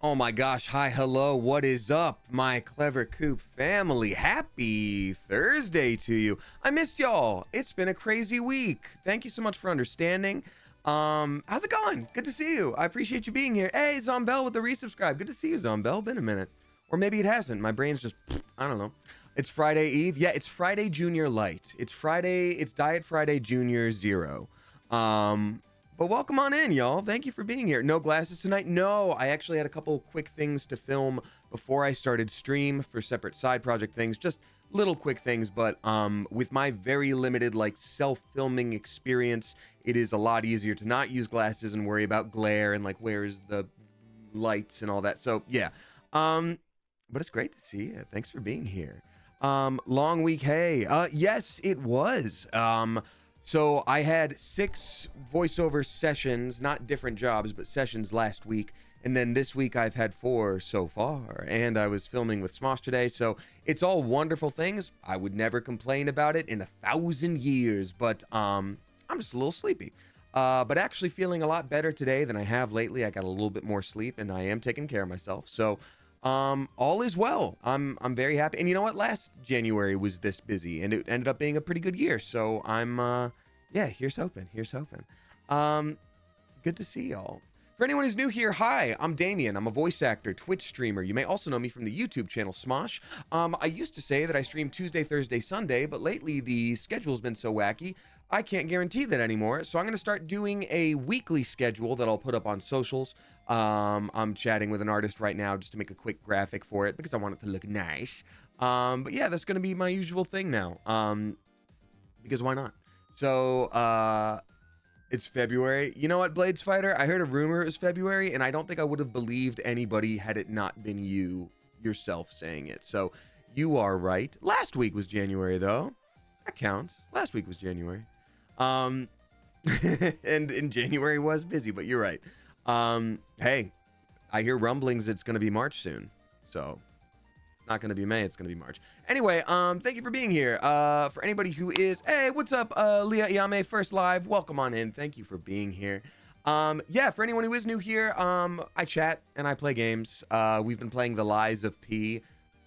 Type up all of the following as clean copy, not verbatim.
Oh my gosh, hi, hello, what is up, my clever coop family? Happy Thursday to you. I missed y'all. It's been a crazy week. Thank you so much for understanding. How's it going? Good to see you. I appreciate you being here. Hey, Zombel with the resubscribe. Good to see you, Zombel. Been a minute. Or maybe it hasn't. My brain's just, I don't know. It's Friday Eve. Yeah, it's Friday Junior Light. It's Diet Friday Junior Zero. But welcome on in, y'all. Thank you for being here. No glasses tonight? No, I actually had a couple quick things to film before I started stream for separate side project things. Just little quick things, but with my very limited like self-filming experience, it is a lot easier to not use glasses and worry about glare and like where's the lights and all that. So yeah. But it's great to see you. Thanks for being here. Long week, hey. Yes, it was. So I had 6 voiceover sessions, not different jobs, but sessions last week. And then this week I've had 4 so far. And I was filming with Smosh today. So it's all wonderful things. I would never complain about it in 1,000 years. But I'm just a little sleepy. But actually feeling a lot better today than I have lately. I got a little bit more sleep and I am taking care of myself. So all is well. I'm very happy. And you know what? Last January was this busy and it ended up being a pretty good year. So yeah, here's hoping. Good to see y'all. For anyone who's new here, hi, I'm Damien. I'm a voice actor, Twitch streamer. You may also know me from the YouTube channel Smosh. I used to say that I stream Tuesday, Thursday, Sunday, but lately the schedule's been so wacky, I can't guarantee that anymore. So I'm going to start doing a weekly schedule that I'll put up on socials. I'm chatting with an artist right now just to make a quick graphic for it because I want it to look nice. But yeah, that's going to be my usual thing now. Because why not? So, it's February. You know what, Blades Fighter? I heard a rumor it was February, and I don't think I would have believed anybody had it not been you yourself saying it. So you are right. Last week was January, though. That counts. Last week was January. And in January was busy, but you're right. Hey, I hear rumblings it's going to be March soon. So it's not going to be May, it's going to be March. Anyway, thank you for being here. For anybody who is, hey, what's up, Leah Iyame, first live, welcome on in. Thank you for being here. Yeah, for anyone who is new here, I chat and I play games. We've been playing The Lies of P,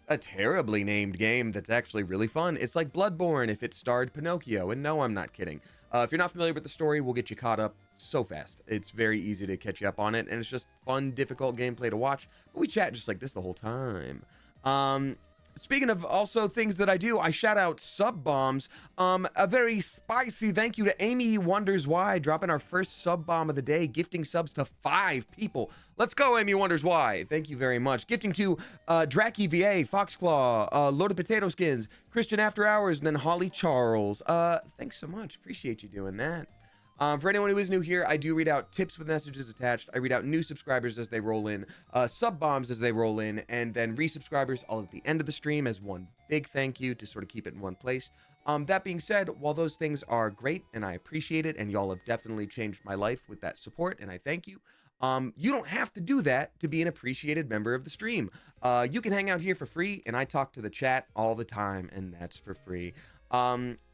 a terribly named game that's actually really fun. It's like Bloodborne if it starred Pinocchio, and no, I'm not kidding. If you're not familiar with the story, we'll get you caught up so fast. It's very easy to catch you up on it, and it's just fun, difficult gameplay to watch. But we chat just like this the whole time. Speaking of also things that I do, I shout out sub bombs. A very spicy thank you to Amy Wonders Why, dropping our first sub bomb of the day, gifting subs to 5 people. Let's go, Amy Wonders Why. Thank you very much. Gifting to Dracky VA, Foxclaw, Loaded Potato Skins, Christian After Hours, and then Holly Charles. Thanks so much. Appreciate you doing that. For anyone who is new here, I do read out tips with messages attached. I read out new subscribers as they roll in, sub bombs as they roll in, and then resubscribers all at the end of the stream as one big thank you to sort of keep it in one place. That being said, while those things are great and I appreciate it, and y'all have definitely changed my life with that support, and I thank you, you don't have to do that to be an appreciated member of the stream. You can hang out here for free, and I talk to the chat all the time, and that's for free.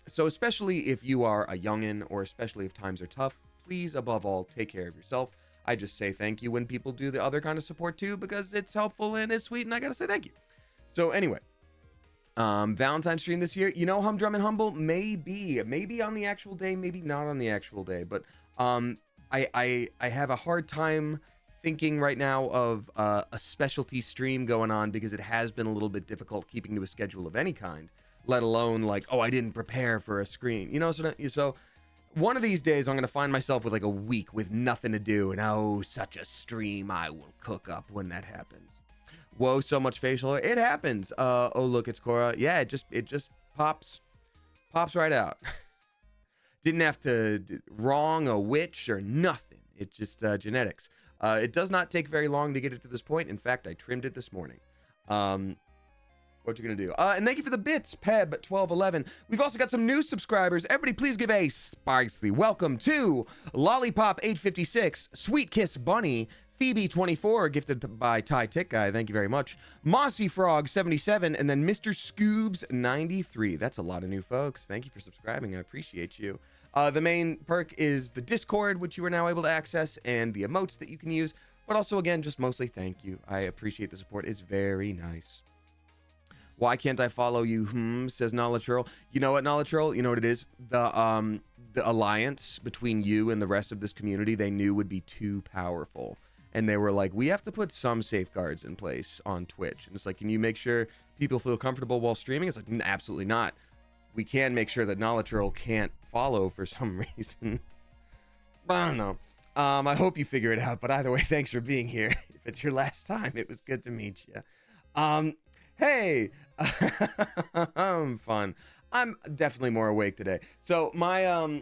So especially if you are a youngin', or especially if times are tough, please, above all, take care of yourself. I just say thank you when people do the other kind of support too, because it's helpful and it's sweet, and I gotta say thank you. So anyway, Valentine's stream this year, you know, Humdrum and Humble, maybe on the actual day, maybe not on the actual day, but I have a hard time thinking right now of a specialty stream going on because it has been a little bit difficult keeping to a schedule of any kind. Let alone like, oh, I didn't prepare for a screen, you know. So one of these days I'm gonna find myself with like a week with nothing to do, and oh, such a stream I will cook up when that happens. Whoa, so much facial hair. It happens. Oh look, it's Cora. Yeah, it just pops right out. Didn't have to wrong a witch or nothing. It's just genetics. It does not take very long to get it to this point. In fact, I trimmed it this morning. What you gonna do? And thank you for the bits, Peb1211. We've also got some new subscribers. Everybody, please give a spicy welcome to Lollipop856, Sweet Kiss Bunny, Phoebe24, gifted by Ty Tick Guy. Thank you very much. Mossy Frog 77, and then Mr. Scoobs 93. That's a lot of new folks. Thank you for subscribing. I appreciate you. The main perk is the Discord, which you are now able to access, and the emotes that you can use. but also, again, just mostly thank you. I appreciate the support. It's very nice. Why can't I follow you? Says Knowledge Earl. You know what, Knowledge Earl? You know what it is? The alliance between you and the rest of this community, they knew would be too powerful. And they were like, we have to put some safeguards in place on Twitch. And it's like, can you make sure people feel comfortable while streaming? It's like, absolutely not. We can make sure that Knowledge Earl can't follow for some reason. I don't know. I hope you figure it out. But either way, thanks for being here. If it's your last time, it was good to meet you. Hey, fun. I'm definitely more awake today. So my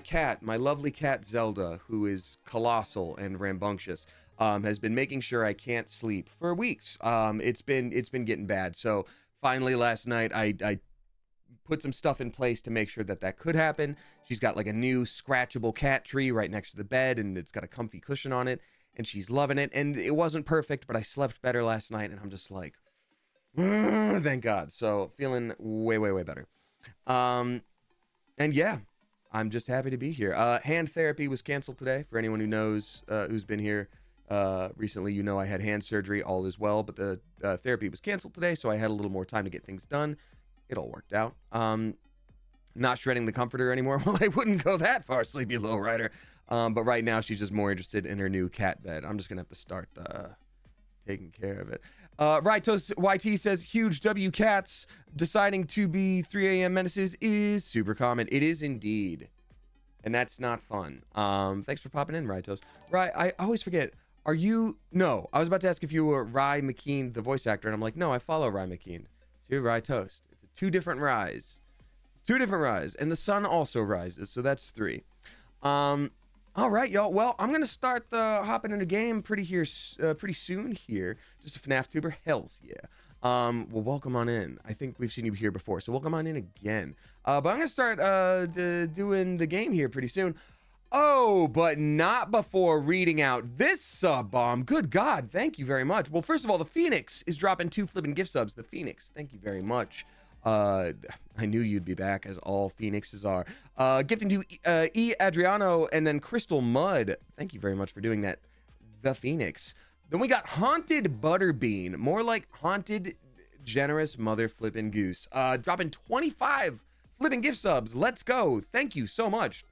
cat, my lovely cat Zelda, who is colossal and rambunctious, has been making sure I can't sleep for weeks. It's been getting bad. So finally last night I put some stuff in place to make sure that could happen. She's got like a new scratchable cat tree right next to the bed, and it's got a comfy cushion on it, and she's loving it. And it wasn't perfect, but I slept better last night, and I'm just like, thank God. So feeling way better. And yeah, I'm just happy to be here. Hand therapy was canceled today. For anyone who knows, who's been here recently, you know I had hand surgery. All is well, but the therapy was canceled today, so I had a little more time to get things done. It all worked out. Not shredding the comforter anymore. Well, I wouldn't go that far, Sleepy Lowrider. But right now she's just more interested in her new cat bed. I'm just gonna have to start taking care of it. Rightos YT says, huge W cats deciding to be 3 a.m. menaces is super common. It is indeed. And that's not fun. Thanks for popping in, Rightos. Right, I always forget. Are you... No, I was about to ask if you were Rye McKean, the voice actor, and I'm like, no, I follow Rye McKean. So you're Rightos. It's two different Ryes. Two different Ryes. And the sun also rises, so that's 3. All right, y'all. Well, I'm gonna start hopping into game pretty soon here. Just a FNAF tuber. Hells yeah. Well, welcome on in. I think we've seen you here before, so welcome on in again. But I'm gonna start doing the game here pretty soon. Oh, but not before reading out this sub bomb. Good God, thank you very much. Well, first of all, the Phoenix is dropping 2 flipping gift subs. The Phoenix, thank you very much. I knew you'd be back, as all Phoenixes are. Gifting to E. Adriano and then Crystal Mud. Thank you very much for doing that. The Phoenix. Then we got Haunted Butterbean. More like Haunted Generous Mother Flippin' Goose. Dropping 25 flipping gift subs. Let's go. Thank you so much.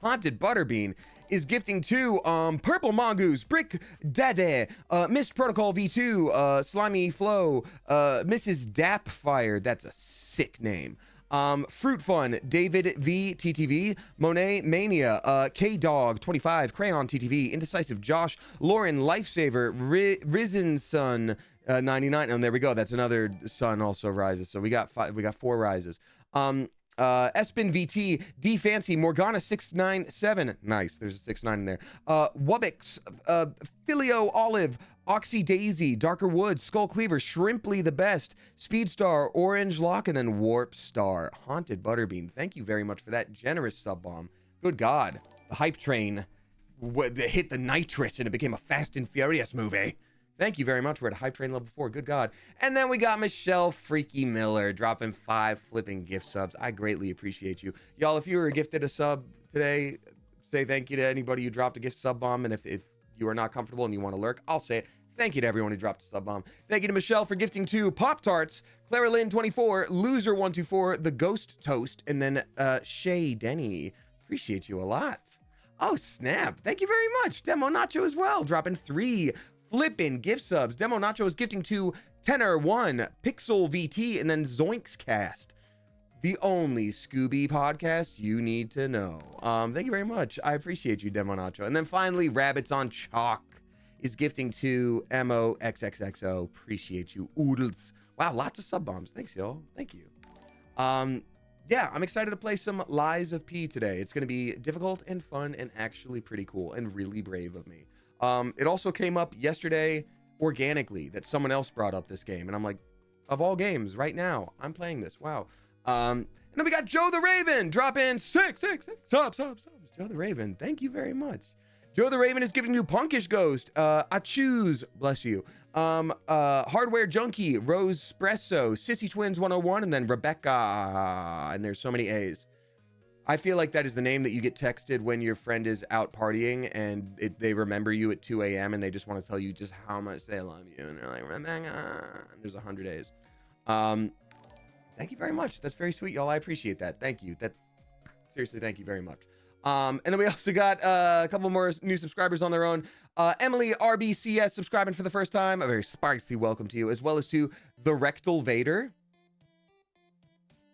Haunted Butterbean is gifting to Purple Mongoose, Brick Dade, Mist Protocol V2, Slimy Flow, Mrs. Dapfire, that's a sick name. Fruit Fun, David V TTV, Monet Mania, K Dog 25, Crayon TTV, Indecisive Josh, Lauren Lifesaver, Risen Sun 99. And there we go. That's another sun also rises. So we got 4 rises. Espin VT, D Fancy, Morgana 697. Nice, there's a 69 in there. Wubix, Filio Olive, Oxy Daisy, Darker Woods, Skull Cleaver, Shrimply the Best, Speedstar, Orange Lock, and then Warp Star. Haunted Butterbean. Thank you very much for that generous sub bomb. Good God, the hype train hit the nitrous and it became a Fast and Furious movie. Thank you very much. We're at Hype Train level 4. Good God. And then we got Michelle Freaky Miller dropping 5 flipping gift subs. I greatly appreciate you. Y'all, if you were gifted a sub today, say thank you to anybody who dropped a gift sub bomb. And if you are not comfortable and you want to lurk, I'll say it. Thank you to everyone who dropped a sub bomb. Thank you to Michelle for gifting 2 Pop-Tarts, Clara Lynn 24, Loser124, The Ghost Toast, and then Shay Denny. Appreciate you a lot. Oh, snap. Thank you very much. Demo Nacho as well, dropping 3 flippin' gift subs. Demo Nacho is gifting to Tenor 1, Pixel VT, and then Zoinks Cast. The only Scooby podcast you need to know. Thank you very much. I appreciate you, Demo Nacho. And then finally, Rabbits on Chalk is gifting to MOXXXO. Appreciate you, Oodles. Wow, lots of sub bombs. Thanks, y'all. Thank you. Yeah, I'm excited to play some Lies of P today. It's going to be difficult and fun and actually pretty cool and really brave of me. It also came up yesterday organically that someone else brought up this game. And I'm like, of all games, right now, I'm playing this. Wow. And then we got Joe the Raven drop in 6 subs. Joe the Raven, thank you very much. Joe the Raven is giving you Punkish Ghost. I choose, bless you. Hardware Junkie, Rose Espresso, Sissy Twins 101, and then Rebecca. And there's so many A's. I feel like that is the name that you get texted when your friend is out partying and they remember you at 2 a.m. and they just want to tell you just how much they love you. And they're like, Rebecca, there's 100 days. Thank you very much. That's very sweet, y'all. I appreciate that. Thank you. Seriously, thank you very much. And then we also got a couple more new subscribers on their own. Emily RBCS subscribing for the first time. A very spicy welcome to you, as well as to the Rectal Vader.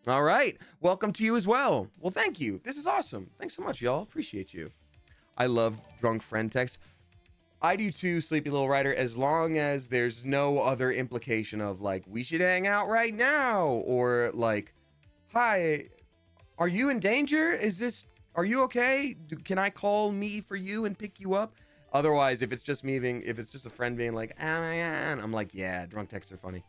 All right. Welcome to you as well. Well, thank you. This is awesome. Thanks so much, y'all. Appreciate you. I love drunk friend text. I do too, Sleepy Little Rider, as long as there's no other implication of like, we should hang out right now, or like, hi, are you in danger? Are you okay? Can I call me for you and pick you up? Otherwise, if it's just a friend being like, oh my God, I'm like, yeah, drunk texts are funny.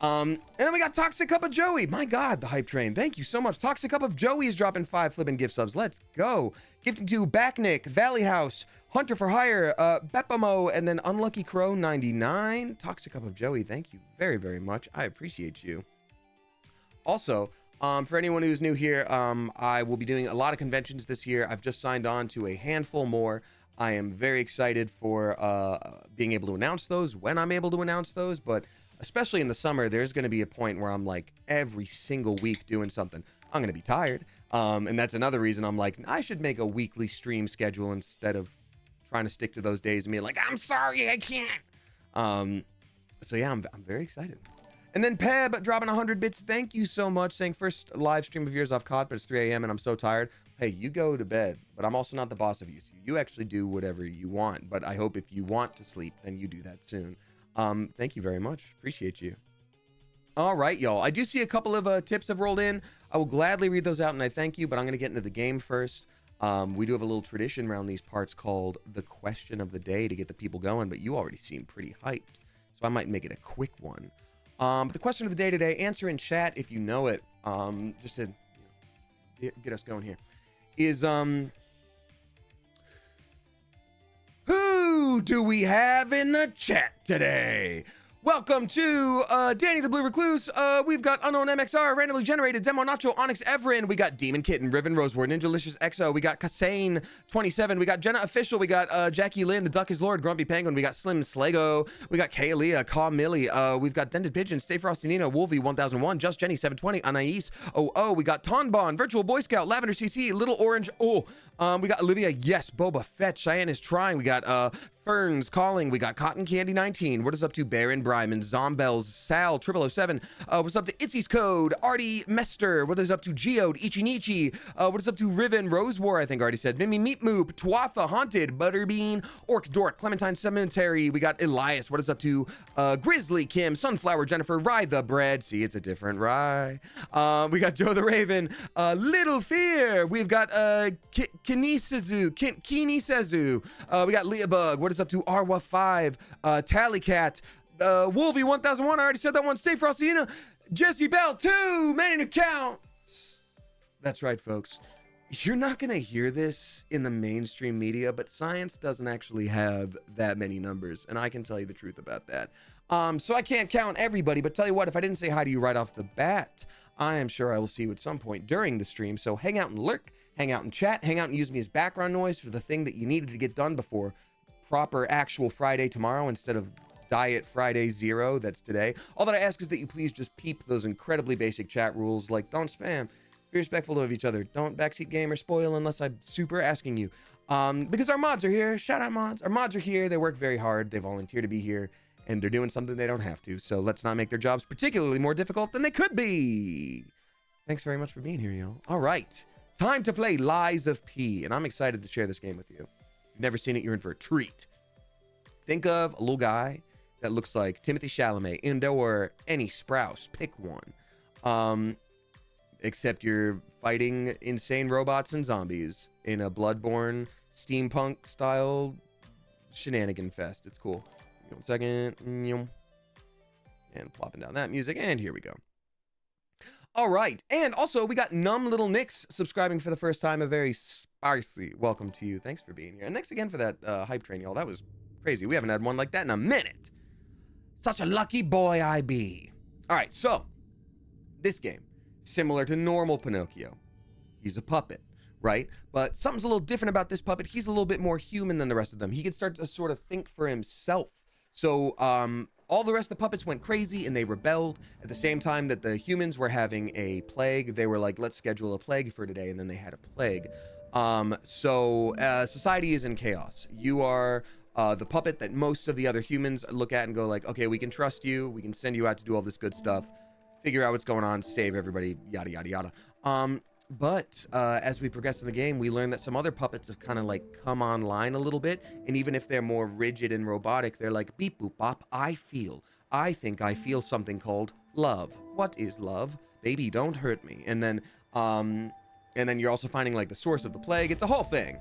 And then we got Toxic Cup of Joey. My God, the hype train. Thank you so much. Toxic Cup of Joey is dropping 5 flipping gift subs. Let's go. Gifting to Backnick, Valley House, Hunter for Hire, Bepamo, and then Unlucky Crow 99. Toxic Cup of Joey, thank you very, very much. I appreciate you. Also, for anyone who's new here, I will be doing a lot of conventions this year. I've just signed on to a handful more. I am very excited for being able to announce those when I'm able to announce those, but especially in the summer, there's going to be a point where I'm like every single week doing something. I'm going to be tired. And that's another reason I'm like, I should make a weekly stream schedule instead of trying to stick to those days and be like, I'm sorry, I can't. So yeah, I'm very excited. And then Peb dropping 100 bits. Thank you so much. Saying first live stream of yours I've caught, but it's 3 a.m. and I'm so tired. Hey, you go to bed, but I'm also not the boss of you. So you actually do whatever you want. But I hope if you want to sleep, then you do that soon. Thank you very much. Appreciate you. All right, y'all. I do see a couple of tips have rolled in. I will gladly read those out and I thank you, but I'm going to get into the game first. We do have a little tradition around these parts called the question of the day to get the people going, but you already seem pretty hyped. So I might make it a quick one. But the question of the day today, answer in chat if you know it, just to get us going here, is, who do we have in the chat today? Welcome to Danny the Blue Recluse. We've got Unknown MXR, Randomly Generated, Demo Nacho, Onyx Everin. We got Demon Kitten, Riven Roseward, Ninjalicious Exo. We got Kassane 27. We got Jenna Official. We got Jackie Lynn, The Duck is Lord, Grumpy Penguin. We got Slim Slago. We got Kaelia, Caw Millie. We've got Dented Pigeon, Stay Frosty Nina, Wolvie 1001, Just Jenny 720, Anais. We got Tonbon, Virtual Boy Scout, Lavender CC, Little Orange. We got Olivia, yes, Boba Fett, Cheyenne is trying. We got Ferns calling. We got Cotton Candy 19. What is up to Baron Bryman, Zombells, Sal 0007. What's up to Itzy's Code, Artie Mester. What is up to Geode, Ichinichi. What is up to Riven, Rose War, I think I already said. Mimi Meat Moop, Twatha Haunted, Butterbean, Orc Dork, Clementine Cemetery. We got Elias. What is up to Grizzly Kim, Sunflower Jennifer, Rye the Bread. See, it's a different Rye. We got Joe the Raven, Little Fear. We've got Kinisezu. We got Leah Bug. What is up to Arwa 5, Tallycat, Wolvie 1001. I already said that one. Stay Frostina, Jesse Bell 2, Man in Accounts. That's right, folks. You're not gonna hear this in the mainstream media, but science doesn't actually have that many numbers, and I can tell you the truth about that. So I can't count everybody, but tell you what, if I didn't say hi to you right off the bat, I am sure I will see you at some point during the stream. So hang out and lurk, hang out and chat, hang out and use me as background noise for the thing that you needed to get done before proper actual Friday tomorrow instead of Diet Friday 0 that's today. All that I ask is that you please just peep those incredibly basic chat rules, like don't spam, be respectful of each other, don't backseat game or spoil unless I'm super asking you. Because our mods are here. Shout out mods. Our mods are here. They work very hard. They volunteer to be here, and they're doing something they don't have to. So let's not make their jobs particularly more difficult than they could be. Thanks very much for being here, y'all. All right, time to play Lies of P, and I'm excited to share this game with you. If you've never seen it, you're in for a treat. Think of a little guy that looks like Timothy Chalamet and/or any Sprouse. Pick one. Except you're fighting insane robots and zombies in a Bloodborne steampunk style shenanigan fest. It's cool. Give me 1 second. And plopping down that music, and here we go. All right, and also we got Numb Little Nix subscribing for the first time. A very spicy welcome to you. Thanks for being here, and thanks again for that hype train, y'all. That was crazy. We haven't had one like that in a minute. Such a lucky boy I be. All right, so this game, similar to normal Pinocchio, he's a puppet. right? But something's a little different about this puppet. He's a little bit more human than the rest of them. He can start to sort of think for himself. So all the rest of the puppets went crazy and they rebelled. At the same time that the humans were having a plague, they were like, let's schedule a plague for today. And then they had a plague. So society is in chaos. You are the puppet that most of the other humans look at and go like, okay, we can trust you. We can send you out to do all this good stuff. Figure out what's going on, save everybody, yada, yada, yada. But as we progress in the game, we learn that some other puppets have kind of like come online a little bit. And even if they're more rigid and robotic, they're like, beep, boop, bop, I think I feel something called love. What is love? Baby, don't hurt me. And then you're also finding like the source of the plague. It's a whole thing.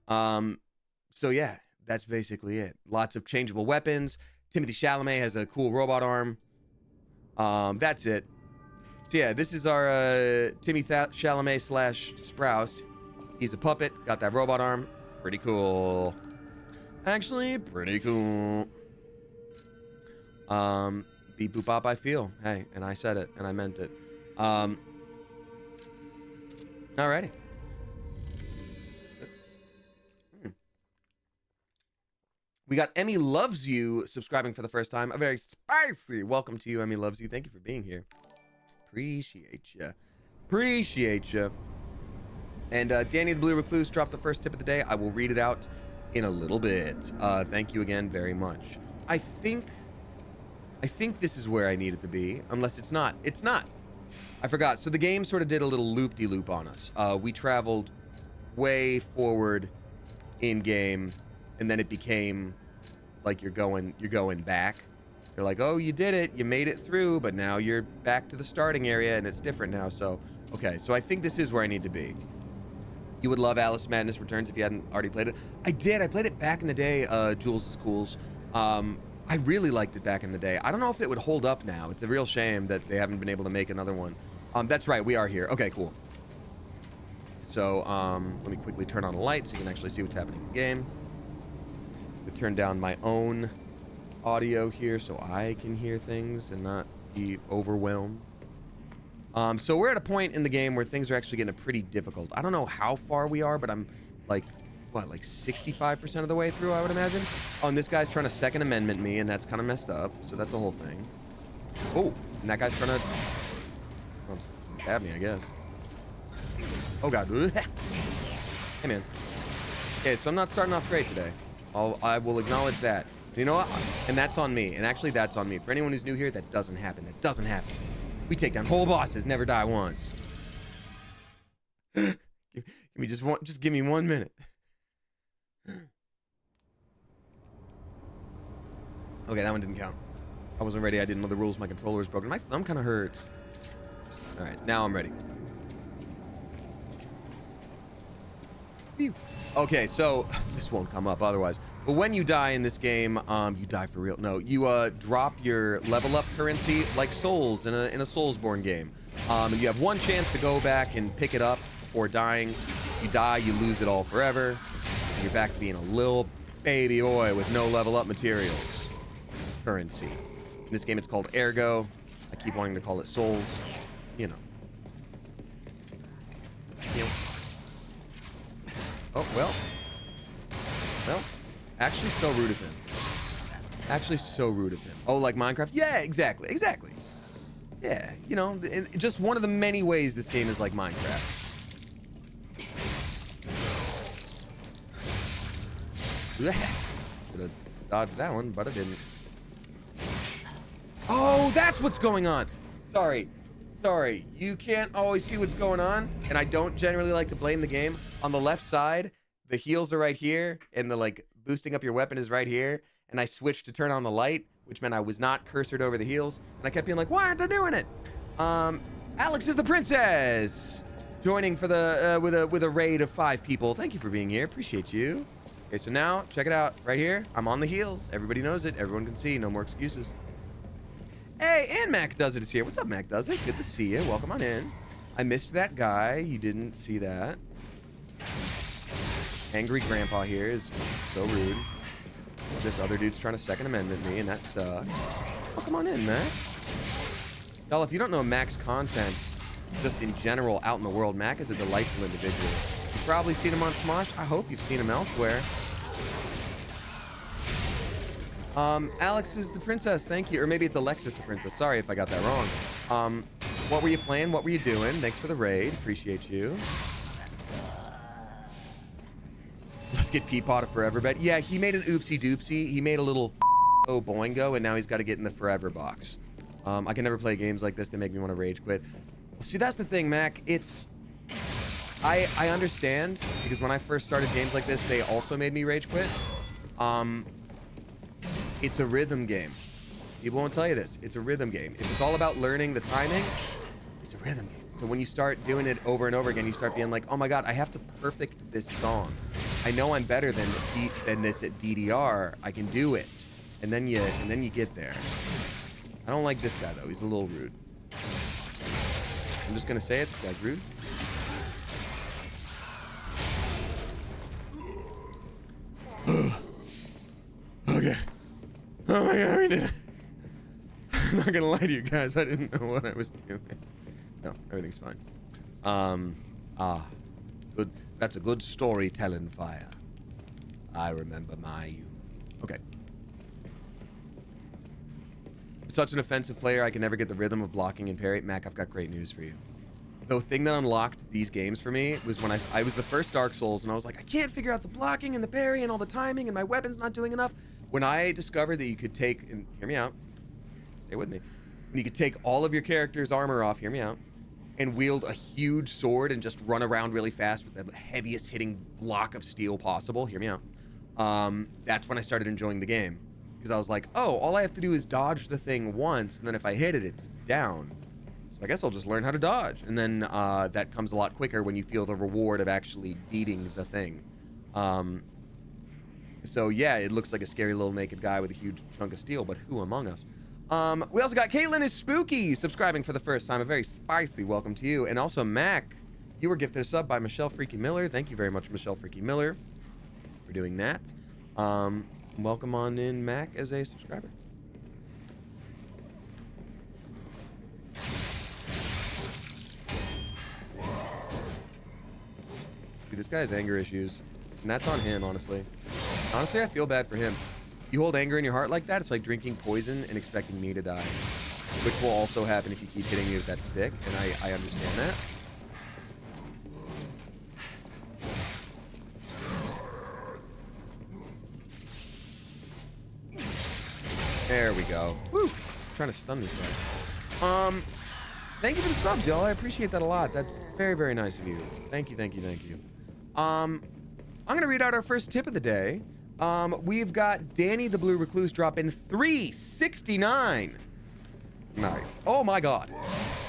So yeah, that's basically it. Lots of changeable weapons. Timothy Chalamet has a cool robot arm. That's it. So yeah, this is our Timmy Chalamet / Sprouse. He's a puppet, got that robot arm. Pretty cool. Actually, pretty cool. Beep boop bop, I feel. Hey, and I said it, and I meant it. Alrighty. We got Emmy Loves You subscribing for the first time. A very spicy welcome to you, Emmy Loves You. Thank you for being here. Appreciate you. Appreciate you. And Danny the Blue Recluse dropped the first tip of the day. I will read it out in a little bit. Thank you again very much. I think this is where I need it to be, unless it's not. It's not. I forgot. So the game sort of did a little loop-de-loop on us. We traveled way forward in game, and then it became like you're going back. You're like, oh, you did it. You made it through, but now you're back to the starting area, and it's different now. So, okay. So I think this is where I need to be. You would love Alice Madness Returns if you hadn't already played it. I did. I played it back in the day, Jules' Schools. I really liked it back in the day. I don't know if it would hold up now. It's a real shame that they haven't been able to make another one. That's right. We are here. Okay, cool. So, let me quickly turn on a light so you can actually see what's happening in the game. To turn down my own audio here so I can hear things and not be overwhelmed. So we're at a point in the game where things are actually getting pretty difficult. I don't know how far we are, but I'm like, what, like 65% of the way through, I would imagine? Oh, and this guy's trying to Second Amendment me, and that's kind of messed up. So that's a whole thing. Oh, and that guy's trying to stab me, I guess. Oh, God. Hey, man. Okay, so I'm not starting off great today. I will acknowledge that. You know what? And that's on me. And actually, that's on me. For anyone who's new here, that doesn't happen. That doesn't happen. We take down whole bosses, never die once. give me just give me 1 minute. Okay, that one didn't count. I wasn't ready. I didn't know the rules. My controller was broken. My thumb kind of hurts. All right, now I'm ready. Phew. Okay, so this won't come up otherwise. But when you die in this game, you die for real. No, you drop your level up currency like souls in a Soulsborne game. And you have one chance to go back and pick it up before dying. If you die, you lose it all forever. And you're back to being a little baby boy with no level up materials. Currency. In this game, it's called Ergo. I keep wanting to call it Souls. You know. Oh, well. Actually, so rude of him. Oh, like Minecraft? Yeah, exactly. Yeah, you know, just one of the many ways this game is like Minecraft. Should have dodged that one, but I didn't. Oh, that's what's going on. Sorry. You can't always see what's going on, and I don't generally like to blame the game. On the left side, the heals are right here, and the like boosting up your weapon is right here, and I switched to turn on the light, which meant I was not cursored over the heals, and I kept being like, why aren't I doing it? Alex is the princess, joining for the with a raid of 5 people. Thank you for being here. Appreciate you. Okay, so now check it out right here. I'm on the heals. Everybody knows it. Everyone can see. No more excuses. Hey, and Mac Does It is here. What's up, Mac Does It? Good to see you. Welcome on in. I missed that guy. You didn't see that. Angry Grandpa here is so rude. This other dude's trying to Second Amendment me, and that sucks. Oh, come on in, Mac. Y'all, if you don't know Mac's content, just in general out in the world, Mac is a delightful individual. You've probably seen him on Smosh. I hope you've seen him elsewhere. Alex is the princess. Thank you. Or maybe it's Alexis the princess. Sorry if I got that wrong. What were you playing? What were you doing? Thanks for the raid. Appreciate you. Let's get Peapod a forever bet. Yeah, he made an oopsie doopsie. He made a little boingo, and now he's got to get in the forever box. I can never play games like this. They make me want to rage quit. See, that's the thing, Mac. It's... I understand, because when I first started games like this, they also made me rage quit. It's a rhythm game. People won't tell you this. It's a rhythm game. If it's all about learning the timing, it's a rhythm game. So when you start doing it over and over again, you start being like, oh my God, I have to perfect this song. I know I'm better than this at DDR. I can do it. And then you get there. I don't like this guy though. He's a little rude. I'm just gonna say it. This guy's rude. Okay. Oh my God, we did it. I'm not gonna lie to you guys. I didn't know what I was doing. No, everything's fine. Good. That's a good storytelling, Fire. I remember my youth. Okay. Such an offensive player, I can never get the rhythm of blocking and parry. Mac, I've got great news for you. The thing that unlocked these games for me was when I was the first Dark Souls, and I was like, I can't figure out the blocking and the parry and all the timing, and my weapon's not doing enough. When I discovered that you could take, and hear me out, stay with me, when you could take all of your character's armor off, hear me out, and wield a huge sword and just run around really fast with the heaviest hitting block of steel possible, hear me out, that's when I started enjoying the game. Because I was like, oh, all I have to do is dodge the thing once, and then if I hit it, it's down. So I guess I'll just learn how to dodge. And then that comes a lot quicker when you feel the reward of actually beating the thing. So yeah, it looks like a scary little naked guy with a huge chunk of steel, but who among us? We also got Caitlin is Spooky subscribing for the first time. A very spicy welcome to you. And also Mac, you were gifted a sub by Michelle Freaky Miller. Thank you very much, Michelle Freaky Miller, for doing that. Welcome on in, Mac, as a subscriber. Dude, this guy has anger issues, and that's on him, honestly. Honestly, I feel bad for him. You hold anger in your heart like that, it's like drinking poison and expecting me to die. Which will also happen if you keep hitting me with that stick, and I understand that. There we go. Woo! I'm trying to stun these guys. Thank you for the subs, y'all. I appreciate that a lot. That's very, very nice of you. Thank you, thank you, thank you. I'm gonna read out our first tip of the day. We've got Danny the Blue Recluse dropping 369. Nice. Oh my God.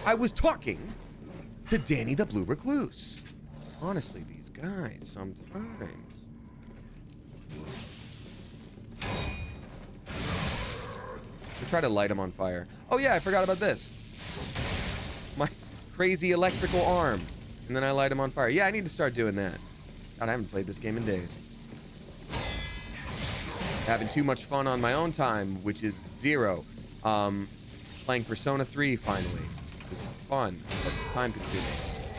I was talking to Danny the Blue Recluse. Honestly, these guys sometimes. We try to light him on fire. Oh yeah, I forgot about this. My crazy electrical arm. And then I light him on fire. Yeah, I need to start doing that. God, I haven't played this game in days. Having too much fun on my own time, which is 0. Playing Persona 3 finally. It was fun, but time consuming.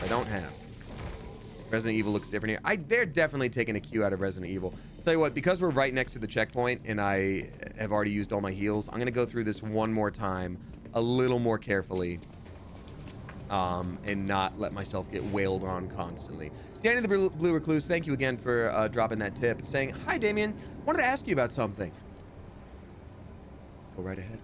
I don't have. Resident Evil looks different here. They're definitely taking a cue out of Resident Evil. Tell you what, because we're right next to the checkpoint and I have already used all my heals, I'm gonna go through this one more time, a little more carefully, and not let myself get wailed on constantly. Danny the Blue Recluse, thank you again for dropping that tip, saying, hi Damien, wanted to ask you about something. Go right ahead.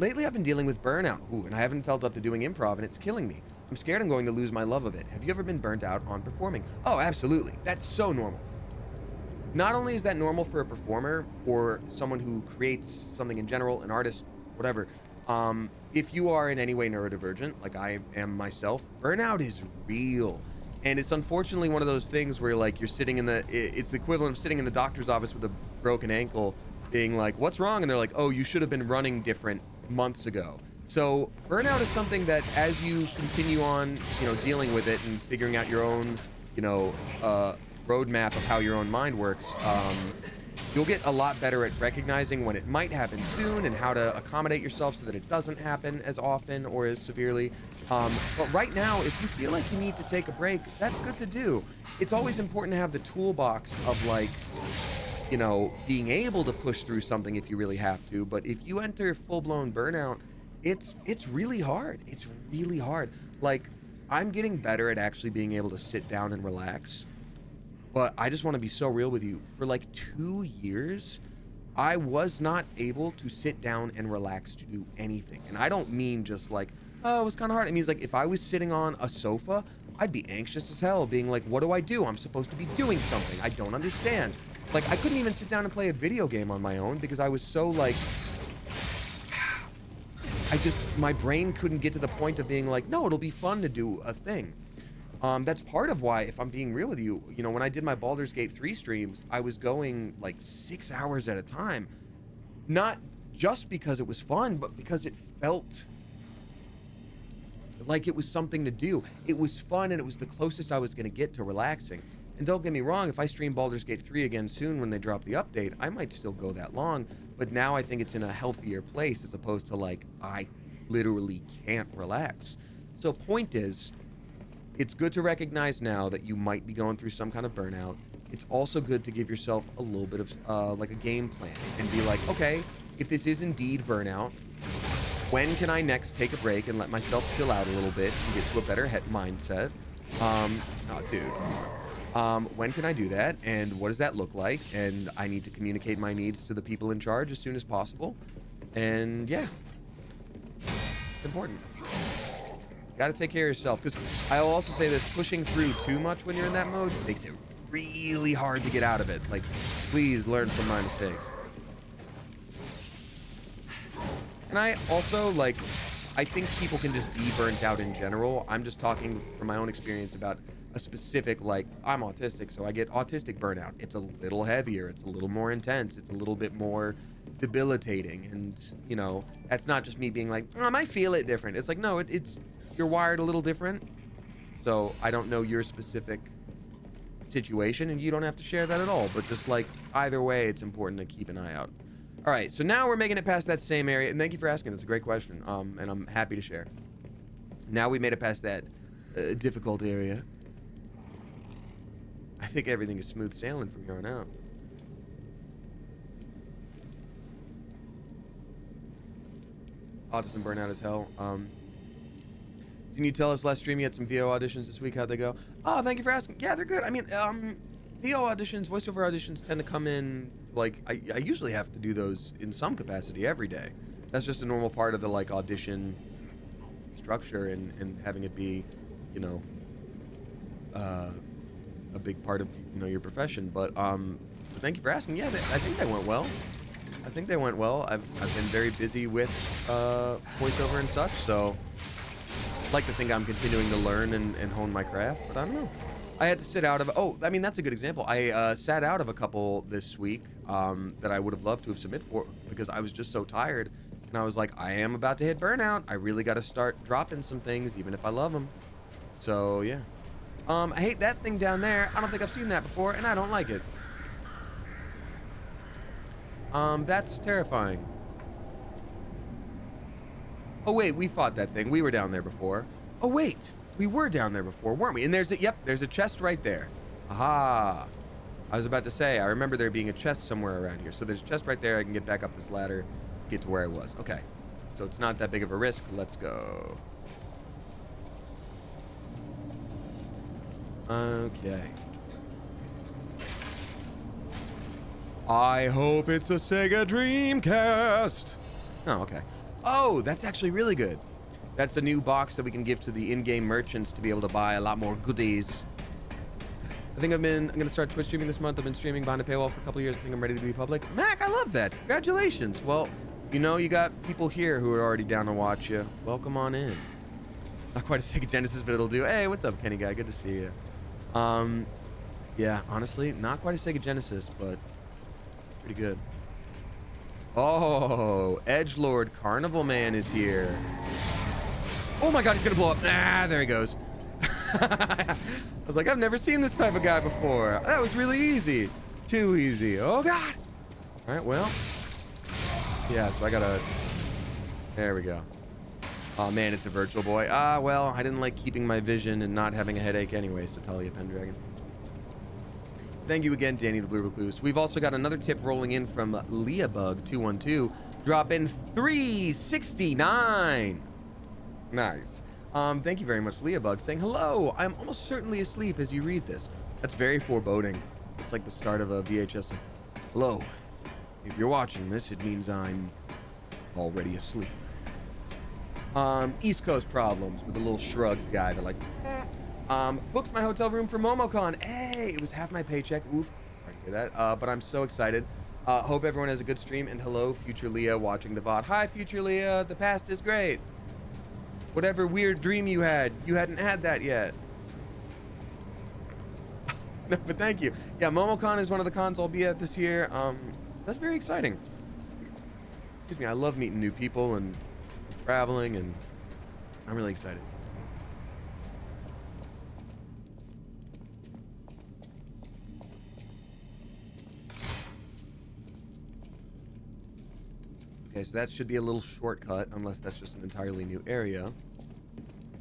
Lately I've been dealing with burnout, and I haven't felt up to doing improv, and it's killing me. I'm scared I'm going to lose my love of it. Have you ever been burnt out on performing? Oh, absolutely. That's so normal. Not only is that normal for a performer or someone who creates something in general, an artist, whatever, if you are in any way neurodivergent, like I am myself, burnout is real. And it's unfortunately one of those things where like you're sitting in it's the equivalent of sitting in the doctor's office with a broken ankle being like, what's wrong? And they're like, oh, you should have been running different months ago. So burnout is something that as you continue on, dealing with it and figuring out your own, roadmap of how your own mind works, you'll get a lot better at recognizing when it might happen soon and how to accommodate yourself so that it doesn't happen as often or as severely. But right now, if you feel like you need to take a break, that's good to do. It's always important to have the toolbox of, like, you know, being able to push through something if you really have to. But if you enter full-blown burnout, it's really hard. It's really hard. Like, I'm getting better at actually being able to sit down and relax. But I just want to be so real with you. For like 2 years, I was not able to sit down and relax to do anything. And I don't mean just like, oh, it was kind of hard. It means like if I was sitting on a sofa, I'd be anxious as hell, being like, what do I do? I'm supposed to be doing something. I don't understand. Like, I couldn't even sit down and play a video game on my own because I was so like, my brain couldn't get to the point of being like, no, it'll be fun to do a thing. That's part of why, if I'm being real with you, you know, when I did my Baldur's Gate 3 streams, I was going like 6 hours at a time. Not just because it was fun, but because it felt like it was something to do. It was fun, and it was the closest I was going to get to relaxing. And don't get me wrong, if I stream Baldur's Gate 3 again soon when they drop the update, I might still go that long. But now I think it's in a healthier place as opposed to like, I literally can't relax. So point is, it's good to recognize now that you might be going through some kind of burnout. It's also good to give yourself a little bit of like a game plan and be like, okay, if this is indeed burnout, when can I next take a break and let myself chill out a little bit and get to a better mindset? When can I do that? And what does that look like? And I need to communicate my needs to the people in charge as soon as possible. And yeah, it's important. Got to take care of yourself, because I'll also say this, pushing through too much when you're in that mode makes it really hard to get out of it. Like, please learn from my mistakes. And I also, like, I think people can just be burnt out in general. I'm just talking from my own experience about a specific, like, I'm autistic, so I get autistic burnout. It's a little heavier, it's a little more intense, it's a little bit more debilitating. And, you know, that's not just me being like, I might feel it different. It's like, no, it's you're wired a little different. So I don't know your specific situation, and you don't have to share that at all. But just like, either way, it's important to keep an eye out. All right, so now we're making it past that same area, and thank you for asking. That's a great question, and I'm happy to share. Now we made it past that difficult area. I think everything is smooth sailing from here on out. Autism burnout as hell. Can you tell us last stream you had some VO auditions this week? How'd they go? Oh, thank you for asking. Yeah, they're good. I mean, VO auditions, voiceover auditions tend to come in, like, I usually have to do those in some capacity every day. That's just a normal part of the, like, audition structure and having it be, you know, a big part of, you know, your profession. But thank you for asking. Yeah, I think they went well. I've been very busy with voiceover and such, so I'd like to think I'm continuing to learn and hone my craft, but I don't know. I had to sit out of, I mean, that's a good example. I sat out of a couple this week that I would have loved to have submitted for, because I was just so tired. And I was like, I am about to hit burnout. I really got to start dropping some things, even if I love them. So, yeah. I hate that thing down there. I don't think I've seen that before, and I don't like it. That's terrifying. Oh, wait, we fought that thing. We were down there before. Oh, wait. We were down there before, weren't we? And there's a chest right there. Aha. I was about to say, I remember there being a chest somewhere around here. So there's a chest right there. I can get back up this ladder to get to where I was. Okay. So it's not that big of a risk. Let's go. Okay. I hope it's a Sega Dreamcast. Oh, okay. Oh, that's actually really good. That's a new box that we can give to the in-game merchants to be able to buy a lot more goodies. I think I'm gonna start Twitch streaming this month. I've been streaming behind a paywall for a couple of years. I think I'm ready to be public. Mac, I love that. Congratulations. Well, you know, you got people here who are already down to watch you. Welcome on in. Not quite a Sega Genesis, but it'll do. Hey, what's up, Kenny guy? Good to see you. Yeah, honestly, not quite a Sega Genesis, but pretty good. Oh, Edgelord Carnival Man is here. Oh my god, he's gonna blow up. Ah, there he goes. I was like, I've never seen this type of guy before. That was really easy. too easy. Oh, God. All right, well. Yeah, so I gotta... There we go. Oh, man, it's a virtual boy. Ah, well, I didn't like keeping my vision and not having a headache anyway, Satalia Pendragon. Thank you again, Danny the Blue Recluse. We've also got another tip rolling in from Leabug212. Drop in 369. Nice. Thank you very much, Leabug, saying, hello, I'm almost certainly asleep as you read this. That's very foreboding. It's like the start of a VHS. Hello. If you're watching this, it means I'm already asleep. East Coast problems with a little shrug guy. They're like, booked my hotel room for MomoCon. Hey, it was half my paycheck. Oof. Sorry to hear that. But I'm so excited. Hope everyone has a good stream. And hello, Future Leah watching the VOD. Hi, Future Leah. The past is great. Whatever weird dream you hadn't had that yet. No, but thank you. Yeah, MomoCon is one of the cons I'll be at this year. That's very exciting. Excuse me. I love meeting new people and traveling, and I'm really excited. Okay, so that should be a little shortcut, unless that's just an entirely new area.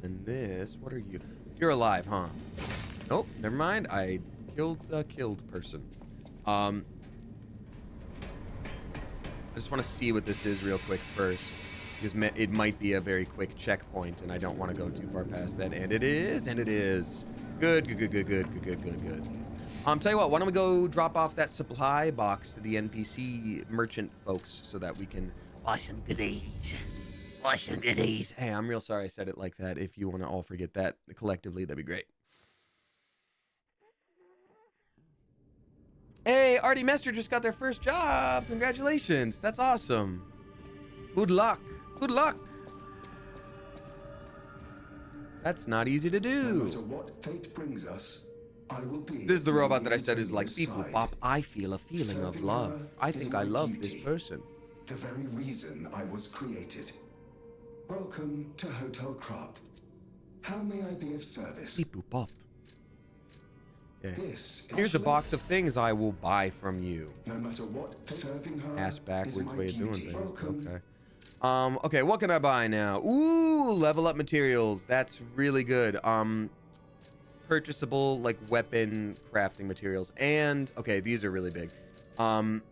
And this, what are you? You're alive, huh? Nope, never mind. I killed a killed person. I just want to see what this is real quick first, because it might be a very quick checkpoint, and I don't want to go too far past that. And it is, and it is. Good. Tell you what, why don't we go drop off that supply box to the NPC merchant folks so that we can buy some goodies. Buy some goodies. Hey, I'm real sorry I said it like that. If you want to all forget that collectively, that'd be great. Hey, Artie Mester just got their first job. Congratulations. That's awesome. Good luck. Good luck. That's not easy to do. No matter what fate brings us, I will be. This is the robot that I said is like, beep boop bop. I feel a feeling of love. I think I love this person. The very reason I was created. Welcome to Hotel Krat. How may I be of service? Beep boop bop. Yeah. This Here's a box of things I will buy from you. No matter what, serving her Ass backwards way of doing things. Welcome. Okay. Okay, what can I buy now? Ooh, level up materials. That's really good. Purchasable, like, weapon crafting materials. And, okay, these are really big. Oh,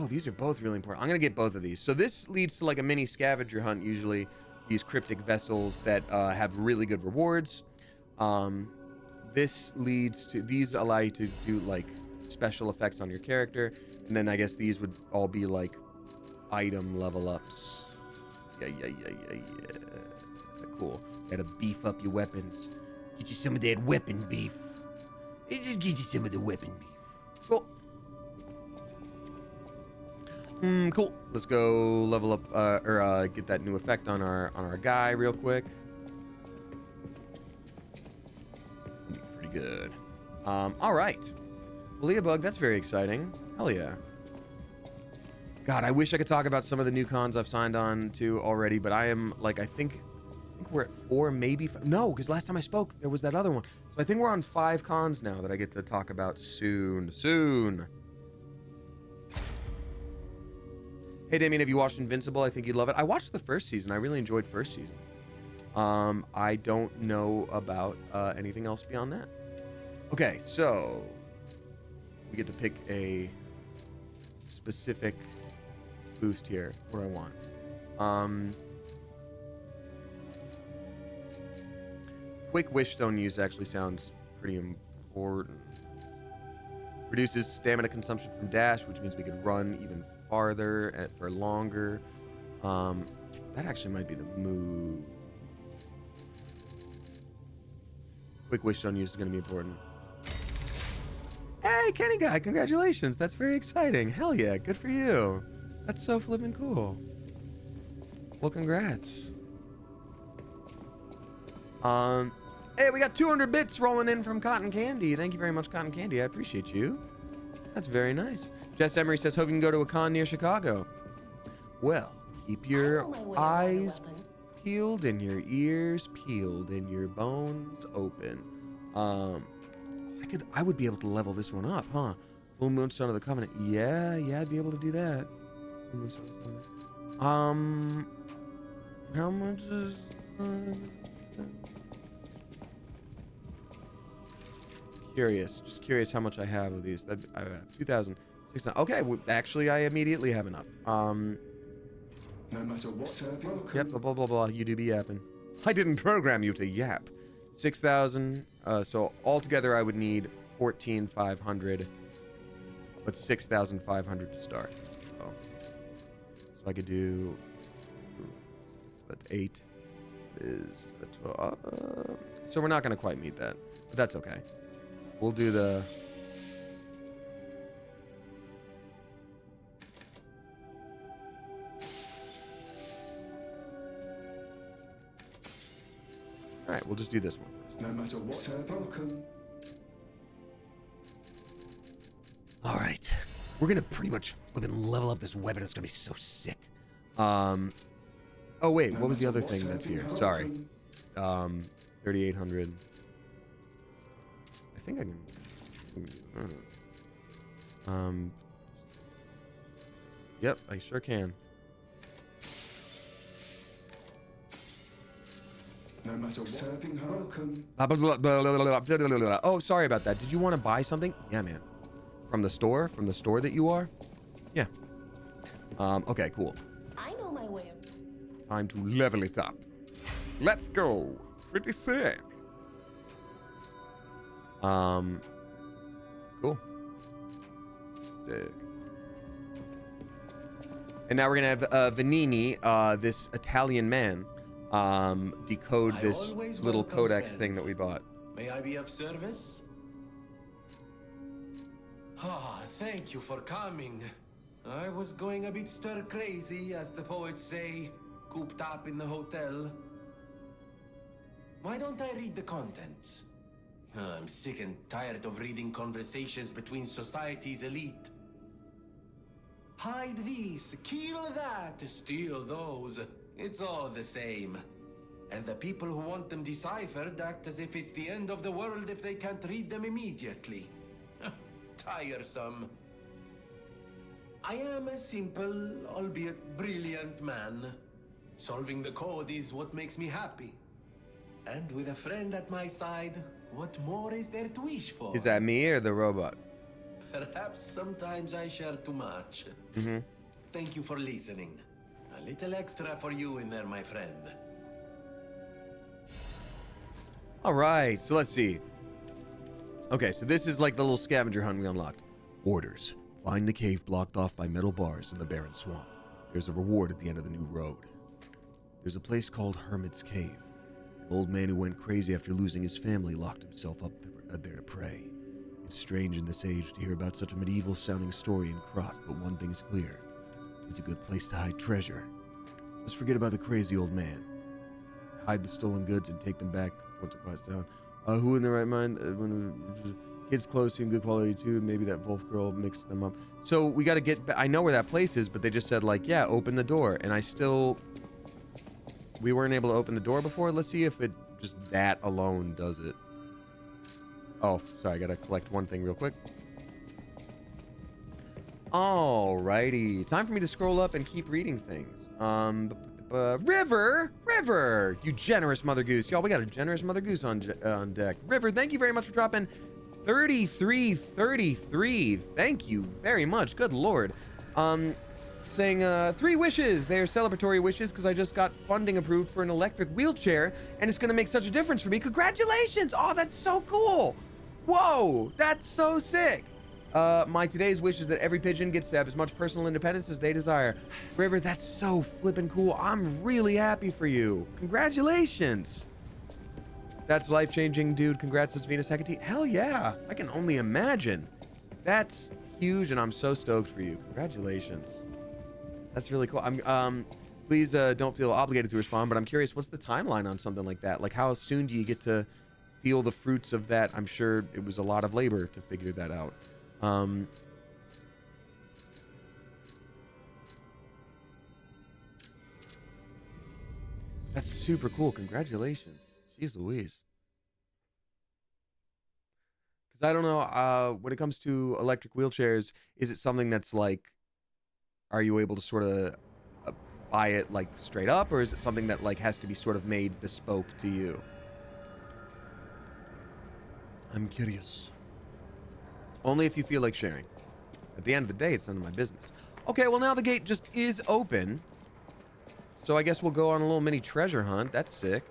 these are both really important. I'm gonna get both of these. So this leads to, like, a mini scavenger hunt, usually. These cryptic vessels that have really good rewards. This leads to... These allow you to do, like, special effects on your character. And then I guess these would all be, like, item level ups. Yeah. Cool. Gotta beef up your weapons. Get you some of that weapon beef. Just get you some of the weapon beef. Cool. Cool. Let's go level up, get that new effect on our guy real quick. It's gonna be pretty good. All right. Leabug, that's very exciting. Hell yeah. God, I wish I could talk about some of the new cons I've signed on to already, but I am, like, I think we're at 4, maybe 5. No, because last time I spoke, there was that other one. So I think we're on 5 cons now that I get to talk about soon. Hey, Damien, have you watched Invincible? I think you'd love it. I watched the first season. I really enjoyed first season. I don't know about anything else beyond that. Okay, so we get to pick a specific boost here. What do I want? Quick Wishstone use actually sounds pretty important. Reduces stamina consumption from dash, which means we could run even farther for longer. That actually might be the move. Quick Wishstone use is going to be important. Hey, Kenny Guy, congratulations. That's very exciting. Hell yeah, good for you. That's so flippin' cool. Well, congrats. Hey, we got 200 bits rolling in from Cotton Candy. Thank you very much, Cotton Candy. I appreciate you. That's very nice. Jess Emery says, hope you can go to a con near Chicago. Well, keep your eyes peeled and your ears peeled and your bones open. I would be able to level this one up, huh? Full Moon Son of the Covenant. Yeah, I'd be able to do that. Full Moon Son of the Covenant. How much is... Just curious how much I have of these. I have 2,600. Okay, actually, I immediately have enough. No matter what serve you Yep, blah, blah, blah. You do be yapping. I didn't program you to yap. 6,000. So altogether, I would need 14,500. But 6,500 to start. So I could do... So that's 8. Is 12. So we're not going to quite meet that. But that's okay. We'll do the... Alright, we'll just do this one first. No matter what serve welcome. Alright. We're gonna pretty much flippin' level up this weapon. It's gonna be so sick. Oh wait, what was the other thing that's here? Sorry. 3,800. I think I can... Yep, I sure can. No matter what serving her welcome. Oh, sorry about that. Did you want to buy something? Yeah, man. From the store? From the store that you are? Yeah. Okay, cool. I know my way. Time to level it up. Let's go. Pretty sick. Cool. Sick. And now we're gonna have Vanini, this Italian man, decode this little codex thing that we bought. May I be of service? Ah, thank you for coming. I was going a bit stir crazy, as the poets say, cooped up in the hotel. Why don't I read the contents? I'm sick and tired of reading conversations between society's elite. Hide these, kill that, steal those. It's all the same. And the people who want them deciphered act as if it's the end of the world if they can't read them immediately. Tiresome. I am a simple, albeit brilliant man. Solving the code is what makes me happy. And with a friend at my side, what more is there to wish for? Is that me or the robot? Perhaps sometimes I share too much. Mm-hmm. Thank you for listening. A little extra for you in there, my friend. All right, so let's see. Okay, so this is like the little scavenger hunt we unlocked. Orders. Find the cave blocked off by metal bars in the barren swamp. There's a reward at the end of the new road. There's a place called Hermit's Cave. An old man who went crazy after losing his family locked himself up there to pray. It's strange in this age to hear about such a medieval-sounding story in Krat, but one thing's clear. It's a good place to hide treasure. Let's forget about the crazy old man. Hide the stolen goods and take them back once it quiets down. Who in their right mind? Kids clothes seem good quality too. Maybe that Wolf girl mixed them up. So we got to get... I know where that place is, but they just said, like, yeah, open the door. And I still... We weren't able to open the door before. Let's see if it just that alone does it. Oh, sorry. I got to collect one thing real quick. Alrighty. Time for me to scroll up and keep reading things. River, you generous Mother Goose. Y'all, we got a generous Mother Goose on deck. River, thank you very much for dropping 3333. Thank you very much. Good Lord. Saying 3 wishes. They are celebratory wishes because I just got funding approved for an electric wheelchair and it's going to make such a difference for me. Congratulations. Oh, that's so cool. Whoa, that's so sick. My today's wish is that every pigeon gets to have as much personal independence as they desire. River, that's so flippin' cool. I'm really happy for you. Congratulations. That's life-changing, dude. Congrats, it's Venus Hecate. Hell yeah. I can only imagine. That's huge, and I'm so stoked for you. Congratulations. That's really cool. Please don't feel obligated to respond, but I'm curious, what's the timeline on something like that? Like, how soon do you get to feel the fruits of that? I'm sure it was a lot of labor to figure that out. That's super cool. Congratulations. Jeez Louise. Because I don't know, when it comes to electric wheelchairs, is it something that's like, are you able to sort of buy it like straight up, or is it something that like has to be sort of made bespoke to you? I'm curious. Only if you feel like sharing. At the end of the day, it's none of my business. Okay, well now the gate just is open. So I guess we'll go on a little mini treasure hunt. That's sick.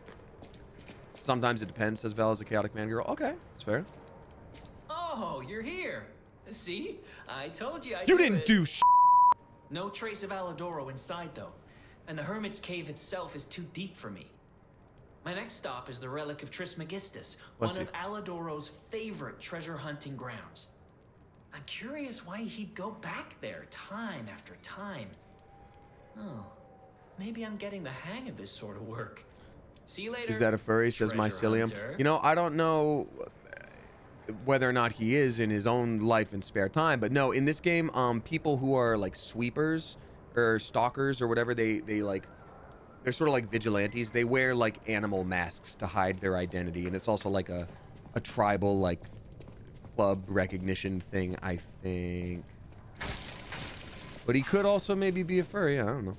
Sometimes it depends, says Val as a chaotic man girl. Okay, that's fair. Oh, you're here. See? I told you I'd You do didn't it. do sh. No trace of Aladoro inside, though. And the Hermit's Cave itself is too deep for me. My next stop is the relic of Trismegistus, Bless one you. of Aladoro's favorite treasure hunting grounds. I'm curious why he'd go back there time after time. Oh, maybe I'm getting the hang of this sort of work. See you later. Is that a furry, says treasure Mycelium. hunter. You know, I don't know whether or not he is in his own life and spare time, but no, in this game, people who are like sweepers or stalkers or whatever, they like, they're sort of like vigilantes. They wear like animal masks to hide their identity, and it's also like a tribal like club recognition thing, I think. But he could also maybe be a furry. I don't know.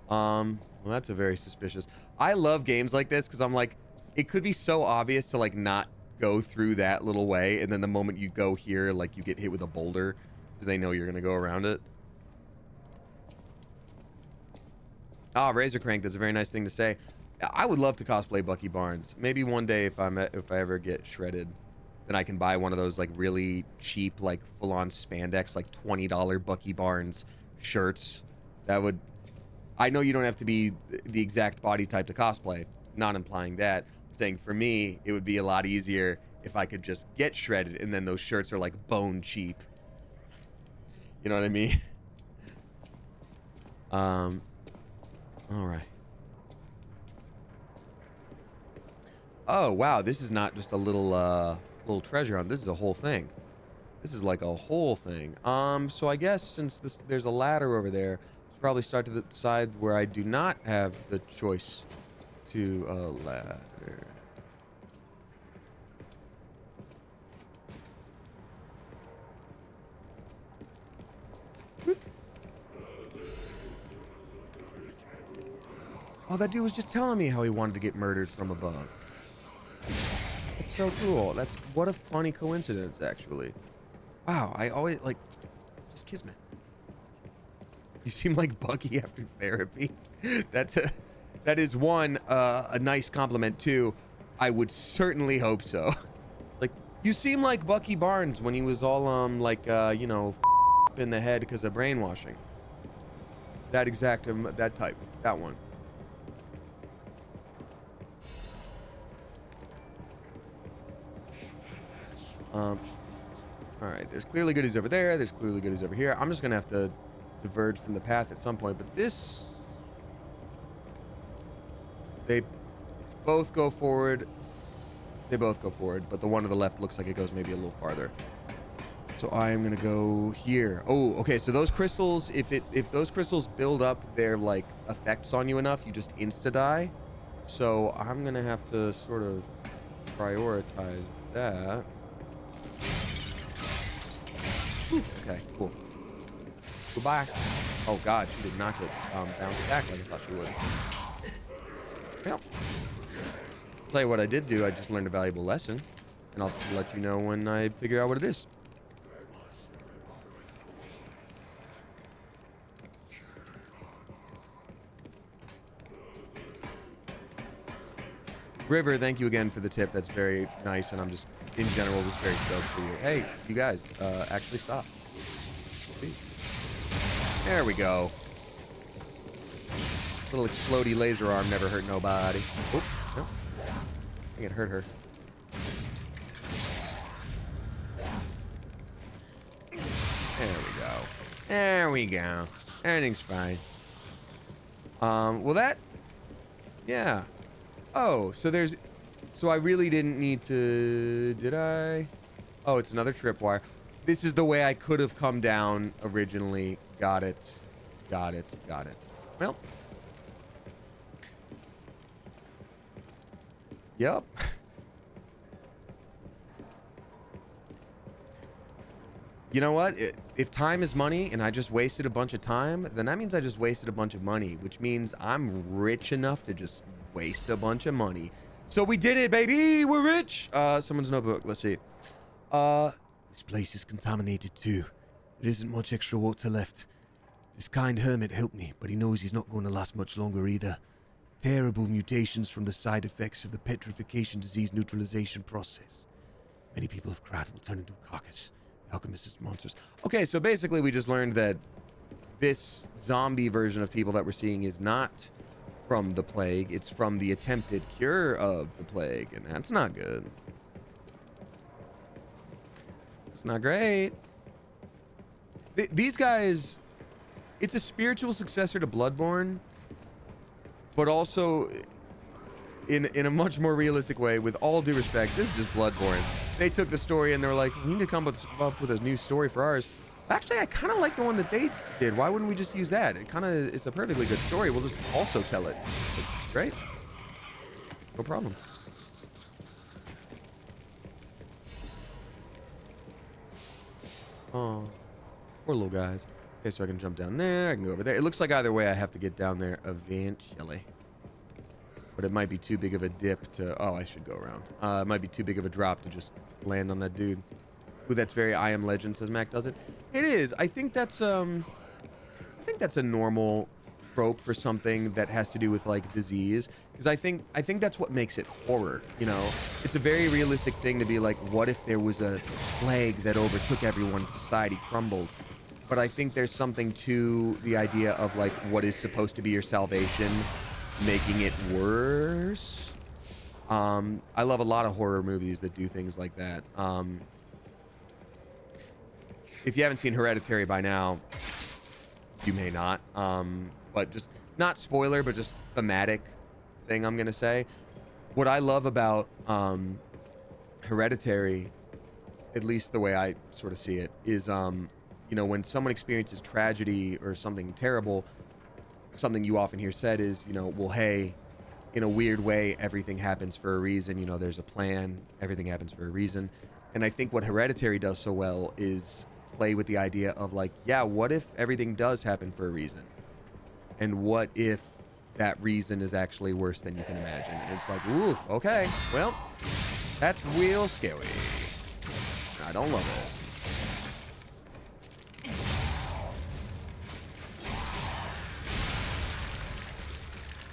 Well, that's a very suspicious. I love games like this because I'm like, it could be so obvious to like not go through that little way, and then the moment you go here, like you get hit with a boulder because they know you're gonna go around it. Ah, Razor Crank, that's a very nice thing to say. I would love to cosplay Bucky Barnes. Maybe one day if I ever get shredded, then I can buy one of those like really cheap, like full-on spandex, like $20 Bucky Barnes shirts. That would. I know you don't have to be the exact body type to cosplay. Not implying that. I'm saying for me, it would be a lot easier if I could just get shredded, and then those shirts are like bone cheap. You know what I mean? All right. Oh, wow. This is not just a little treasure hunt. This is a whole thing. This is like a whole thing. So I guess since there's a ladder over there, I should probably start to the side where I do not have the choice to a ladder. Whoop. Oh, that dude was just telling me how he wanted to get murdered from above. It's so cool. That's what a funny coincidence, actually. Wow, I always like just kismet. You seem like Bucky after therapy. That is one a nice compliment. Two, I would certainly hope so. It's like you seem like Bucky Barnes when he was all like you know in the head because of brainwashing. That exact that type, that one. All right, there's clearly goodies over there. There's clearly goodies over here. I'm just gonna have to diverge from the path at some point, but this, they both go forward. They both go forward, but the one to the left looks like it goes maybe a little farther. So I am gonna go here. Oh, okay. So those crystals, if those crystals build up their like effects on you enough, you just insta die. So I'm gonna have to sort of prioritize that. Okay, cool. Goodbye. Oh god, she did not get bounced back like I thought she would. Well, I'll tell you what I did do. I just learned a valuable lesson, and I'll let you know when I figure out what it is. River, thank you again for the tip. That's very nice, and I'm just, in general, just very stoked for you. Hey, you guys, actually stop. See? There we go. Little explodey laser arm never hurt nobody. Oop, no. I think it hurt her. There we go. There we go. Everything's fine. Well that... Yeah. Oh, so there's... So I really didn't need to... Did I? Oh, it's another tripwire. This is the way I could have come down originally. Got it. Got it. Got it. Well. Yep. You know what? If time is money and I just wasted a bunch of time, then that means I just wasted a bunch of money, which means I'm rich enough to just waste a bunch of money. So we did it, baby! We're rich! Someone's notebook. Let's see. This place is contaminated too. There isn't much extra water left. This kind hermit helped me, but he knows he's not going to last much longer either. Terrible mutations from the side effects of the petrification disease neutralization process. Many people of Krat will turn into a carcass. The alchemist's monsters. Okay, so basically we just learned that this zombie version of people that we're seeing is not from the plague. It's from the attempted cure of the plague, and that's not good. It's not great. These guys, it's a spiritual successor to Bloodborne, but also in a much more realistic way. With all due respect, this is just Bloodborne. They took the story and they're like, we need to come up with a new story for ours. Actually, I kind of like the one that they did. Why wouldn't we just use that? It's a perfectly good story. We'll just also tell it. Right? No problem. Oh, poor little guys. Okay, so I can jump down there. I can go over there. It looks like either way I have to get down there eventually. But it might be too big of a dip to... Oh, I should go around. It might be too big of a drop to just land on that dude. Ooh, that's very I Am Legend, says Mac, does it? It is. I think that's a normal trope for something that has to do with, like, disease. Because I think that's what makes it horror, you know? It's a very realistic thing to be like, what if there was a plague that overtook everyone, society crumbled? But I think there's something to the idea of, like, what is supposed to be your salvation making it worse. I love a lot of horror movies that do things like that. If you haven't seen Hereditary by now, you may not. But just, not spoiler, but just thematic thing I'm gonna say. What I love about Hereditary, at least the way I sort of see it, is you know, when someone experiences tragedy or something terrible, something you often hear said is, you know, well, hey, in a weird way, everything happens for a reason. You know, there's a plan. Everything happens for a reason. And I think what Hereditary does so well is play with the idea of, like, yeah, what if everything does happen for a reason? And what if that reason is actually worse than you can imagine? And it's like, oof, okay, well, that's real scary. I don't love it.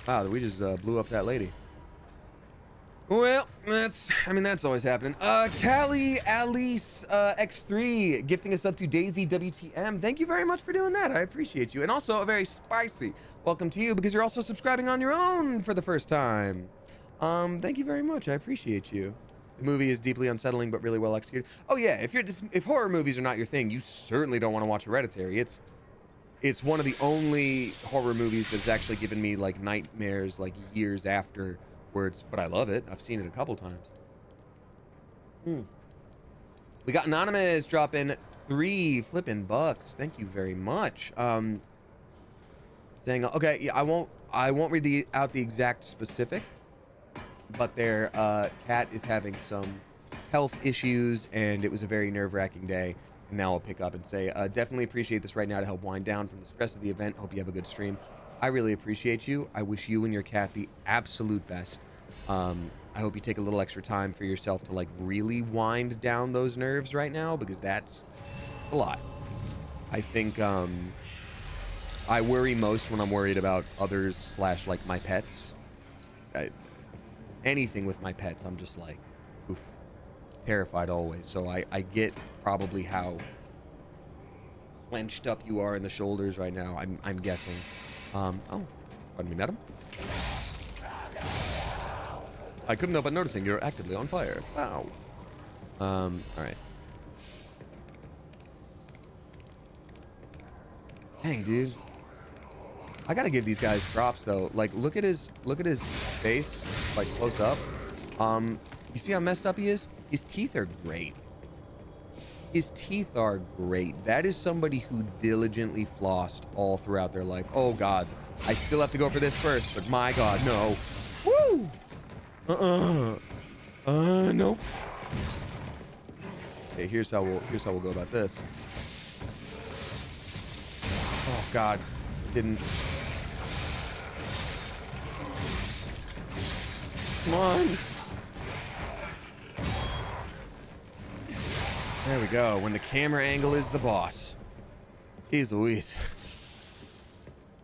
Wow, we just blew up that lady. Well, that's always happening. Callie Alice X3 gifting us up to Daisy WTM. Thank you very much for doing that. I appreciate you. And also a very spicy welcome to you because you're also subscribing on your own for the first time. Thank you very much. I appreciate you. The movie is deeply unsettling but really well executed. Oh yeah, if horror movies are not your thing, you certainly don't want to watch Hereditary. It's one of the only horror movies that's actually given me, like, nightmares, like, years afterwards. But I love it. I've seen it a couple times. We got Anonymous dropping 3 flipping bucks. Thank you very much. Saying, okay, yeah, I won't read out the exact specific, but their cat is having some health issues, and it was a very nerve-wracking day. Now I'll pick up and say, definitely appreciate this right now to help wind down from the stress of the event. Hope you have a good stream. I really appreciate you. I wish you and your cat the absolute best. I hope you take a little extra time for yourself to, like, really wind down those nerves right now, because that's a lot. I think I worry most when I'm worried about others / like my pets. Anything with my pets, I'm just like, oof. Terrified always. So I get probably how clenched up you are in the shoulders right now. I'm guessing. Oh, pardon me, madam. I couldn't help but noticing you're actively on fire. Wow. All right. Dang, dude. I gotta give these guys props though. Like, look at his face, like, close up. You see how messed up he is? His teeth are great. His teeth are great. That is somebody who diligently flossed all throughout their life. Oh God, I still have to go for this first, but my God, no. Woo! Nope. Okay, here's how we'll go about this. Oh God, didn't. Come on. There we go. When the camera angle is the boss. Jeez Louise.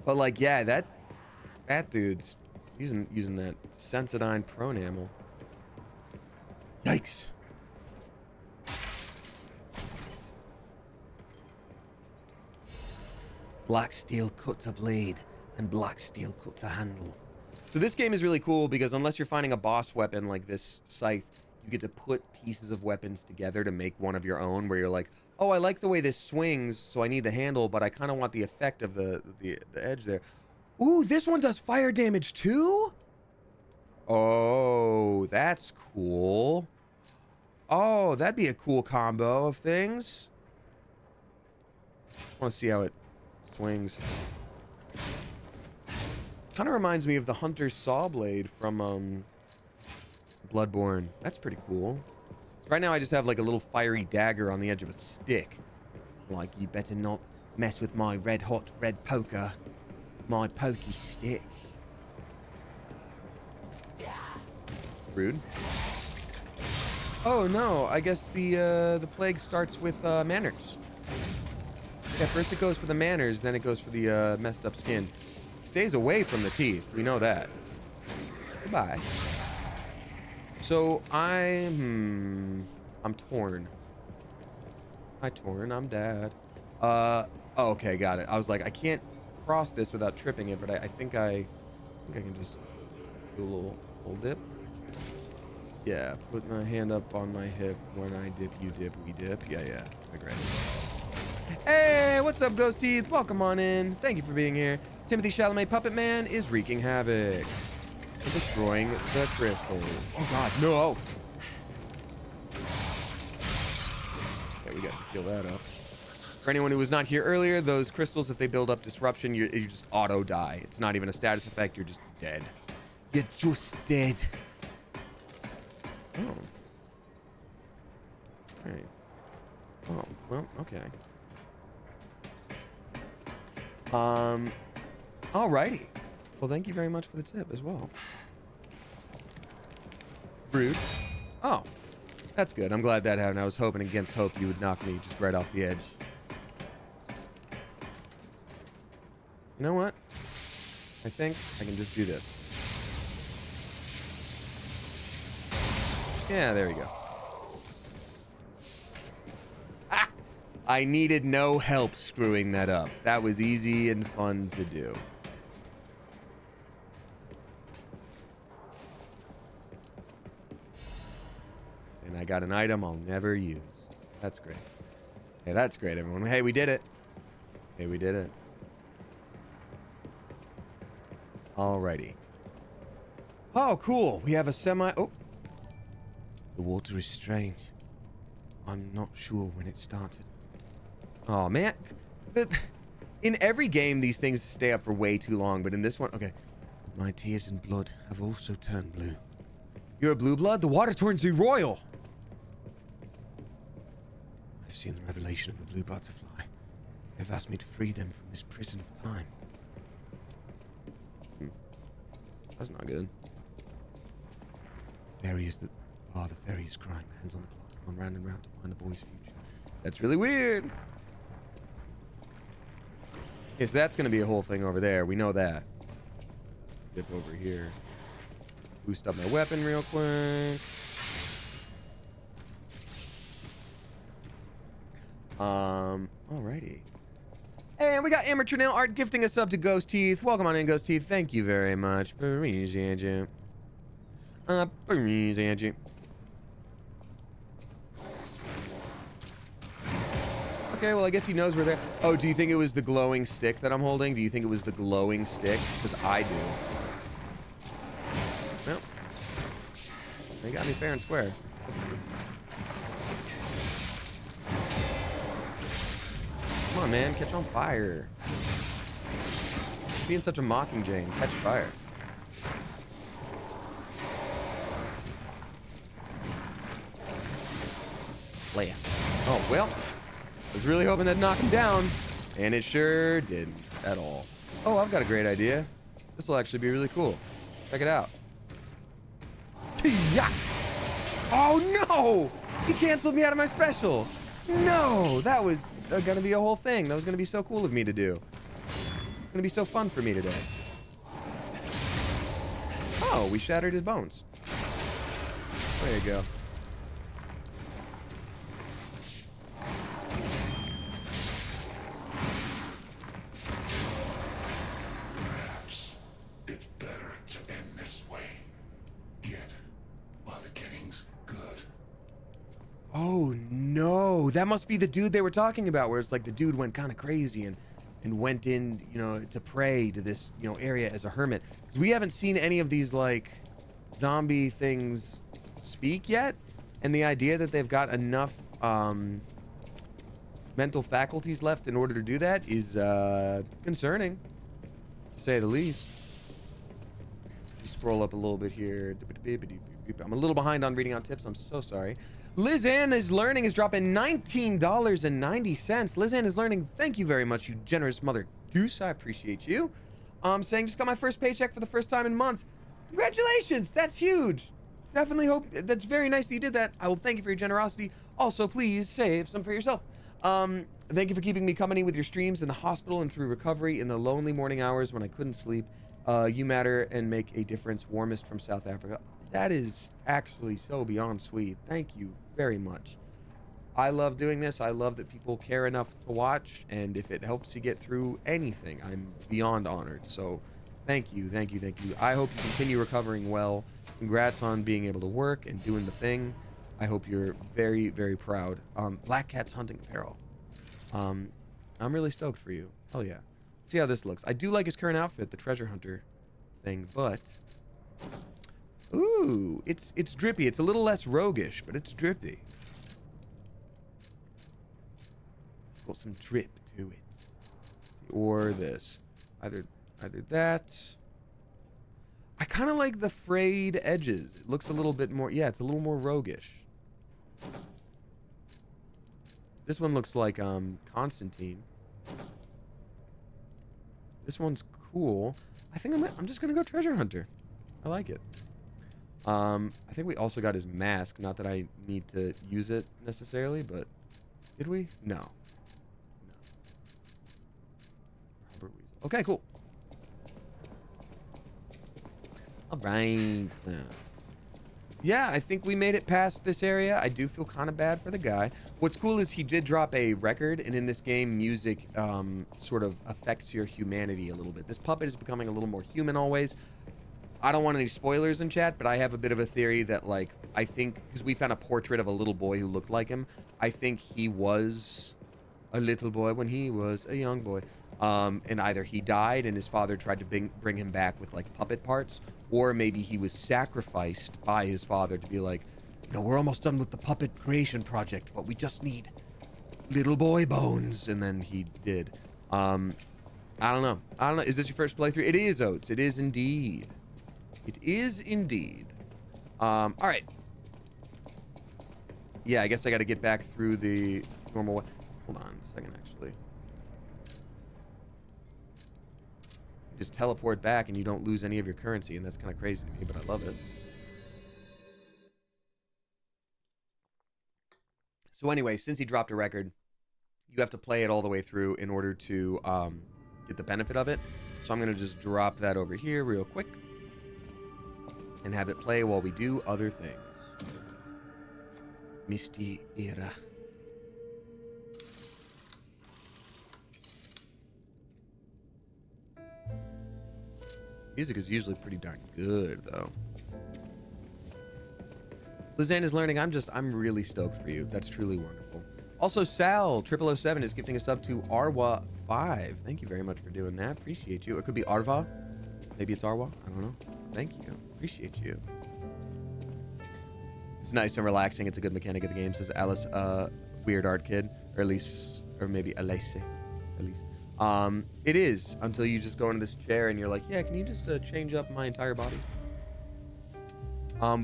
But like, yeah, that dude's using that Sensodyne pronamel. Yikes. Black steel cuts a blade, and black steel cuts a handle. So this game is really cool because unless you're finding a boss weapon like this scythe, you get to put pieces of weapons together to make one of your own, where you're like, oh, I like the way this swings, so I need the handle, but I kind of want the effect of the edge there. Ooh, this one does fire damage too? Oh, that's cool. Oh, that'd be a cool combo of things. I want to see how it swings. Kind of reminds me of the Hunter's Saw Blade from Bloodborne. That's pretty cool. So right now I just have like a little fiery dagger on the edge of a stick. Like, you better not mess with my red hot red poker. My pokey stick. Rude. Oh no, I guess the plague starts with manners. Yeah, first it goes for the manners, then it goes for the messed up skin. It stays away from the teeth, we know that. Goodbye. So I'm torn. I'm dead. Oh, okay, got it. I was like, I can't cross this without tripping it, but I think I can just do a little dip. Yeah, put my hand up on my hip. When I dip, you dip, we dip. Yeah, I grab it. Hey, what's up, Ghost Teeth? Welcome on in. Thank you for being here. Timothy Chalamet Puppet Man is wreaking havoc. And destroying the crystals. Oh god, no! Okay, we gotta kill that up. For anyone who was not here earlier, those crystals, if they build up disruption, you just auto die. It's not even a status effect, you're just dead. You're just dead. Oh. Right. Oh, well, okay. Alrighty. Well, thank you very much for the tip as well. Rude. Oh. That's good. I'm glad that happened. I was hoping against hope you would knock me just right off the edge. You know what? I think I can just do this. Yeah, there we go. Ah! I needed no help screwing that up. That was easy and fun to do. And I got an item I'll never use. That's great. Hey, that's great, everyone. Hey, we did it. Hey, we did it. Alrighty. Oh, cool. We have a semi... Oh. The water is strange. I'm not sure when it started. Oh, man. In every game, these things stay up for way too long, but in this one... Okay. My tears and blood have also turned blue. You're a blue blood? The water turns you royal! I've seen the revelation of the blue butterfly. They've asked me to free them from this prison of time. That's not good. The fairy is the... Oh, the fairy is crying. The hands on the clock. Gone round and round to find the boy's future. That's really weird. Okay, so that's going to be a whole thing over there. We know that. Dip over here. Boost up my weapon real quick. Alrighty. And we got Amateur Nail Art gifting a sub to Ghost Teeth. Welcome on in, Ghost Teeth. Thank you very much. Appreciate you. Appreciate you. Okay, well, I guess he knows we're there. Oh, do you think it was the glowing stick that I'm holding? Do you think it was the glowing stick? Because I do. Well, they got me fair and square. Come on, man. Catch on fire. Being such a mockingjay and catch fire. plastic. Oh, well. I was really hoping that'd knock him down. And it sure didn't at all. Oh, I've got a great idea. This will actually be really cool. Check it out. Yeah. Oh, no! He canceled me out of my special. No, that was gonna be a whole thing. That was gonna be so cool of me to do. It's gonna be so fun for me today. Oh, we shattered his bones. There you go. Perhaps it's better to end this way. Yet, while the getting's good. Oh no, that must be the dude they were talking about, where it's like the dude went kind of crazy and went in, you know, to pray to this, you know, area as a hermit. 'Cause we haven't seen any of these like zombie things speak yet, and the idea that they've got enough mental faculties left in order to do that is concerning, to say the least. You scroll up a little bit here. I'm a little behind on reading out tips. I'm so sorry. Liz Ann is learning is dropping $19.90. Liz Ann is learning. Thank you very much, you generous mother goose. I appreciate you. Saying just got my first paycheck for the first time in months. Congratulations. That's huge. Definitely hope that's very nice that you did that. I will thank you for your generosity. Also, please save some for yourself. Thank you for keeping me company with your streams in the hospital and through recovery in the lonely morning hours when I couldn't sleep. You matter and make a difference. Warmest from South Africa. That is actually so beyond sweet. Thank you very much. I love doing this. I love that people care enough to watch, and if it helps you get through anything, I'm beyond honored. So thank you, thank you, thank you. I hope you continue recovering well. Congrats on being able to work and doing the thing. I hope you're very, very proud. Black Cat's hunting apparel. I'm really stoked for you. Hell yeah. See how this looks. I do like his current outfit, the treasure hunter thing, but ooh, it's drippy. It's a little less roguish, but it's drippy. It's got some drip to it. See, or this. Either that. I kind of like the frayed edges. It looks a little bit more, yeah, it's a little more roguish. This one looks like Constantine. This one's cool. I think I'm just gonna go treasure hunter. I like it. I think we also got his mask. Not that I need to use it necessarily, but did we? No. Robert Weasel. Okay, cool. All right. Yeah, I think we made it past this area. I do feel kind of bad for the guy. What's cool is he did drop a record, and in this game, music sort of affects your humanity a little bit. This puppet is becoming a little more human always. I don't want any spoilers in chat, but I have a bit of a theory that, like, I think, because we found a portrait of a little boy who looked like him, I think he was a little boy when he was a young boy. And either he died and his father tried to bring him back with, like, puppet parts, or maybe he was sacrificed by his father to be like, you know, we're almost done with the puppet creation project, but we just need little boy bones. And then he did. I don't know. Is this your first playthrough? It is, Oats. It is indeed. It is indeed. All right. Yeah, I guess I got to get back through the normal way. Hold on a second, actually. You just teleport back and you don't lose any of your currency, and that's kind of crazy to me, but I love it. So anyway, since he dropped a record, you have to play it all the way through in order to get the benefit of it. So I'm going to just drop that over here real quick and have it play while we do other things. Misty Era. Music is usually pretty darn good, though. Lizanne is learning. I'm really stoked for you. That's truly wonderful. Also, Sal 0007 is gifting us up to Arwa 5. Thank you very much for doing that. Appreciate you. It could be Arva. Maybe it's Arwa. I don't know. Thank you. Appreciate you. It's nice and relaxing. It's a good mechanic of the game, says Alice, weird art kid, or at least, or maybe Alice, at least. It is until you just go into this chair and you're like, yeah, can you just change up my entire body?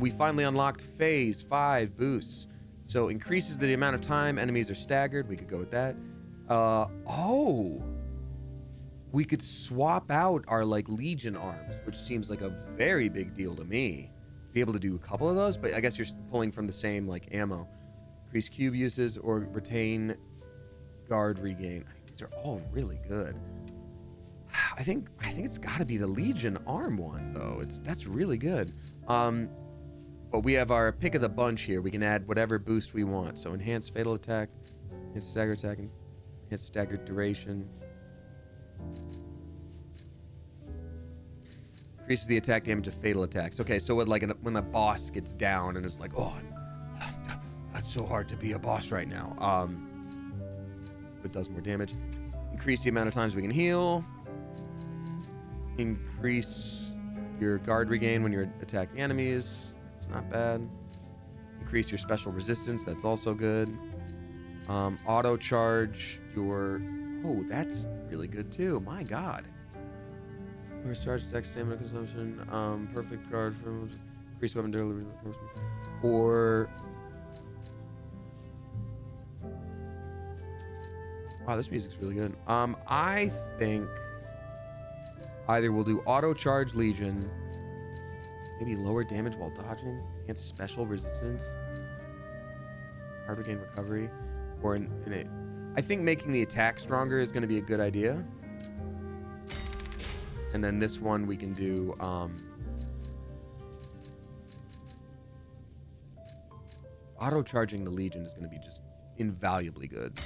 We finally unlocked phase 5 boosts. So increases the amount of time enemies are staggered. We could go with that. Oh. We could swap out our, like, Legion arms, which seems like a very big deal to me. Be able to do a couple of those, but I guess you're pulling from the same, like, ammo. Increase cube uses or retain guard regain. I think these are all really good. I think it's got to be the Legion arm one, though. That's really good. But we have our pick of the bunch here. We can add whatever boost we want. So enhanced fatal attack, enhanced stagger attack, enhanced staggered duration. Increases the attack damage of fatal attacks. Okay, so when the boss gets down and is like, oh, that's so hard to be a boss right now. It does more damage. Increase the amount of times we can heal. Increase your guard regain when you're attacking enemies. That's not bad. Increase your special resistance. That's also good. Auto charge your... Oh, that's really good too. My God. Charge attack, stamina consumption, perfect guard for increased weapon delivery, or wow, this music's really good. I think either we'll do auto charge Legion, maybe lower damage while dodging, enhance special resistance, guard regain recovery, or I think making the attack stronger is going to be a good idea. And then this one we can do auto charging the Legion is going to be just invaluably good.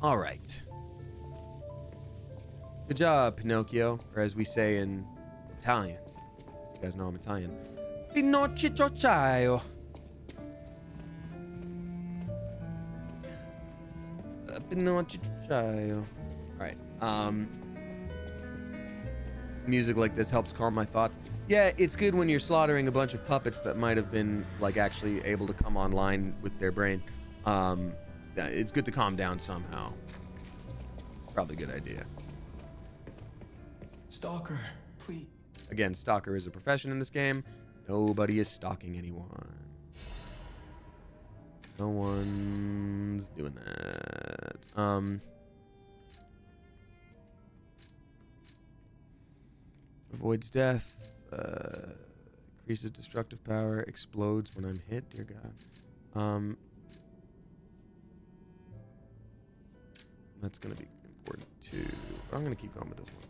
All right. Good job, Pinocchio, or as we say in Italian. You guys know I'm Italian. Pinocchio. Pinocchio. All right. Music like this helps calm my thoughts. Yeah, it's good when you're slaughtering a bunch of puppets that might have been like actually able to come online with their brain. It's good to calm down somehow. It's probably a good idea. Stalker, please. Again, stalker is a profession in this game. Nobody is stalking anyone. No one's doing that. Avoids death, increases destructive power, explodes when I'm hit. Dear God. That's gonna be important too. But I'm gonna keep going with this one.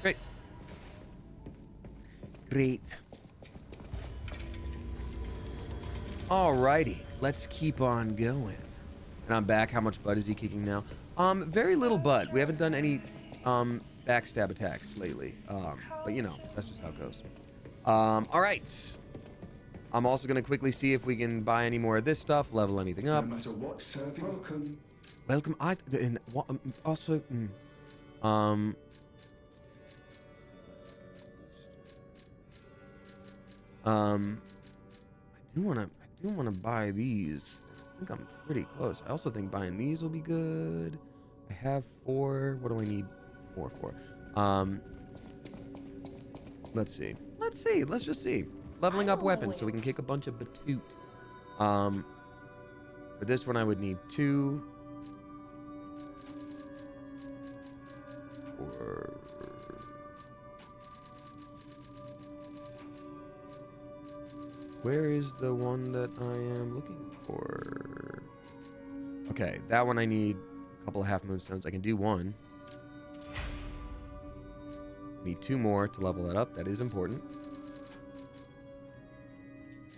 Great. Great. Alrighty, let's keep on going. And I'm back. How much butt is he kicking now? Very little butt. We haven't done any backstab attacks lately. But you know, that's just how it goes. All right. I'm also gonna quickly see if we can buy any more of this stuff, level anything up. No matter what serving, welcome. Welcome. Also, I do wanna buy these. I think I'm pretty close. I also think buying these will be good. I have 4. What do I need more for? Let's see. Let's just see. Leveling up weapons so we can kick a bunch of batoot. For this one, I would need 2. Or... Where is the one that I am looking for? Okay, that one I need a couple of half moonstones. I can do 1. Need 2 more to level that up. That is important.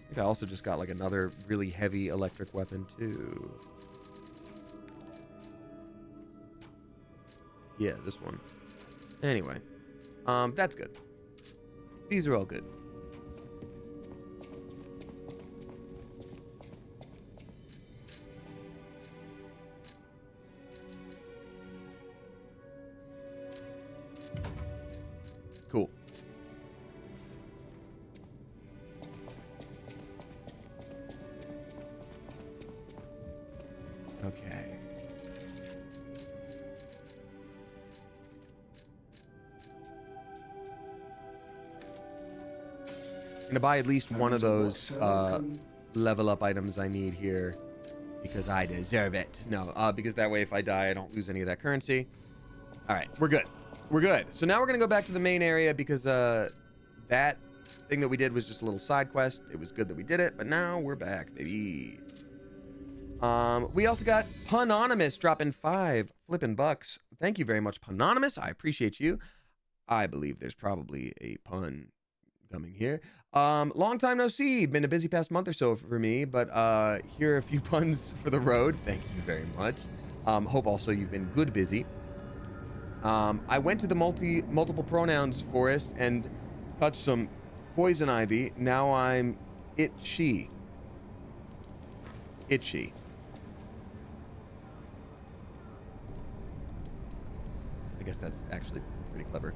I think I also just got like another really heavy electric weapon too. Yeah, this one. Anyway, that's good. These are all good. Cool. Okay. gonna buy at least one of And what, those sir? level up items I need here because I deserve it. No, because that way if I die, I don't lose any of that currency. All right, we're good. We're good. So now we're gonna go back to the main area because that thing that we did was just a little side quest. It was good that we did it, but now we're back, baby. We also got Punonymous dropping 5 flippin' bucks. Thank you very much, Punonymous. I appreciate you. I believe there's probably a pun coming here. Long time no see. Been a busy past month or so for me, but here are a few puns for the road. Thank you very much. Hope also you've been good busy. I went to the multiple pronouns forest and touched some poison ivy. Now I'm itchy. Itchy. I guess that's actually pretty clever.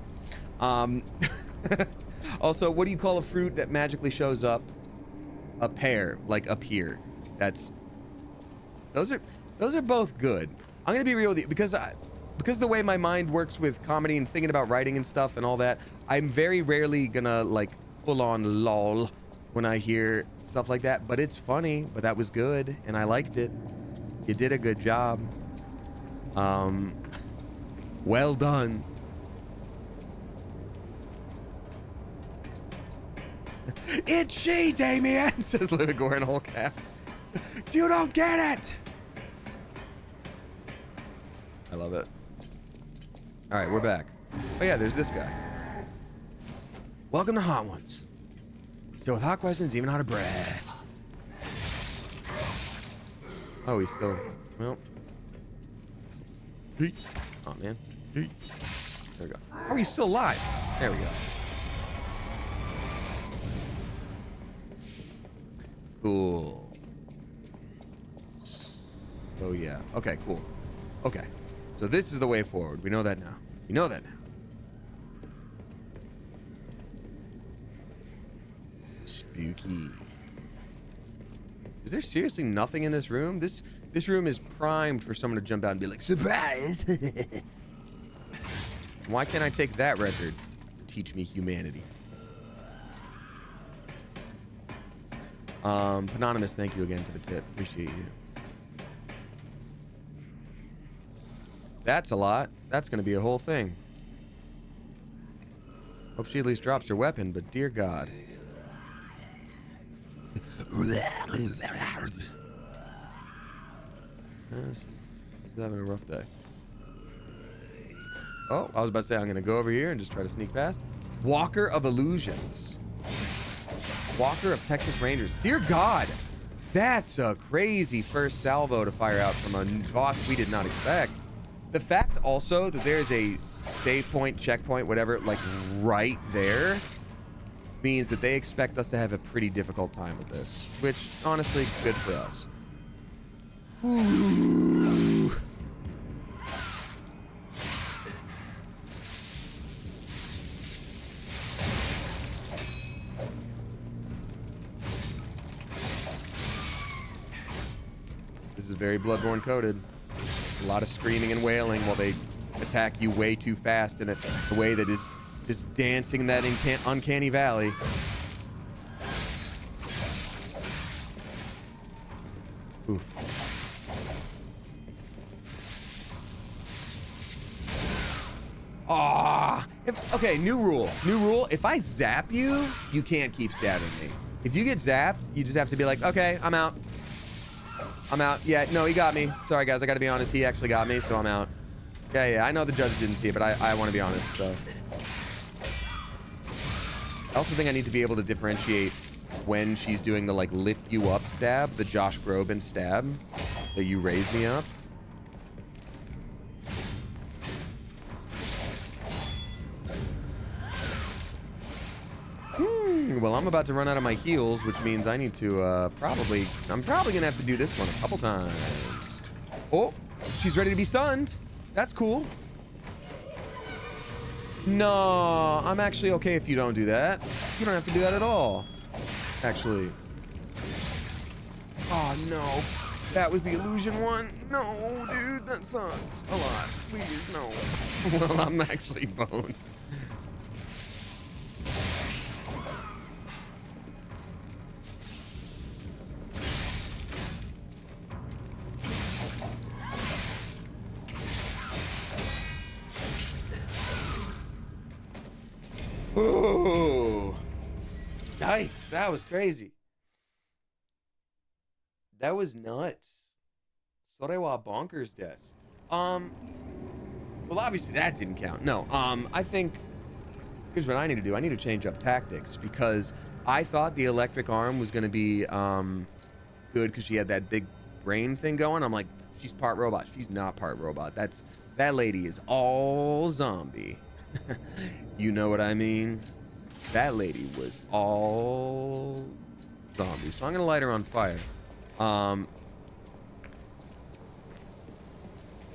Also, what do you call a fruit that magically shows up? A pear, like up here. Those are both good. I'm gonna be real with you because the way my mind works with comedy and thinking about writing and stuff and all that, I'm very rarely gonna like full on lol when I hear stuff like that. But it's funny. But that was good and I liked it. You did a good job. Well done. It's she, Damien, says Livigore in all caps. You don't get it. I love it. All right, we're back. Oh yeah, there's this guy. Welcome to Hot Ones. So with hot questions, even out of breath. Oh, he's still, well. Oh man. There we go. Oh, he's still alive. There we go. Cool. Oh yeah. Okay, cool. Okay. So this is the way forward. We know that now. We know that now. Spooky. Is there seriously nothing in this room? This room is primed for someone to jump out and be like, surprise! Why can't I take that record to teach me humanity? Anonymous, thank you again for the tip. Appreciate you. That's a lot. That's going to be a whole thing. Hope she at least drops her weapon, but dear God. She's having a rough day. Oh, I was about to say I'm going to go over here and just try to sneak past. Walker of Illusions. Walker of Texas Rangers. Dear God, that's a crazy first salvo to fire out from a boss we did not expect. The fact also that there's a save point, checkpoint, whatever, like right there means that they expect us to have a pretty difficult time with this, which honestly, good for us. Ooh. This is very Bloodborne coded. A lot of screaming and wailing while they attack you way too fast in a way that is just dancing in that uncanny valley. Oof. Ah! Okay, new rule. New rule. If I zap you, you can't keep stabbing me. If you get zapped, you just have to be like, okay, I'm out. I'm out. Yeah, no, he got me. Sorry, guys. I got to be honest. He actually got me, so I'm out. Yeah. I know the judge didn't see it, but I want to be honest, so. I also think I need to be able to differentiate when she's doing the, like, lift you up stab, the Josh Groban stab, that you raise me up. Well, I'm about to run out of my heals, which means I need to, I'm probably gonna have to do this one a couple times. Oh, she's ready to be stunned. That's cool. No, I'm actually okay if you don't do that. You don't have to do that at all, actually. Oh, no. That was the illusion one. No, dude, that sucks a lot. Please, no. Well, I'm actually boned. Ooh. Yikes, that was crazy. That was nuts. Sorewa bonkers des. Well, obviously that didn't count. No, I think here's what I need to do. I need to change up tactics because I thought the electric arm was gonna be good because she had that big brain thing going. I'm like, she's part robot. She's not part robot. That lady is all zombie. You know what I mean? That lady was all zombie. So I'm gonna light her on fire.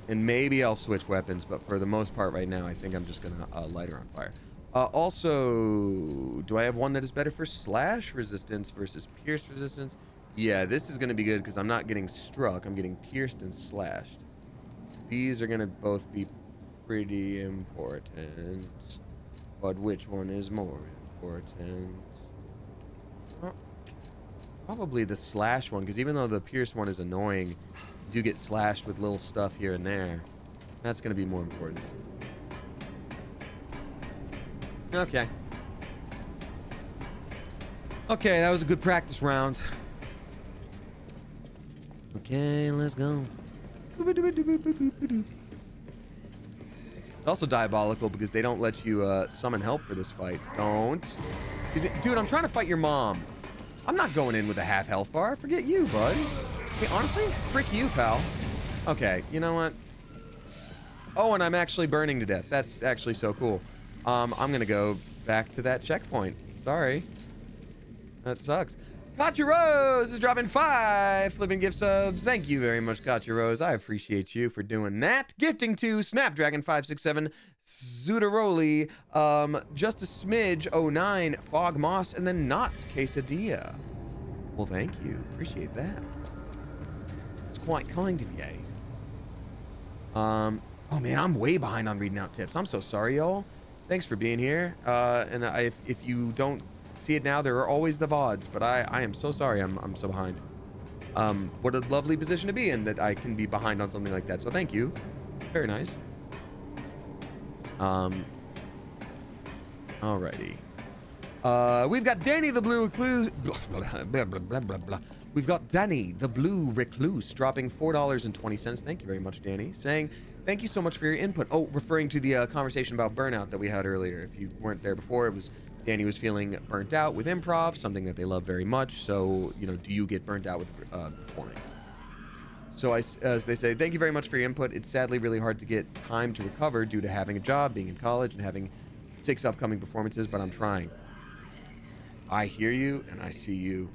And maybe I'll switch weapons, but for the most part right now, I think I'm just gonna light her on fire. Also, do I have one that is better for slash resistance versus pierce resistance? Yeah, this is gonna be good because I'm not getting struck. I'm getting pierced and slashed. So these are gonna both be pretty important. But which one is more important? Well, probably the slash one, because even though the pierce one is annoying, you do get slashed with little stuff here and there. That's going to be more important. Okay. Okay, that was a good practice round. Okay, let's go. It's also diabolical because they don't let you summon help for this fight. Don't. Dude, I'm trying to fight your mom. I'm not going in with a half health bar. Forget you, bud. Hey, honestly, frick you, pal. Okay, you know what? Oh, and I'm actually burning to death. That's actually so cool. I'm gonna go back to that checkpoint. Sorry. That sucks. Gotcha Rose is dropping 5 flipping gift subs. Thank you very much, Gotcha Rose. I appreciate you for doing that. Gifting to Snapdragon 567, Zudaroli, just a smidge 09, Fog Moss, and then not Quesadilla. Well, thank you. Appreciate that. It's quite kind of you. Oh man, I'm way behind on reading out tips. I'm so sorry, y'all. Thanks for being here. And if you don't see it now, there are always the VODs, but I am so sorry I'm so behind. What a lovely position to be in that I can be behind on something like that. So thank you. Very nice. Alrighty. We've got Danny the Blue Recluse. Blah, blah, blah. We've got Danny the Blue Recluse dropping $4.20. Thank you very much, Danny. Saying, thank you so much for your input. Oh, referring to the conversation about burnout that we had earlier. If you weren't there before, it was Danny was feeling burnt out with improv, something that they love very much. So, you know, do you get burnt out with performing? So as they say, thank you very much for your input. It's sadly really hard to get time to recover due to having a job, being in college, and having 6 upcoming performances, but I'm trying. I hear you, and I see you,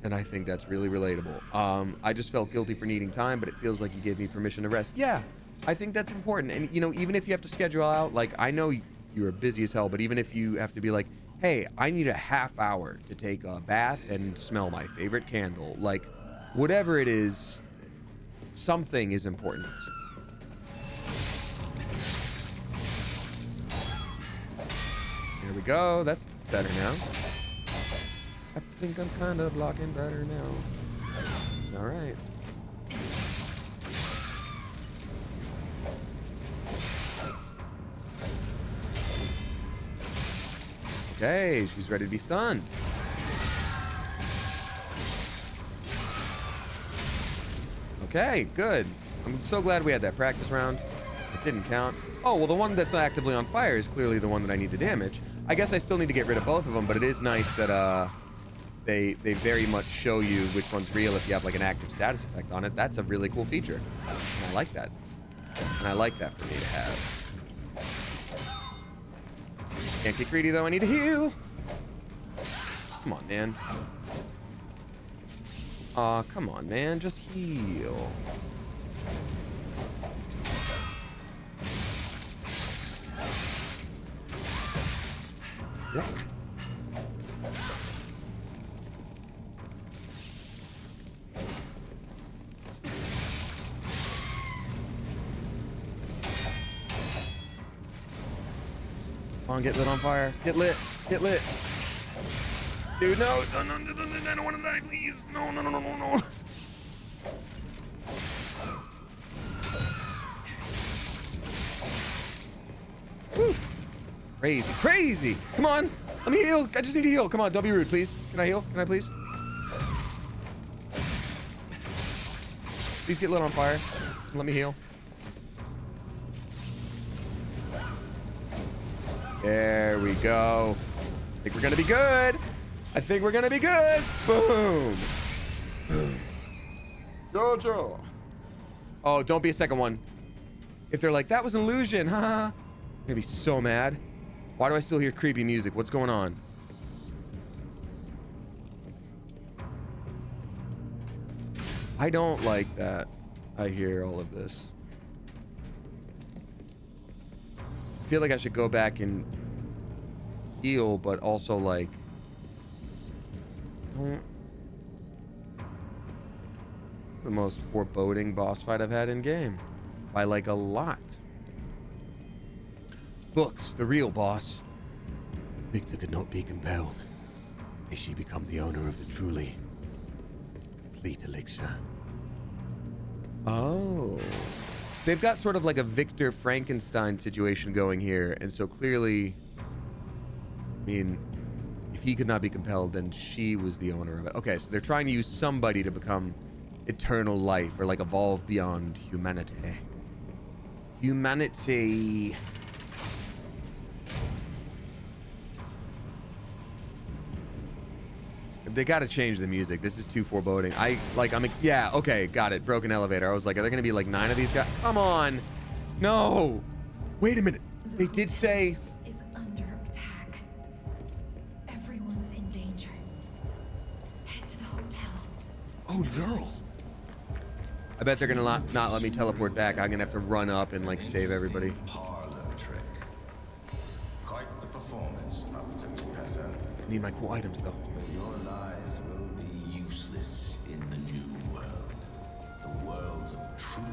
and I think that's really relatable. I just felt guilty for needing time, but it feels like you gave me permission to rest. Yeah, I think that's important. And, you know, even if you have to schedule out, like, I know you're busy as hell, but even if you have to be like, hey, I need a half hour to take a bath and smell my favorite candle, like, whatever it is, something is important. There we go. That's better now. I think I'm kind of blocking better now. All right. Okay, she's ready to be stunned. Okay, good. I'm so glad we had that practice round. It didn't count. Oh, well, the one that's actively on fire is clearly the one that I need to damage. I guess I still need to get rid of both of them, but it is nice that they very much show you which one's real if you have like an active status effect on it. That's a really cool feature. And I like that. And I like that for me to have. Can't get greedy though, I need to heal. Come on, man. Aw, come on, man, just heal. Yeah. Come on, get lit on fire. Get lit. Get lit. Dude, no. No, no, no, no, no, I don't want to die, please. No, no, no, no, no, no. Whew. Crazy, crazy. Come on. Let me heal. I just need to heal. Come on, don't be rude, please. Can I heal? Can I please? Please get lit on fire. Let me heal. There we go. I think we're gonna be good. I think we're gonna be good. Boom. Jojo. Oh, don't be a second one. If they're like, that was an illusion, haha. I'm gonna be so mad. Why do I still hear creepy music? What's going on? I don't like that. I hear all of this. I feel like I should go back and heal, but also like don't. It's the most foreboding boss fight I've had in game by like a lot. Books, the real boss. Victor could not be compelled. May she become the owner of the truly complete elixir. Oh. So they've got sort of like a Victor Frankenstein situation going here, and so clearly, I mean, if he could not be compelled, then she was the owner of it. Okay, so they're trying to use somebody to become eternal life or like evolve beyond humanity. Humanity. They gotta change the music. This is too foreboding. Yeah, okay, got it. Broken elevator. I was like, are there gonna be like 9 of these guys? Come on. No. Wait a minute. They did say. Is under attack. Everyone's in danger. Head to the hotel. Oh no. I bet they're gonna not let me teleport back. I'm gonna have to run up and like save everybody. Parlor trick. Quite the performance, Professor. I need my cool items though. Your lies will be useless in the new world. The world of truth.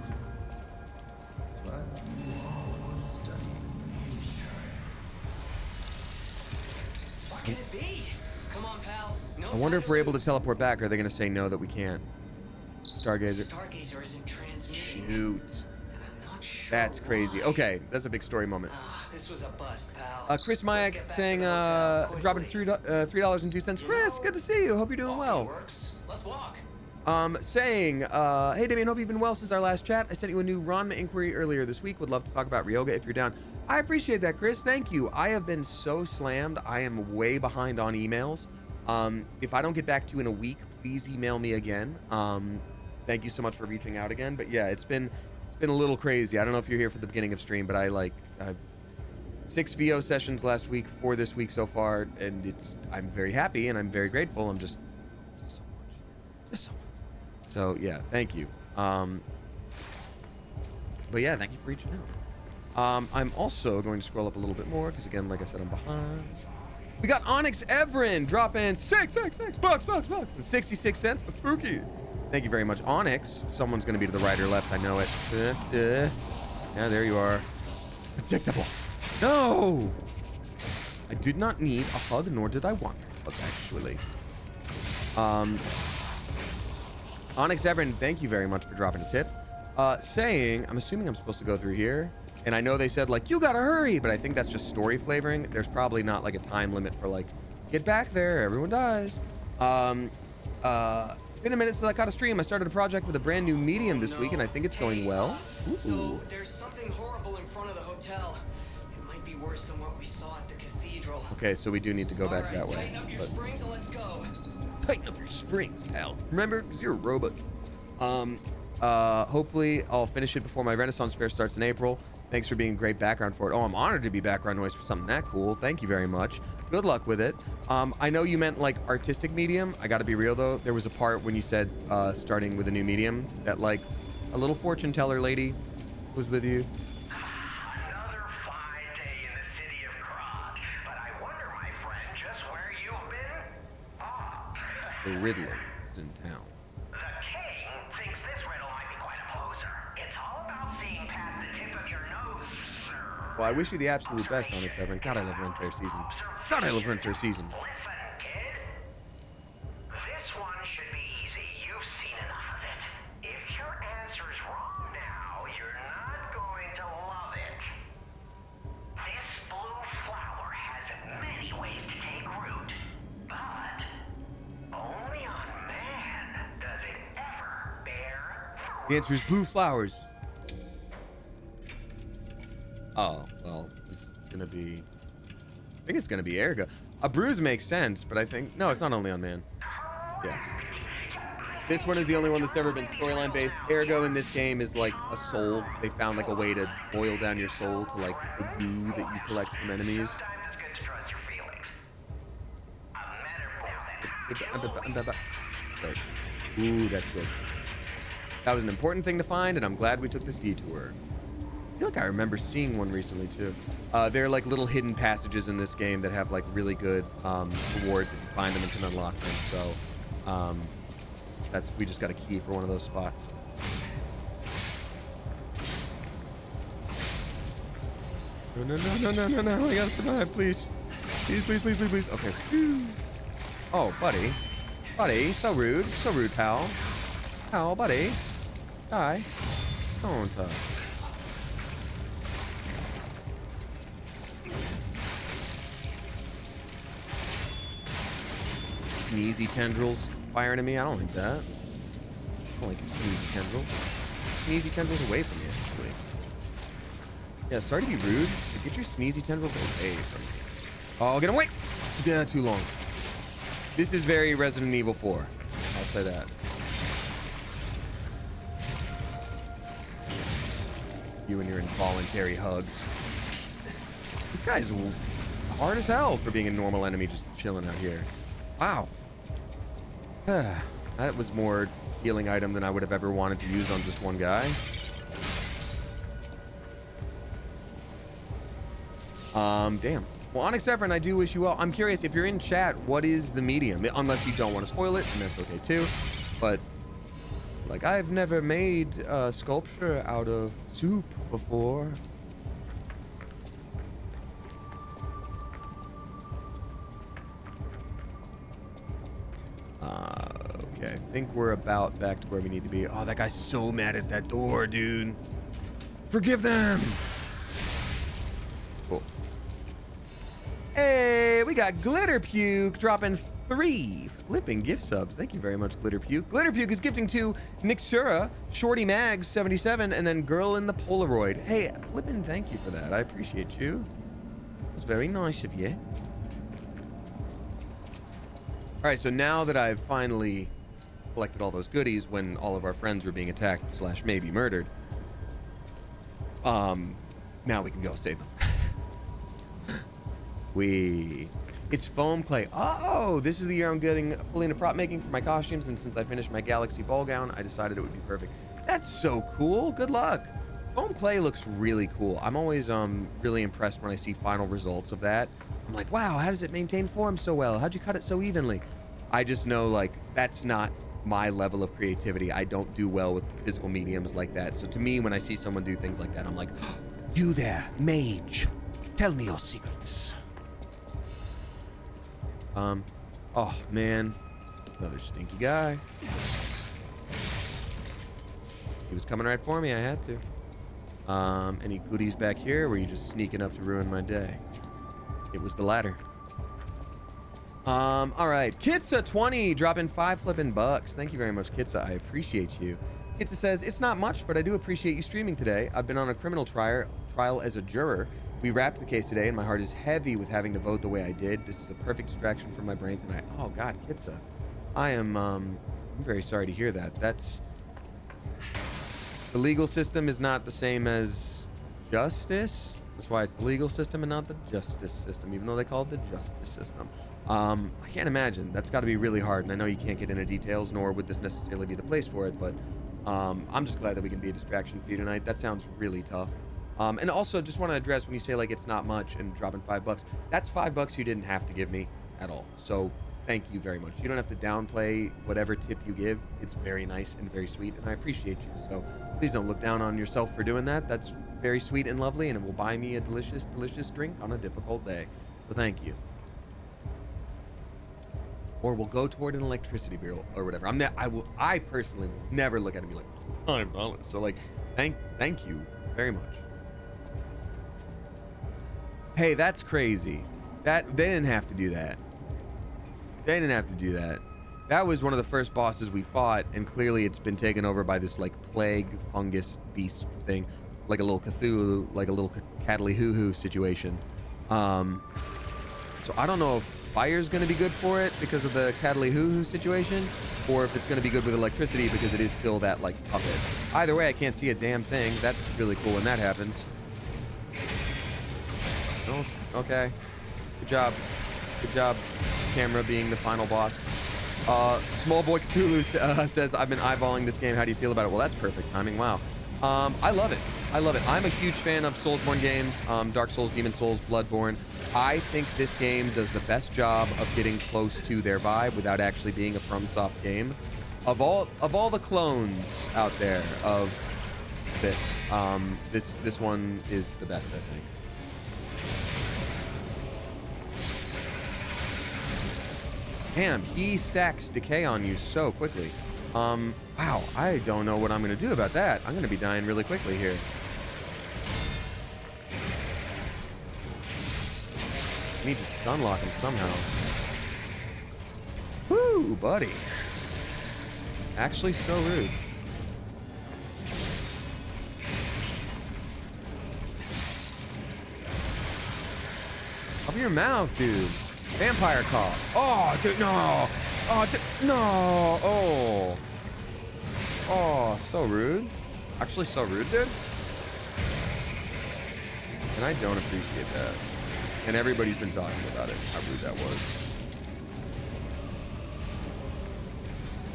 But you are studying the future. What can it be? Come on, pal. No I wonder time if we're able to lose. teleport back, or are they gonna say no that we can't? Stargazer. Stargazer isn't transmitting. Shoot. And I'm not sure That's crazy. why. Okay, that's a big story moment. This was a bust, pal. Chris Let's get Mayak back saying, to the hotel dropping quickly. $3.02. Chris, good to see you. Hope you're doing Walking well. Works. Let's walk. Saying, hey Damien, hope you've been well since our last chat. I sent you a new Ranma inquiry earlier this week. Would love to talk about Ryoga if you're down. I appreciate that, Chris. Thank you. I have been so slammed. I am way behind on emails. If I don't get back to you in a week, please email me again. Thank you so much for reaching out again. But yeah, it's been a little crazy. I don't know if you're here for the beginning of stream, but I've 6 VO sessions last week, 4 this week so far, and I'm very happy and I'm very grateful. I'm just so much. So yeah, thank you. But yeah, thank you for reaching out. I'm also going to scroll up a little bit more because again, like I said, I'm behind. We got Onyx Everin dropping $6 and 66 cents. Spooky. Thank you very much, Onyx. Someone's going to be to the right or left. I know it. Yeah, there you are. Predictable. No. I did not need a hug, nor did I want a hug, actually. Onyx Everin, thank you very much for dropping a tip. Saying, I'm assuming I'm supposed to go through here. And I know they said, like, you gotta hurry, but I think that's just story flavoring. There's probably not, like, a time limit for, like, get back there, everyone dies. Been a minute since I caught a stream. I started a project with a brand new medium this week, and I think it's going well. So there's something horrible in front of the hotel. It might be worse than what we saw at the cathedral. Okay, so we do need to go back All right, that way. tighten up your but- springs and let's go. Tighten up your springs, pal. Remember, because you're a robot. Hopefully I'll finish it before my Renaissance Fair starts in April. Thanks for being a great background for it. Oh, I'm honored to be background noise for something that cool. Thank you very much. Good luck with it. I know you meant like artistic medium. I gotta be real though. There was a part when you said starting with a new medium that like a little fortune teller lady was with you. Another fine day in the city of Krat, but I wonder, my friend, just where you've been? Ah. The Riddler is in town. The king thinks this riddle might be quite a poser. It's all about seeing past the tip of your nose, sir. Well, I wish you the absolute best, Onyx Everin. God, I love Run Fair Season. God, I love Run Fair Season. Listen, kid. This one should be easy. You've seen enough of it. If your answer's wrong now, you're not going to love it. This blue flower The answer is blue flowers. Oh, well, it's gonna be... I think it's gonna be Ergo. A bruise makes sense, but I think... No, it's not only on man. Yeah. This one is the only one that's ever been storyline based. Ergo in this game is like a soul. They found like a way to boil down your soul to like the goo that you collect from enemies. Right. Ooh, that's good. That was an important thing to find, and I'm glad we took this detour. I feel like I remember seeing one recently too. There are like little hidden passages in this game that have like really good rewards if you find them and can unlock them. So we just got a key for one of those spots. No! I gotta survive, please. Please. Okay. Oh, buddy, so rude, pal. Pal, buddy, die. Don't. Sneezy tendrils firing at me. I don't like that. I don't like sneezy tendrils. Sneezy tendrils away from me, actually. Yeah, sorry to be rude, but get your sneezy tendrils away from me. Oh, get away! Yeah, too long. This is very Resident Evil 4. I'll say that. You and your involuntary hugs. This guy's hard as hell for being a normal enemy just chilling out here. Wow. That was more healing item than I would have ever wanted to use on just one guy. Damn. Well, Onyx Efron, I do wish you well. I'm curious, if you're in chat, what is the medium? Unless you don't want to spoil it, and that's okay too. But, like, I've never made a sculpture out of soup before. Okay, I think we're about back to where we need to be. Oh, that guy's so mad at that door, dude. Forgive them! Cool. Hey, we got Glitter Puke dropping 3 flipping gift subs. Thank you very much, Glitter Puke. Glitter Puke is gifting to Nixura, Shorty Mags 77, and then Girl in the Polaroid. Hey, flipping thank you for that. I appreciate you. It's very nice of you. All right, so now that I've finally collected all those goodies when all of our friends were being attacked / maybe murdered, now we can go save them. It's foam clay. Oh, this is the year I'm getting fully into prop making for my costumes, and since I finished my Galaxy ball gown, I decided it would be perfect. That's so cool. Good luck. Foam clay looks really cool. I'm always really impressed when I see final results of that. I'm like, wow, how does it maintain form so well? How'd you cut it so evenly? I just know, like, that's not my level of creativity. I don't do well with physical mediums like that. So to me, when I see someone do things like that, I'm like, oh, you there, mage, tell me your secrets. Oh man, another stinky guy. He was coming right for me, I had to. Any goodies back here, or were you just sneaking up to ruin my day? It was the latter. All right, Kitsa20 dropping 5 flipping bucks. Thank you very much, Kitsa. I appreciate you. Kitsa says, it's not much, but I do appreciate you streaming today. I've been on a criminal trial as a juror. We wrapped the case today, and my heart is heavy with having to vote the way I did. This is a perfect distraction from my brain tonight. Oh God, Kitsa, I'm very sorry to hear that. That's the legal system is not the same as justice. That's why it's the legal system and not the justice system, even though they call it the justice system. I can't imagine. That's got to be really hard, and I know you can't get into details, nor would this necessarily be the place for it, but I'm just glad that we can be a distraction for you tonight. That sounds really tough. And also, just want to address when you say, like, it's not much and dropping $5, that's $5 you didn't have to give me at all. So thank you very much. You don't have to downplay whatever tip you give. It's very nice and very sweet, and I appreciate you. So please don't look down on yourself for doing that. That's very sweet and lovely, and it will buy me a delicious, delicious drink on a difficult day. So thank you. Or we'll go toward an electricity bill or whatever. I personally will never look at it and be like, $5. So like, thank you very much. Hey, that's crazy. They didn't have to do that. They didn't have to do that. That was one of the first bosses we fought, and clearly it's been taken over by this like plague fungus beast thing, like a little Cthulhu, like a little Catalihoo situation. So I don't know if fire's going to be good for it because of the Catalihoo situation, or if it's going to be good with electricity because it is still that like puppet. Either way, I can't see a damn thing. That's really cool when that happens. Oh, okay. Good job. Good job, camera being the final boss. Small Boy Cthulhu says, I've been eyeballing this game. How do you feel about it? Well, that's perfect timing. Wow. I love it. I love it. I'm a huge fan of Soulsborne games, Dark Souls, Demon Souls, Bloodborne. I think this game does the best job of getting close to their vibe without actually being a FromSoft game. Of all the clones out there of this, this one is the best, I think. Damn, he stacks decay on you so quickly. Wow, I don't know what I'm gonna do about that. I'm gonna be dying really quickly here. I need to stun lock him somehow. Woo, buddy. Actually, so rude. Cover your mouth, dude. Vampire call. Oh, dude, no. Oh, no. Oh. Oh, so rude. Actually, so rude, dude. And I don't appreciate that. And everybody's been talking about it, how rude that was.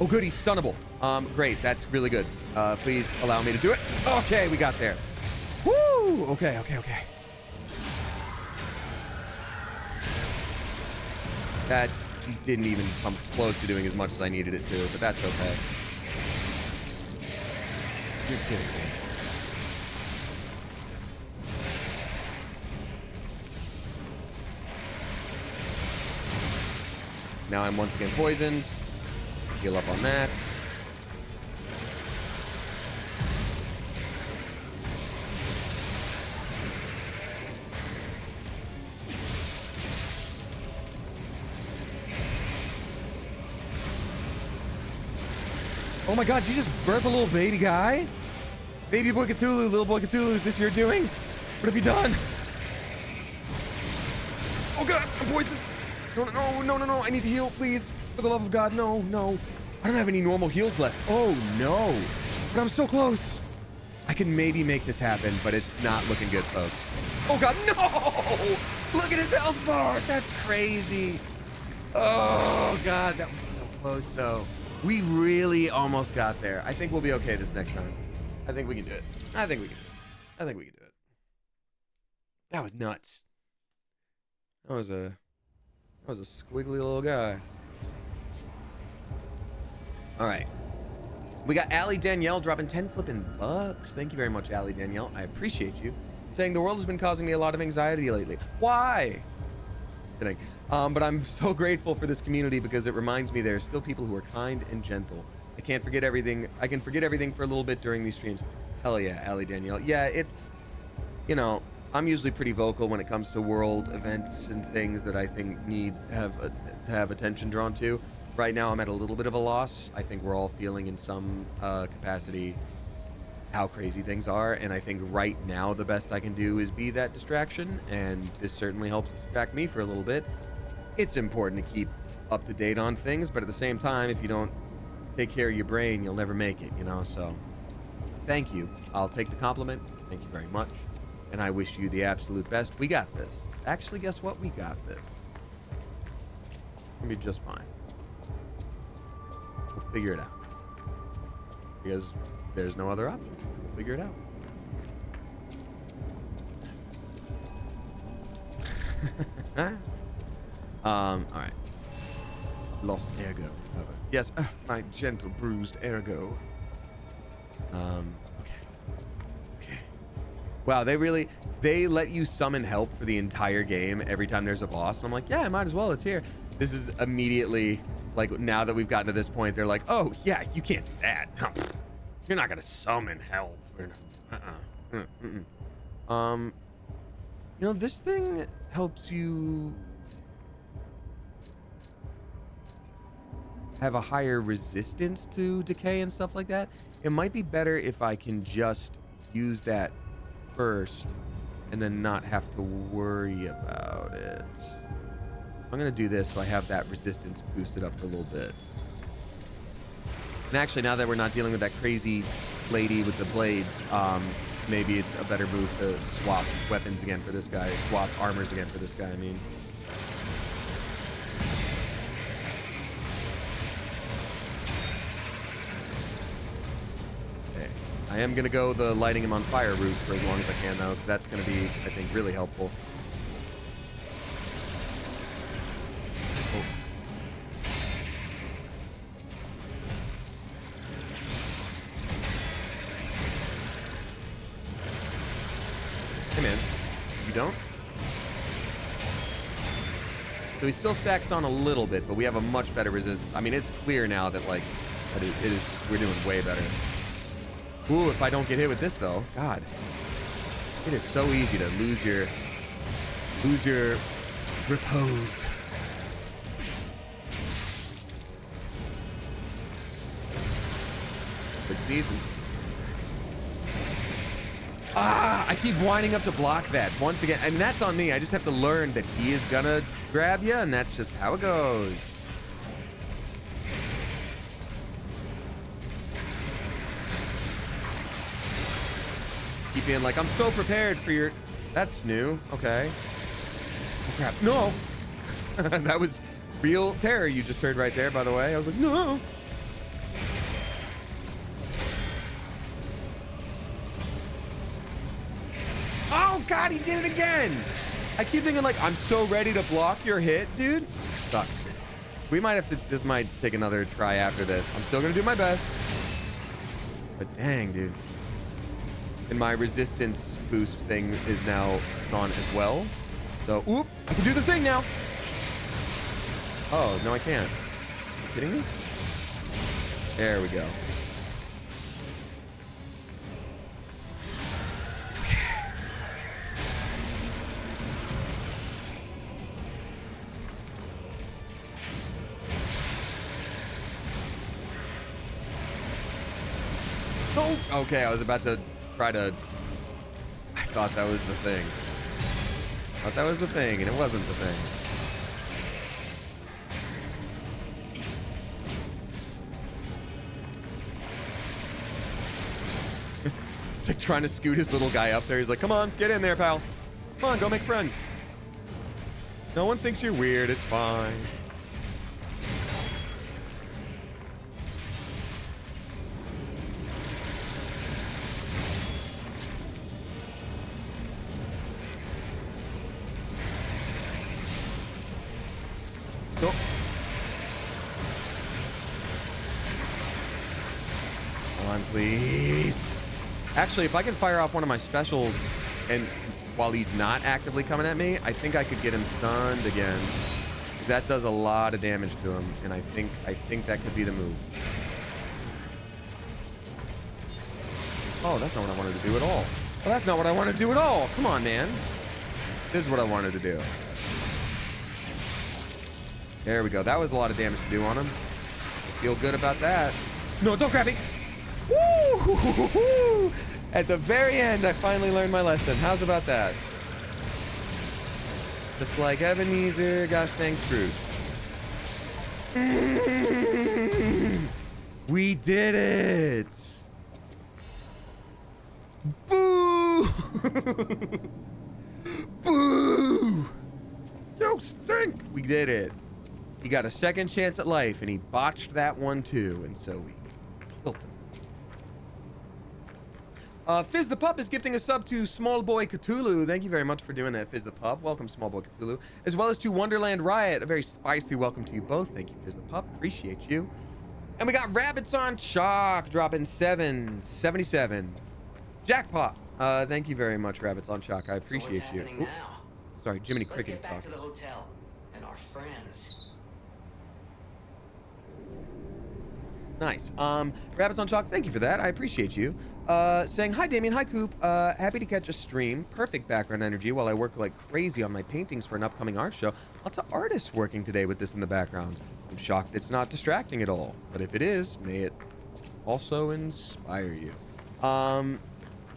Oh, good, he's stunnable. Great, that's really good. Please allow me to do it. Okay, we got there. Woo! Okay. That didn't even come close to doing as much as I needed it to, but that's okay. You're kidding me. Now I'm once again poisoned. Heal up on that. Oh my god, did you just birth a little baby guy? Baby boy Cthulhu, little boy Cthulhu, is this your doing? What have you done? Oh god, I'm poisoned. No, I need to heal, please. For the love of God, no. I don't have any normal heals left. Oh no, but I'm so close. I can maybe make this happen, but it's not looking good, folks. Oh god, no! Look at his health bar, that's crazy. Oh god, that was so close though. We really almost got there. I think we'll be okay this next time. I think we can do it. I think we can do it. That was nuts. That was a squiggly little guy. All right. We got Allie Danielle dropping 10 flipping bucks. Thank you very much, Allie Danielle. I appreciate you. Saying the world has been causing me a lot of anxiety lately. Why? Kidding. But I'm so grateful for this community because it reminds me there are still people who are kind and gentle. I can't forget everything. I can forget everything for a little bit during these streams. Hell yeah, Allie Danielle. Yeah, it's, you know, I'm usually pretty vocal when it comes to world events and things that I think need to have attention drawn to. Right now, I'm at a little bit of a loss. I think we're all feeling in some capacity how crazy things are, and I think right now the best I can do is be that distraction, and this certainly helps distract me for a little bit. It's important to keep up to date on things, but at the same time, if you don't take care of your brain, you'll never make it, you know? So thank you. I'll take the compliment. Thank you very much. And I wish you the absolute best. We got this. Actually, guess what? We got this. It's gonna be just fine. We'll figure it out. Because there's no other option. We'll figure it out. All right. Lost ergo. Yes, my gentle bruised ergo. Okay. Wow, they let you summon help for the entire game every time there's a boss. And I'm like, yeah, I might as well. It's here. This is immediately, like, now that we've gotten to this point, they're like, oh, yeah, you can't do that. You're not gonna summon help. You know, this thing helps you have a higher resistance to decay and stuff like that. It might be better if I can just use that first and then not have to worry about it. So I'm gonna do this so I have that resistance boosted up for a little bit. And actually, now that we're not dealing with that crazy lady with the blades, maybe it's a better move to swap weapons again for this guy, or swap armors again for this guy, I mean. Okay. I am going to go the lighting him on fire route for as long as I can, though, because that's going to be, I think, really helpful. Oh. Hey, man. You don't? So he still stacks on a little bit, but we have a much better resistance. I mean, it's clear now that, like, that it is just, we're doing way better. Ooh, if I don't get hit with this, though, God. It is so easy to lose your repose. Good sneezing. Ah, I keep winding up to block that once again. And that's on me. I just have to learn that he is gonna grab you, and that's just how it goes. Keep being like, I'm so prepared for your... That's new. Okay. Oh, crap. No! That was real terror you just heard right there, by the way. I was like, no! Oh, God, he did it again! I keep thinking, like, I'm so ready to block your hit, dude. Sucks. We might have to... This might take another try after this. I'm still gonna do my best. But dang, dude. And my resistance boost thing is now gone as well. So, oop, I can do the thing now. Oh, no, I can't. Are you kidding me? There we go. Oh, okay, I was about to try to... I thought that was the thing. I thought that was the thing, and it wasn't the thing. It's like trying to scoot his little guy up there. He's like, come on, get in there, pal. Come on, go make friends. No one thinks you're weird. It's fine. Go. Come on, please. Actually, if I can fire off one of my specials and while he's not actively coming at me, I think I could get him stunned again. Because that does a lot of damage to him, and I think that could be the move. Oh, that's not what I wanted to do at all. Oh, that's not what I wanted to do at all. Come on, man. This is what I wanted to do. There we go. That was a lot of damage to do on him. I feel good about that. No, don't grab me. Woo! At the very end, I finally learned my lesson. How's about that? Just like Ebenezer, gosh dang Scrooge. We did it! Boo! Boo! You stink! We did it. He got a second chance at life, and he botched that one too, and so we killed him. Fizz the Pup is gifting a sub to Small Boy Cthulhu. Thank you very much for doing that, Fizz the Pup. Welcome, Small Boy Cthulhu. As well as to Wonderland Riot. A very spicy welcome to you both. Thank you, Fizz the Pup. Appreciate you. And we got Rabbits on Chalk dropping 777. Jackpot. Thank you very much, Rabbits on Chalk. I appreciate you. Now? Sorry, Jiminy Let's Cricket is get back talking. to the hotel and our friends. Nice. Rabbits on Chalk, thank you for that. I appreciate you. Saying, hi, Damien. Hi, Coop. Happy to catch a stream. Perfect background energy while I work like crazy on my paintings for an upcoming art show. Lots of artists working today with this in the background. I'm shocked it's not distracting at all, but if it is, may it also inspire you.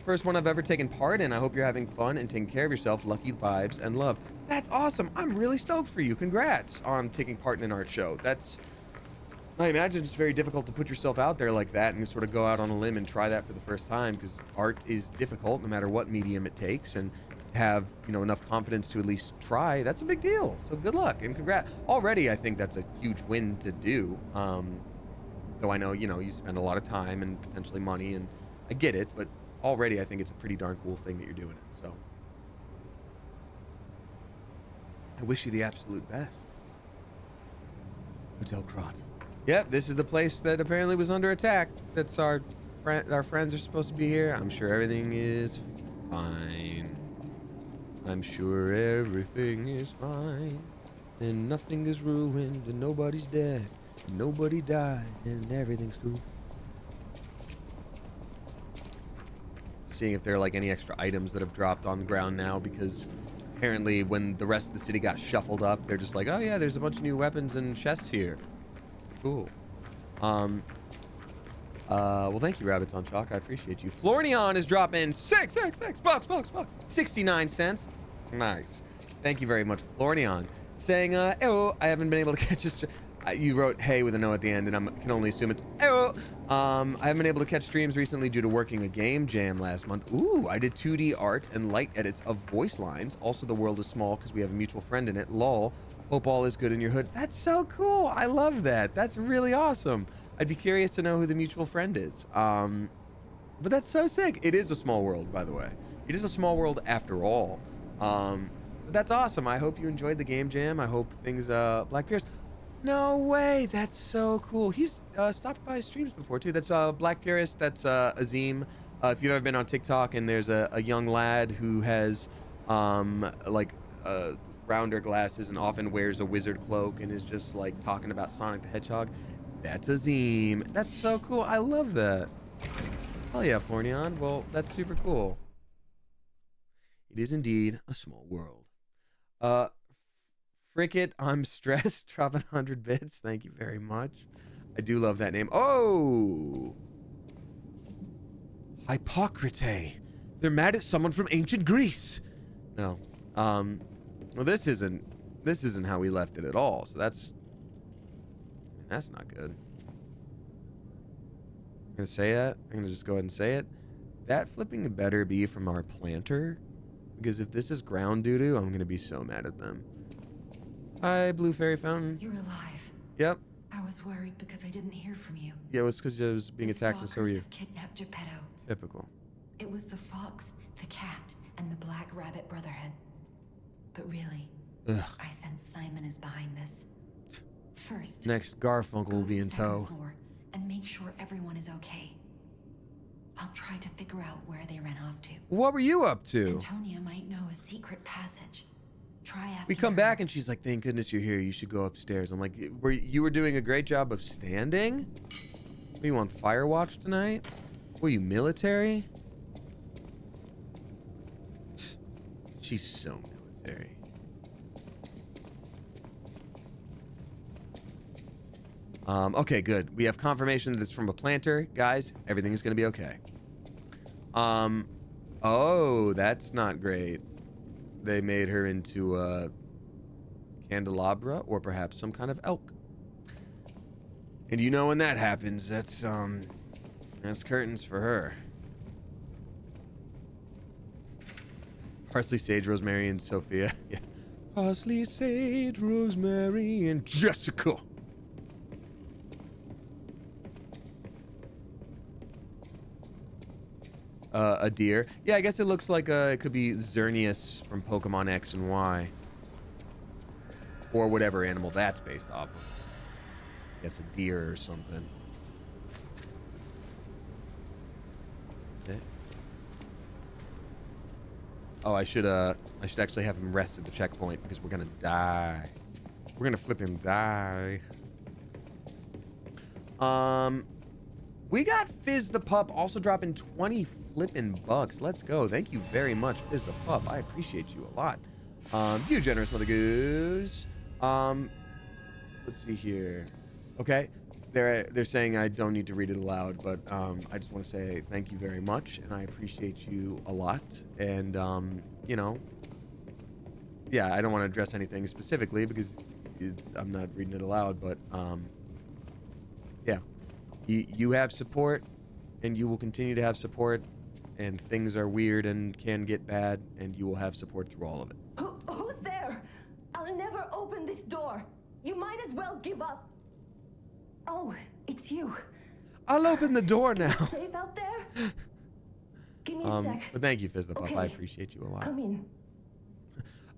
First one I've ever taken part in. I hope you're having fun and taking care of yourself. Lucky vibes and love. That's awesome. I'm really stoked for you. Congrats on taking part in an art show. I imagine it's very difficult to put yourself out there like that and sort of go out on a limb and try that for the first time, because art is difficult no matter what medium it takes, and to have, you know, enough confidence to at least try, that's a big deal. So good luck and congrats. Already, I think that's a huge win to do. Though I know, you know, you spend a lot of time and potentially money, and I get it, but already I think it's a pretty darn cool thing that you're doing it. So I wish you the absolute best. Hotel Krat. Yep, this is the place that apparently was under attack. That's our friends are supposed to be here. I'm sure everything is fine. I'm sure everything is fine. And nothing is ruined, and nobody's dead. And nobody died, and everything's cool. Seeing if there are like any extra items that have dropped on the ground now, because apparently when the rest of the city got shuffled up, they're just like, oh yeah, there's a bunch of new weapons and chests here. Cool. Well, thank you, Rabbits on Chalk. I appreciate you. Flornion is dropping $6 bucks. 69 cents. Nice. Thank you very much, Flornion. Saying, oh, I haven't been able to catch this. You wrote hey with a no at the end, and I can only assume it's oh. I haven't been able to catch streams recently due to working a game jam last month. Ooh, I did 2D art and light edits of voice lines. Also, the world is small because we have a mutual friend in it. Lol. Hope all is good in your hood. That's so cool. I love that. That's really awesome. I'd be curious to know who the mutual friend is. But that's so sick. It is a small world, by the way. It is a small world after all. But that's awesome. I hope you enjoyed the game jam. I hope things, Black Pierce. No way. That's so cool. He's stopped by streams before too. That's Black Purist. That's Azim. If you've ever been on TikTok and there's a young lad who has rounder glasses and often wears a wizard cloak and is just like talking about Sonic the Hedgehog. That's Azim. That's so cool. I love that. Hell yeah, Flornion. Well, that's super cool. It is indeed a small world. Fricket, I'm stressed. Dropping 100 bits. Thank you very much. I do love that name. Oh! Hippocrate. They're mad at someone from ancient Greece. No. Well, this isn't how we left it at all. So that's not good. I'm gonna say that. I'm gonna just go ahead and say it. That flipping better be from our planter, because if this is ground doo-doo, I'm gonna be so mad at them. Hi, Blue Fairy Fountain. You're alive. Yep. I was worried because I didn't hear from you. Yeah, it was because I was being attacked, and so were you. Have kidnapped Geppetto. Typical. It was the fox, the cat, and the Black Rabbit Brotherhood. But really, Ugh. I sense Simon is behind this. First, Next, Garfunkel will be in second tow. floor and make sure everyone is okay. I'll try to figure out where they ran off to. What were you up to? Antonia might know a secret passage. Try asking We come her. back and she's like, thank goodness you're here. You should go upstairs. I'm like, you were doing a great job of standing? Were you on fire watch tonight? Were you military? She's so military. Okay, good. We have confirmation that it's from a planter. Guys, everything is going to be okay. Oh, that's not great. They made her into a candelabra or perhaps some kind of elk. And you know when that happens, that's curtains for her. Parsley, sage, rosemary, and Sophia. Yeah. Parsley, sage, rosemary, and Jessica. A deer. Yeah, I guess it looks like it could be Xerneas from Pokemon X and Y. Or whatever animal that's based off of. I guess a deer or something. Okay. Oh, I should actually have him rest at the checkpoint because we're gonna die. We're gonna flip him die. We got Fizz the Pup also dropping 20 flippin' bucks. Let's go. Thank you very much, Fizz the Pup. I appreciate you a lot. You generous mother goose. let's see here. Okay, they're saying I don't need to read it aloud, but I just want to say thank you very much, and I appreciate you a lot. And you know, yeah, I don't want to address anything specifically because I'm not reading it aloud, but yeah, you have support, and you will continue to have support, and things are weird and can get bad, and you will have support through all of it. Who's there? I'll never open this door. You might as well give up. Oh, it's you. I'll open the door now. Safe out there? Give me a sec. But thank you, Fizz the Pup. Okay. I appreciate you a lot. Come in.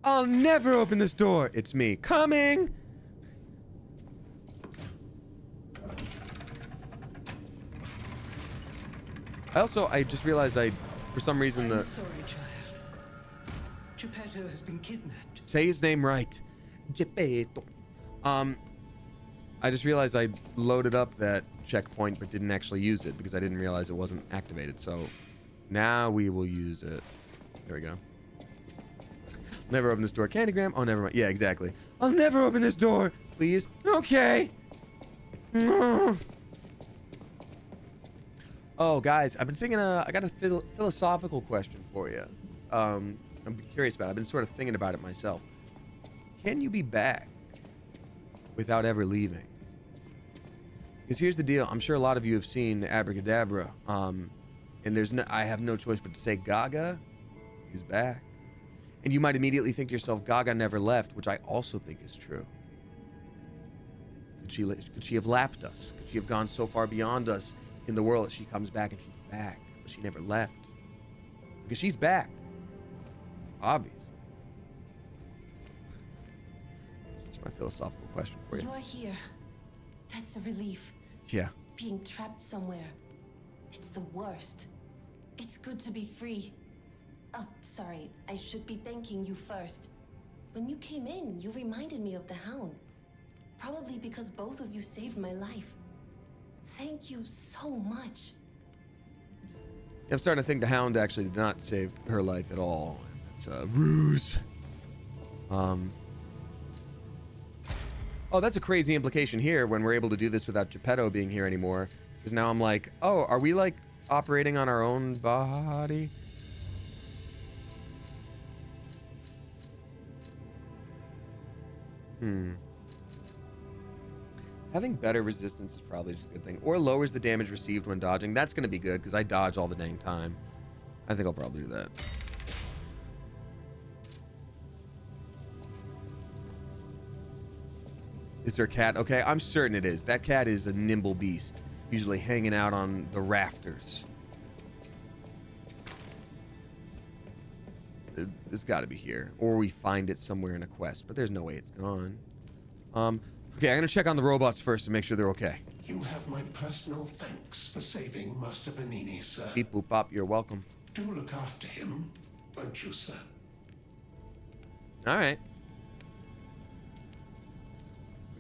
I'll never open this door. It's me coming. I just realized for some reason, I'm sorry, child. Geppetto has been kidnapped. say his name right. Geppetto. I just realized I loaded up that checkpoint but didn't actually use it because I didn't realize it wasn't activated. So now we will use it. There we go. Never open this door. Candygram. Oh, never mind. Yeah, exactly. I'll never open this door. Please. Okay. Oh, guys, I've been thinking. I got a philosophical question for you. I'm curious about it. I've been sort of thinking about it myself. Can you be back without ever leaving? Because here's the deal. I'm sure a lot of you have seen Abracadabra. And I have no choice but to say Gaga is back. And you might immediately think to yourself, Gaga never left, which I also think is true. Could she have lapped us? Could she have gone so far beyond us in the world that she comes back and she's back, but she never left? Because she's back. Obviously. It's just my philosophical question for you. You're here. That's a relief. Yeah. Being trapped somewhere. It's the worst. It's good to be free. Oh, sorry. I should be thanking you first. When you came in, you reminded me of the Hound. Probably because both of you saved my life. Thank you so much. I'm starting to think the Hound actually did not save her life at all. It's a ruse. Oh, that's a crazy implication here when we're able to do this without Geppetto being here anymore. Because now I'm like, oh, are we like operating on our own body? Having better resistance is probably just a good thing. Or lowers the damage received when dodging. That's going to be good because I dodge all the dang time. I think I'll probably do that. Is there a cat? Okay, I'm certain it is. That cat is a nimble beast. Usually hanging out on the rafters. It's got to be here. Or we find it somewhere in a quest. But there's no way it's gone. Okay, I'm going to check on the robots first to make sure they're okay. You have my personal thanks for saving Master Vanini, sir. Beep boop bop, you're welcome. Do look after him, won't you, sir? All right.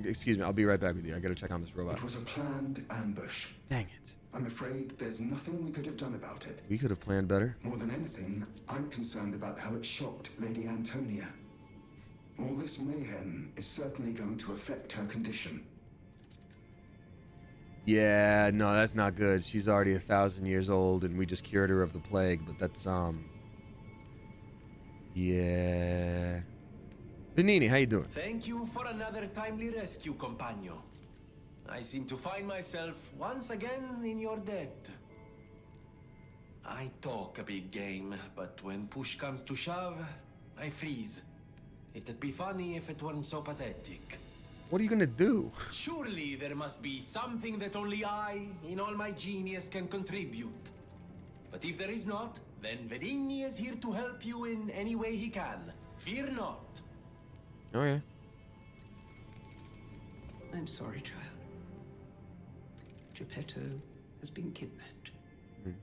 Excuse me, I'll be right back with you. I got to check on this robot. It was a planned ambush. Dang it. I'm afraid there's nothing we could have done about it. We could have planned better. More than anything, I'm concerned about how it shocked Lady Antonia. All this mayhem is certainly going to affect her condition. Yeah, no, that's not good. She's already 1,000 years old, and we just cured her of the plague, but that's, yeah. Vanini, how you doing? Thank you for another timely rescue, compagno. I seem to find myself once again in your debt. I talk a big game, but when push comes to shove, I freeze. It'd be funny if it weren't so pathetic. What are you gonna do? Surely there must be something that only I, in all my genius, can contribute. But if there is not, then Vanini is here to help you in any way he can. Fear not. Okay. I'm sorry, child. Geppetto has been kidnapped.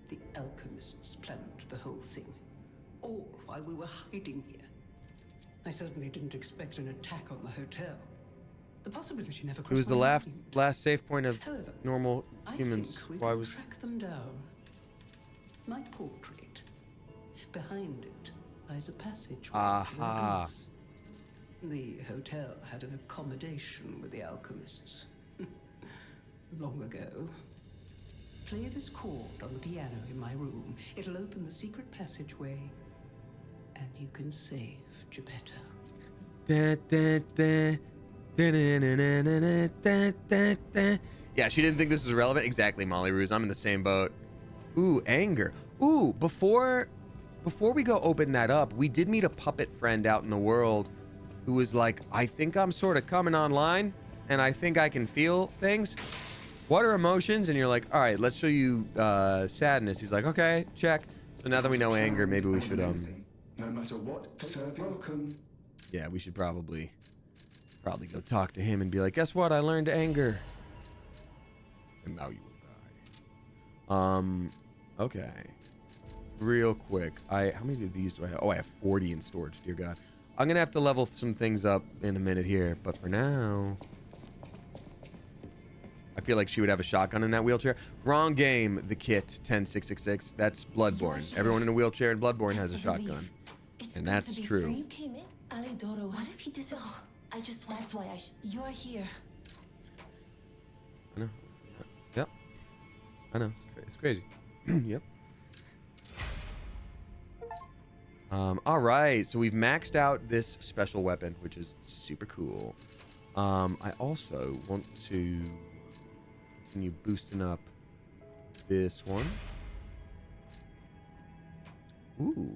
The alchemists planned the whole thing. All while we were hiding here. I certainly didn't expect an attack on the hotel. The possibility never crossed It was the my last mind. safe point of However, normal I humans. think we Why can was... track them down. My portrait. Behind it lies a passage. Aha. The hotel had an accommodation with the alchemists. Long ago. Play this chord on the piano in my room. It'll open the secret passageway, and you can save Geppetto. Yeah, she didn't think this was relevant. Exactly, Molly Ruse. I'm in the same boat. Ooh, anger. Ooh, before we go open that up, we did meet a puppet friend out in the world who was like, I think I'm sort of coming online, and I think I can feel things. What are emotions? And you're like, all right, let's show you sadness. He's like, okay, check. So now that we know anger, maybe we should No matter what, serve welcome. yeah, we should probably go talk to him and be like, guess what? I learned anger. And now you will die. Okay. Real quick. How many of these do I have? Oh, I have 40 in storage, dear God. I'm gonna have to level some things up in a minute here, but for now, I feel like she would have a shotgun in that wheelchair. Wrong game, the kit 10666. That's Bloodborne. Everyone in a wheelchair in Bloodborne has a shotgun. And that's true. You came in, Alidoro. What if he doesn't? Oh, that's why you're here. I know. Yep. I know. It's crazy. Yep. All right. So we've maxed out this special weapon, which is super cool. I also want to continue boosting up this one. Ooh.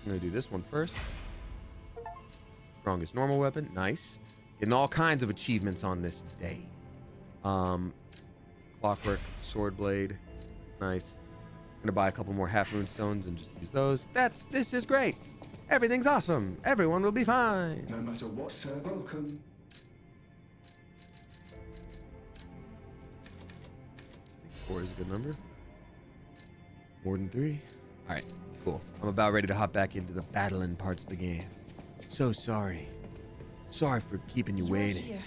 I'm going to do this one first. Strongest normal weapon. Nice. Getting all kinds of achievements on this day. Clockwork, sword blade. Nice. I'm gonna buy a couple more half moon stones and just use those. This is great. Everything's awesome. Everyone will be fine. No matter what, serve welcome. 4 is a good number. More than 3. All right, cool. I'm about ready to hop back into the battling parts of the game. So sorry. Sorry for keeping you waiting. Here.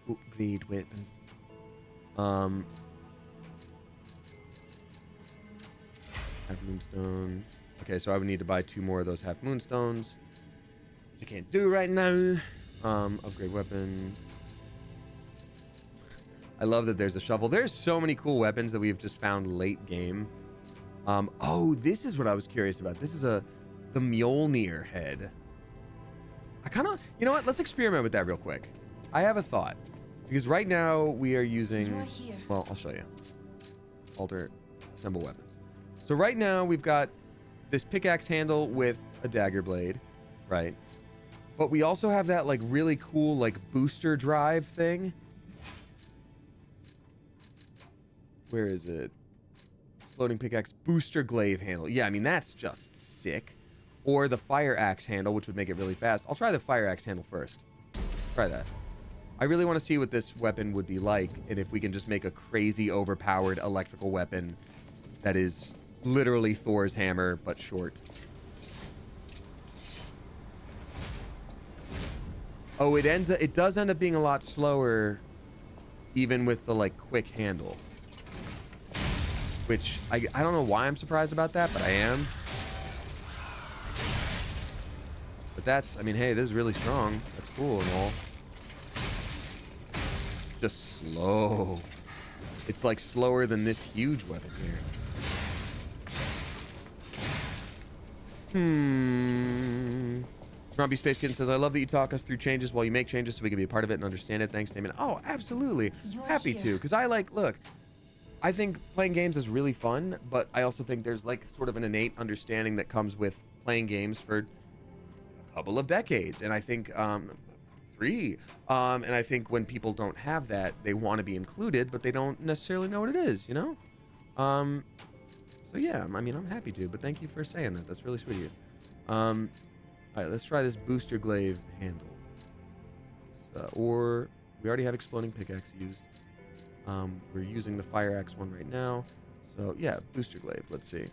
Upgrade weapon. Half moonstone. Okay, so I would need to buy 2 more of those half moonstones, which I can't do right now. Upgrade weapon. I love that there's a shovel. There's so many cool weapons that we've just found late game. Oh, this is what I was curious about. This is the Mjolnir head. I kind of, you know what? Let's experiment with that real quick. I have a thought. Because right now we are using, well, I'll show you. Alter, assemble weapons. So right now we've got this pickaxe handle with a dagger blade, right? But we also have that like really cool like booster drive thing. Where is it? Exploding pickaxe booster glaive handle. Yeah, I mean, that's just sick. Or the fire axe handle, which would make it really fast. I'll try the fire axe handle first. Try that. I really want to see what this weapon would be like, and if we can just make a crazy overpowered electrical weapon that is literally Thor's hammer, but short. Oh, it does end up being a lot slower, even with the like quick handle. Which I don't know why I'm surprised about that, but I am. But that's, I mean, hey, this is really strong. That's cool and all. Just slow. It's like slower than this huge weapon here. Grumpy Space Kitten says, I love that you talk us through changes while you make changes so we can be a part of it and understand it. Thanks, Damon. Oh, absolutely. Happy to. Because look, I think playing games is really fun, but I also think there's like sort of an innate understanding that comes with playing games for a couple of decades. And I think, 3. And I think when people don't have that, they want to be included, but they don't necessarily know what it is, you know? So yeah, I mean, I'm happy to, but thank you for saying that. That's really sweet of you. All right, let's try this booster glaive handle. Or we already have exploding pickaxe used. We're using the fire axe one right now. So yeah, booster glaive. Let's see.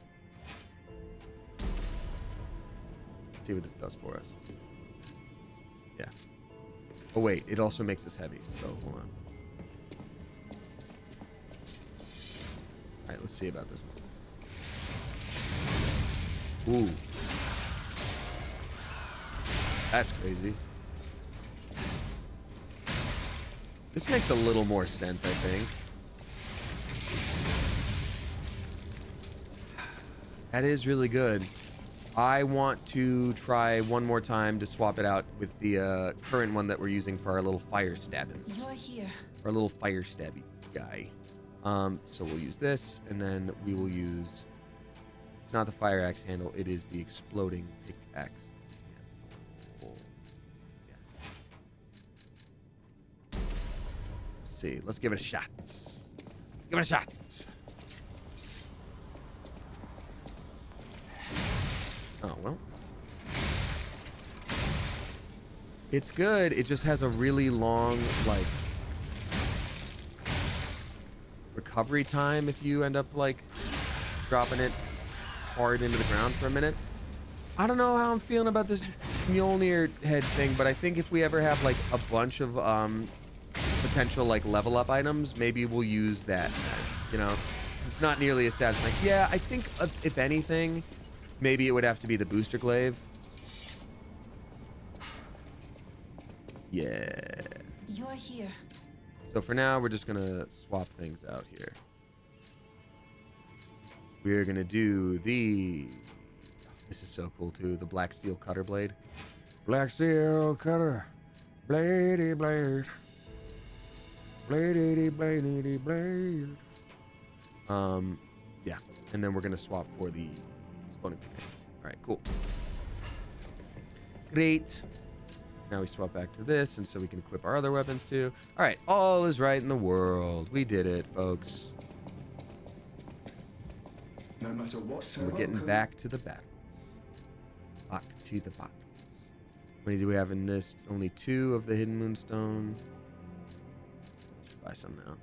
Let's see what this does for us. Yeah. Oh wait, it also makes us heavy. So hold on. All right, let's see about this one. Ooh. That's crazy. This makes a little more sense, I think. That is really good. I want to try one more time to swap it out with the current one that we're using for our little fire stabbins. You're here. Our little fire stabby guy. So we'll use this, and then we will use... It's not the fire axe handle, it is the exploding pickaxe. Yeah. Let's see. Let's give it a shot. Let's give it a shot. Oh, well. It's good. It just has a really long, like, recovery time if you end up, like, dropping it hard into the ground for a minute. I don't know how I'm feeling about this Mjolnir head thing, but I think if we ever have, like, a bunch of potential, like, level up items, maybe we'll use that, you know? It's not nearly as satisfying. Yeah, I think, if anything, maybe it would have to be the booster glaive. Yeah. You're here. So for now, we're just gonna swap things out here. We're gonna do the... This is so cool too. The black steel cutter blade. Black steel cutter. Bladey blade. Bladey bladey blade. Yeah. And then we're gonna swap for the exploding pickaxe. Alright, cool. Great. Now we swap back to this, and so we can equip our other weapons too. Alright, all is right in the world. We did it, folks. No matter what We're getting back to the battles. Back to the battles. How many do we have in this? Only 2 of the Hidden Moonstone. Just buy some now.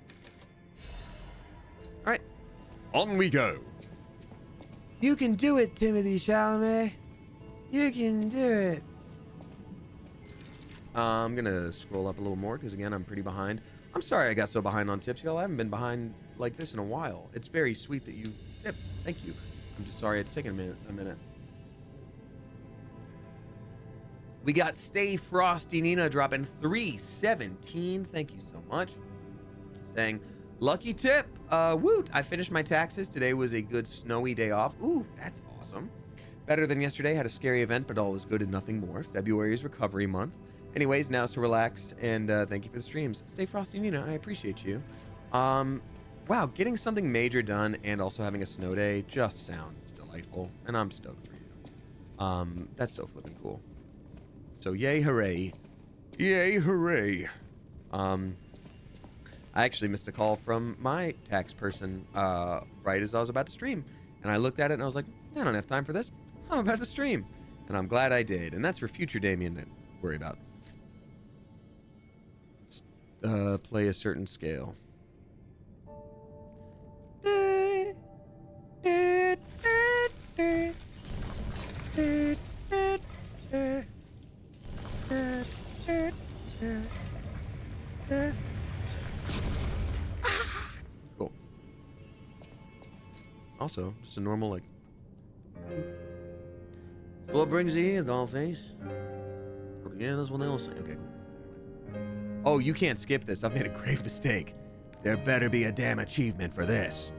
Alright. On we go. You can do it, Timothy Chalamet. You can do it. I'm gonna scroll up a little more because again I'm pretty behind. I'm sorry I got so behind on tips, y'all. I haven't been behind like this in a while. It's very sweet that you tip. Thank you. I'm just sorry it's taken a minute. We got Stay Frosty Nina dropping 317. Thank you so much. Saying lucky tip. Woot! I finished my taxes. Today was a good snowy day off. Ooh, that's awesome. Better than yesterday. Had a scary event, but all is good and nothing more. February is recovery month. Anyways, now's to relax, and thank you for the streams. Stay Frosty Nina, I appreciate you. Wow, getting something major done and also having a snow day just sounds delightful, and I'm stoked for you. That's so flippin' cool. So yay, hooray. Yay, hooray. I actually missed a call from my tax person right as I was about to stream, and I looked at it and I was like, I don't have time for this. I'm about to stream, and I'm glad I did, and that's for future Damien to worry about. Play a certain scale. Cool. Also, just a normal, like... What brings you here, Dollface? Yeah, that's what they all say. Okay, cool. Oh, you can't skip this. I've made a grave mistake. There better be a damn achievement for this.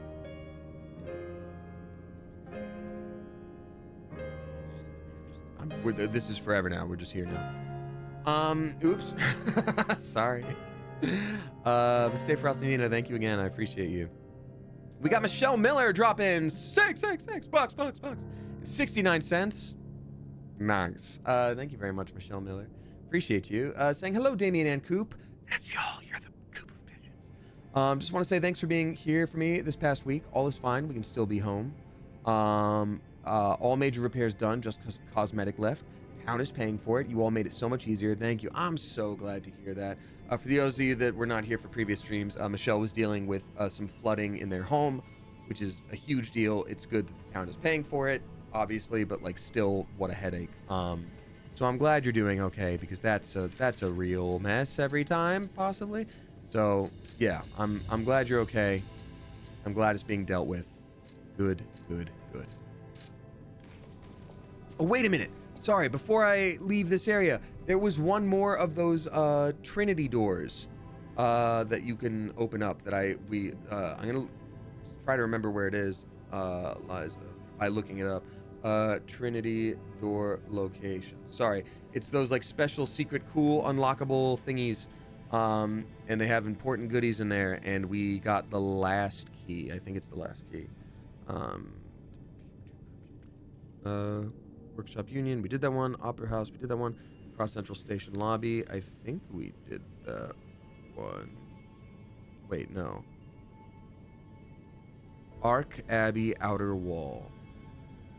This is forever now. We're just here now. Oops. Sorry. Stay Frosty Nina, thank you again. I appreciate you. We got Michelle Miller dropping 666 bucks. 69 cents. Nice. Thank you very much, Michelle Miller. Appreciate you. Saying hello, Damien and Coop. That's y'all. You're the Coop of pigeons. Just want to say thanks for being here for me this past week. All is fine. We can still be home. All major repairs done. Just cosmetic left. Town is paying for it. You all made it so much easier. Thank you. I'm so glad to hear that. For those of you that were not here for previous streams, Michelle was dealing with some flooding in their home, which is a huge deal. It's good that the town is paying for it, obviously, but like still, what a headache. So I'm glad you're doing okay because that's a real mess every time, possibly. So yeah, I'm glad you're okay. I'm glad it's being dealt with. Good. Oh, wait a minute. Sorry, before I leave this area, there was one more of those Trinity doors that you can open up that I'm gonna try to remember where it is, Liza, by looking it up. Trinity door location. Sorry, it's those like special secret cool unlockable thingies, and they have important goodies in there, and we got the last key. I think it's the last key. Workshop Union, we did that one. Opera House, we did that one. Cross Central Station Lobby, I think we did that one. Wait, no. Ark Abbey Outer Wall.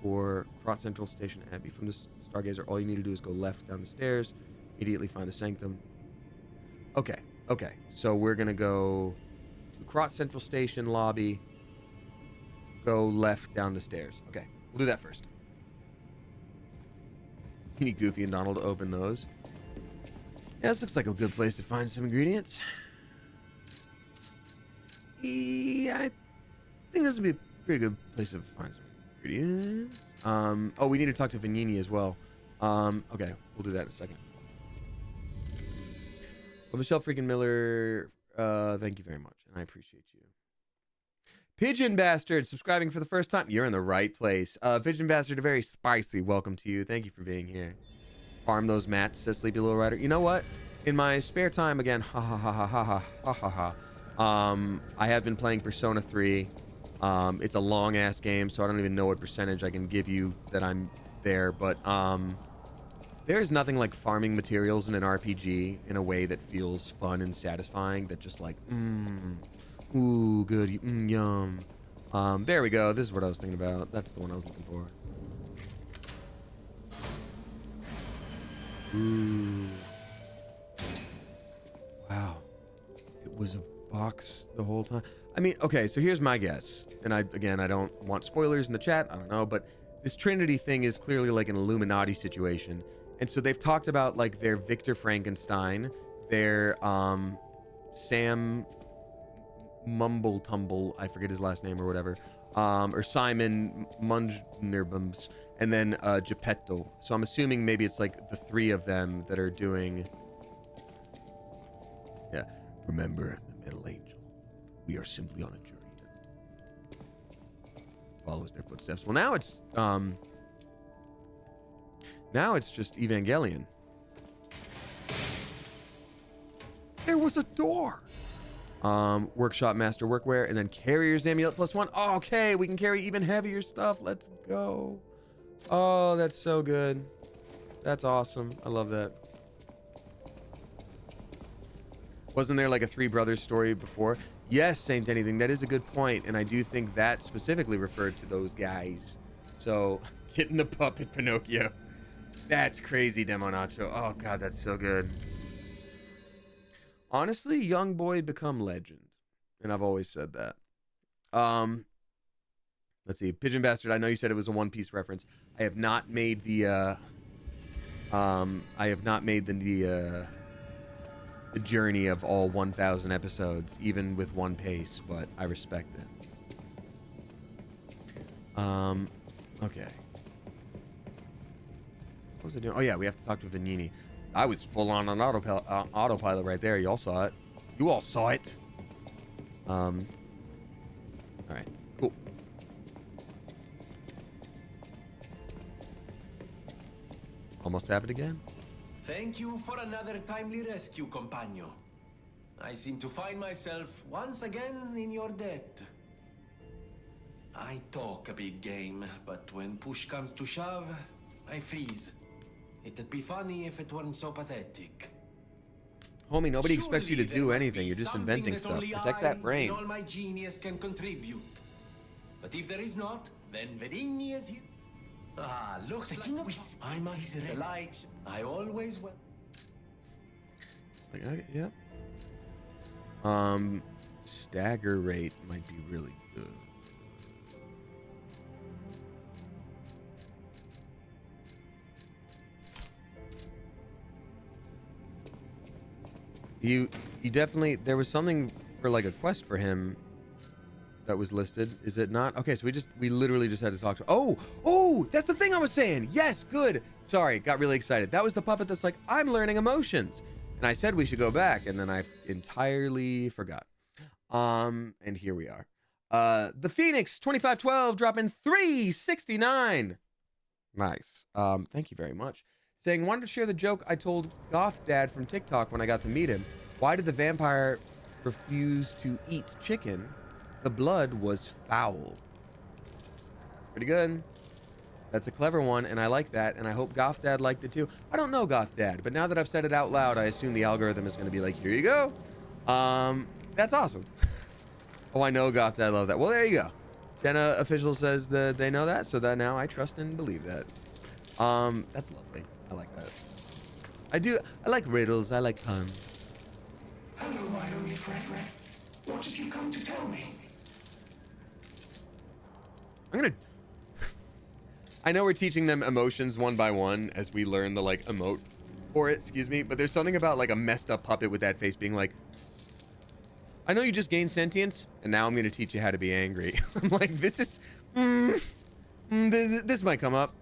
Or Cross Central Station Abbey. From this Stargazer, all you need to do is go left down the stairs, immediately find the Sanctum. Okay, okay. So we're gonna go to Cross Central Station Lobby, go left down the stairs. Okay, we'll do that first. You need Goofy and Donald to open those. Yeah, this looks like a good place to find some ingredients. Yeah, I think this would be a pretty good place to find some ingredients. Oh, we need to talk to Vanini as well. Okay, we'll do that in a second. Well, Michelle freaking Miller, thank you very much, and I appreciate you. Pigeon Bastard, subscribing for the first time. You're in the right place. Pigeon Bastard, a very spicy welcome to you. Thank you for being here. Farm those mats, says Sleepy Little Rider. You know what? In my spare time, again, ha ha ha ha ha ha ha ha. I have been playing Persona 3. It's a long ass game, so I don't even know what percentage I can give you that I'm there. But there's nothing like farming materials in an RPG in a way that feels fun and satisfying. That just like, ooh, good, yum. There we go. This is what I was thinking about. That's the one I was looking for. Ooh. Wow. It was a box the whole time. I mean, okay, so here's my guess. And I don't want spoilers in the chat. I don't know, but this Trinity thing is clearly like an Illuminati situation. And so they've talked about like their Victor Frankenstein, their Sam Mumble Tumble, I forget his last name or whatever, or Simon Mungerbums, and then Geppetto. So I'm assuming maybe it's like the three of them that are doing. Yeah, remember the Middle Angel. We are simply on a journey that follows their footsteps. Well, now it's just Evangelion. There was a door. Workshop Master Workwear, and then Carrier's Amulet +1. Oh, okay, we can carry even heavier stuff. Let's go. Oh, that's so good. That's awesome. I love that. Wasn't there like a Three Brothers story before? Yes, Saint Anything. That is a good point, and I do think that specifically referred to those guys. So, getting the puppet Pinocchio. That's crazy, Demo Nacho. Oh, God, that's so good. Honestly, young boy become legend. And I've always said that. Let's see. Pigeon Bastard, I know you said it was a One Piece reference. I have not made the the journey of all 1,000 episodes, even with one pace, but I respect it. Okay. What was I doing? Oh yeah, we have to talk to Vanini. I was full on autopilot right there. Y'all saw it. You all saw it. All right, cool. Almost happened again. Thank you for another timely rescue, companion. I seem to find myself once again in your debt. I talk a big game, but when push comes to shove, I freeze. It'd be funny if it weren't so pathetic. Homie, nobody expects you to do anything. You're just inventing stuff. Protect that brain. All my genius can contribute. But if there is not, then Venigni is here. Ah, looks like I must the light. I always will. It's like, yeah. Stagger rate might be really good. You definitely, there was something for like a quest for him that was listed. Is it not? Okay, so we literally just had to talk to. Oh, that's the thing I was saying. Yes, good. Sorry, got really excited. That was the puppet that's like, I'm learning emotions. And I said we should go back, and then I entirely forgot. And here we are. The Phoenix 2512 dropping 369. Nice. Thank you very much. Saying, wanted to share the joke I told Goth Dad from TikTok when I got to meet him. Why did the vampire refuse to eat chicken? The blood was foul. Pretty good. That's a clever one, and I like that, and I hope Goth Dad liked it too. I don't know Goth Dad, but now that I've said it out loud, I assume the algorithm is going to be like, here you go. That's awesome. Oh, I know Goth Dad loved that. Well, there you go. Jenna official says that they know that, so that now I trust and believe that. That's lovely. I like that. I like riddles. I like puns. Hello, my only friend. What have you come to tell me? I know we're teaching them emotions one by one as we learn the like emote for it, excuse me, but there's something about like a messed up puppet with that face being like, I know you just gained sentience, and now I'm going to teach you how to be angry. I'm like, this is, this might come up.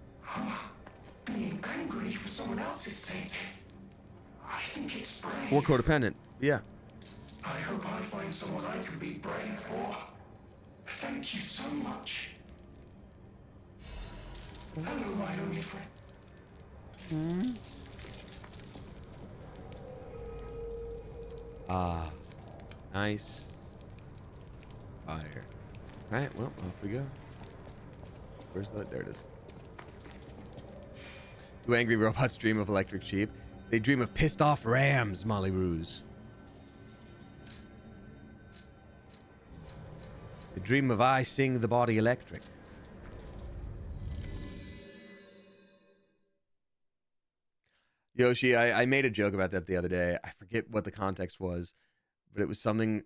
Being angry for someone else's sake. I think it's brave. Or codependent, yeah. I hope I find someone I can be brave for. Thank you so much. Hello, my only friend. Ah, nice. Fire. All right, well, off we go. Where's the, there it is. Do angry robots dream of electric sheep? They dream of pissed off rams, Molly Ruse. They dream of I sing the body electric. Yoshi, I made a joke about that the other day. I forget what the context was, but it was something,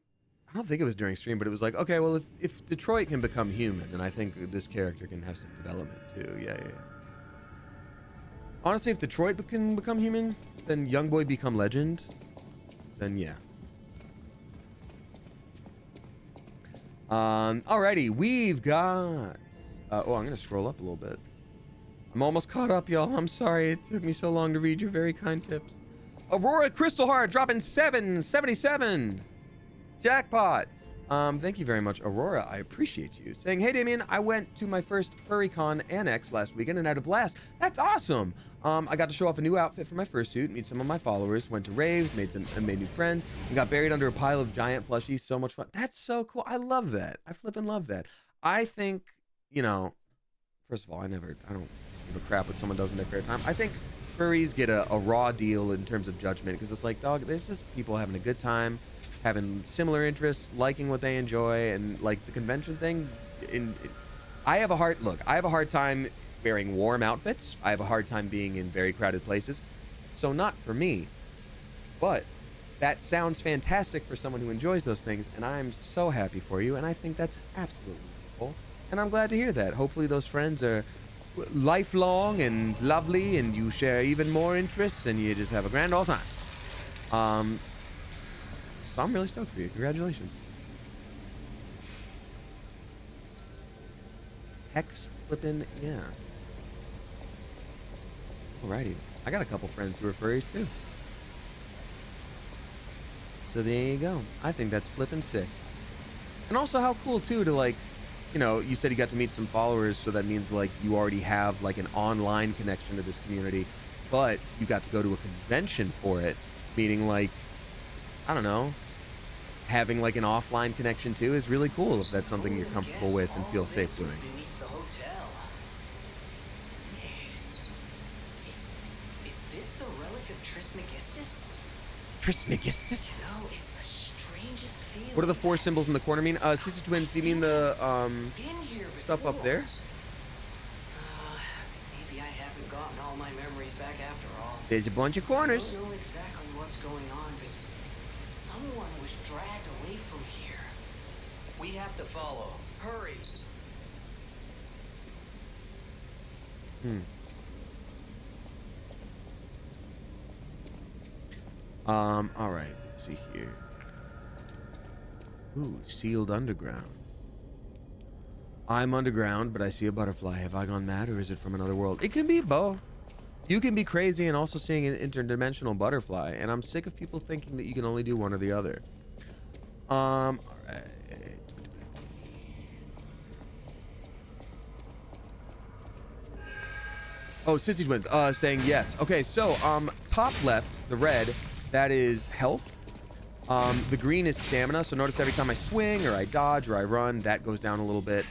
I don't think it was during stream, but it was like, okay, well, if Detroit can become human, then I think this character can have some development too. Yeah. Honestly, if Detroit can become human, then Youngboy become legend, then yeah. Alrighty, we've got, oh, I'm gonna scroll up a little bit. I'm almost caught up, y'all. I'm sorry it took me so long to read your very kind tips. Aurora Crystal Heart dropping 777. Jackpot. Thank you very much, Aurora. I appreciate you. Saying, hey, Damien, I went to my first FurryCon Annex last weekend and had a blast. That's awesome. I got to show off a new outfit for my fursuit, meet some of my followers, went to raves, made new friends, and got buried under a pile of giant plushies. So much fun. That's so cool. I love that. I flippin' love that. I think, you know, first of all, I don't give a crap what someone does in their spare time. I think furries get a raw deal in terms of judgment because it's like, dog, there's just people having a good time, having similar interests, liking what they enjoy, and like the convention thing. I have a hard time wearing warm outfits. I have a hard time being in very crowded places. So not for me, but that sounds fantastic for someone who enjoys those things, and I'm so happy for you, and I think that's absolutely wonderful, and I'm glad to hear that. Hopefully those friends are lifelong and lovely, and you share even more interests, and you just have a grand old time. So I'm really stoked for you. Congratulations. Hex flippin', yeah. Alrighty. I got a couple friends who are furries too. So there you go. I think that's flippin' sick. And also how cool too to like, you know, you said you got to meet some followers, so that means like you already have like an online connection to this community, but you got to go to a convention for it, meaning like, I don't know, having like an offline connection too is really cool if that's something you're comfortable with and feel safe doing. The hotel. Is this the relic of Trismegistus? Trismegistus? You know, it's the strangest feeling. What do the four symbols in the corner mean? Sister Twins, do you mean the stuff up there? Maybe I haven't gotten all my memories back after all. There's a bunch of corners. I don't know exactly what's going on, but someone was dragged away from here. We have to follow. Hurry. All right, let's see here. Ooh, sealed underground. I'm underground, but I see a butterfly. Have I gone mad, or is it from another world? It can be both. You can be crazy and also seeing an interdimensional butterfly, and I'm sick of people thinking that you can only do one or the other. All right. Oh, Sissy Twins, saying yes. Okay, so, top left, the red, that is health. The green is stamina, so notice every time I swing or I dodge or I run, that goes down a little bit.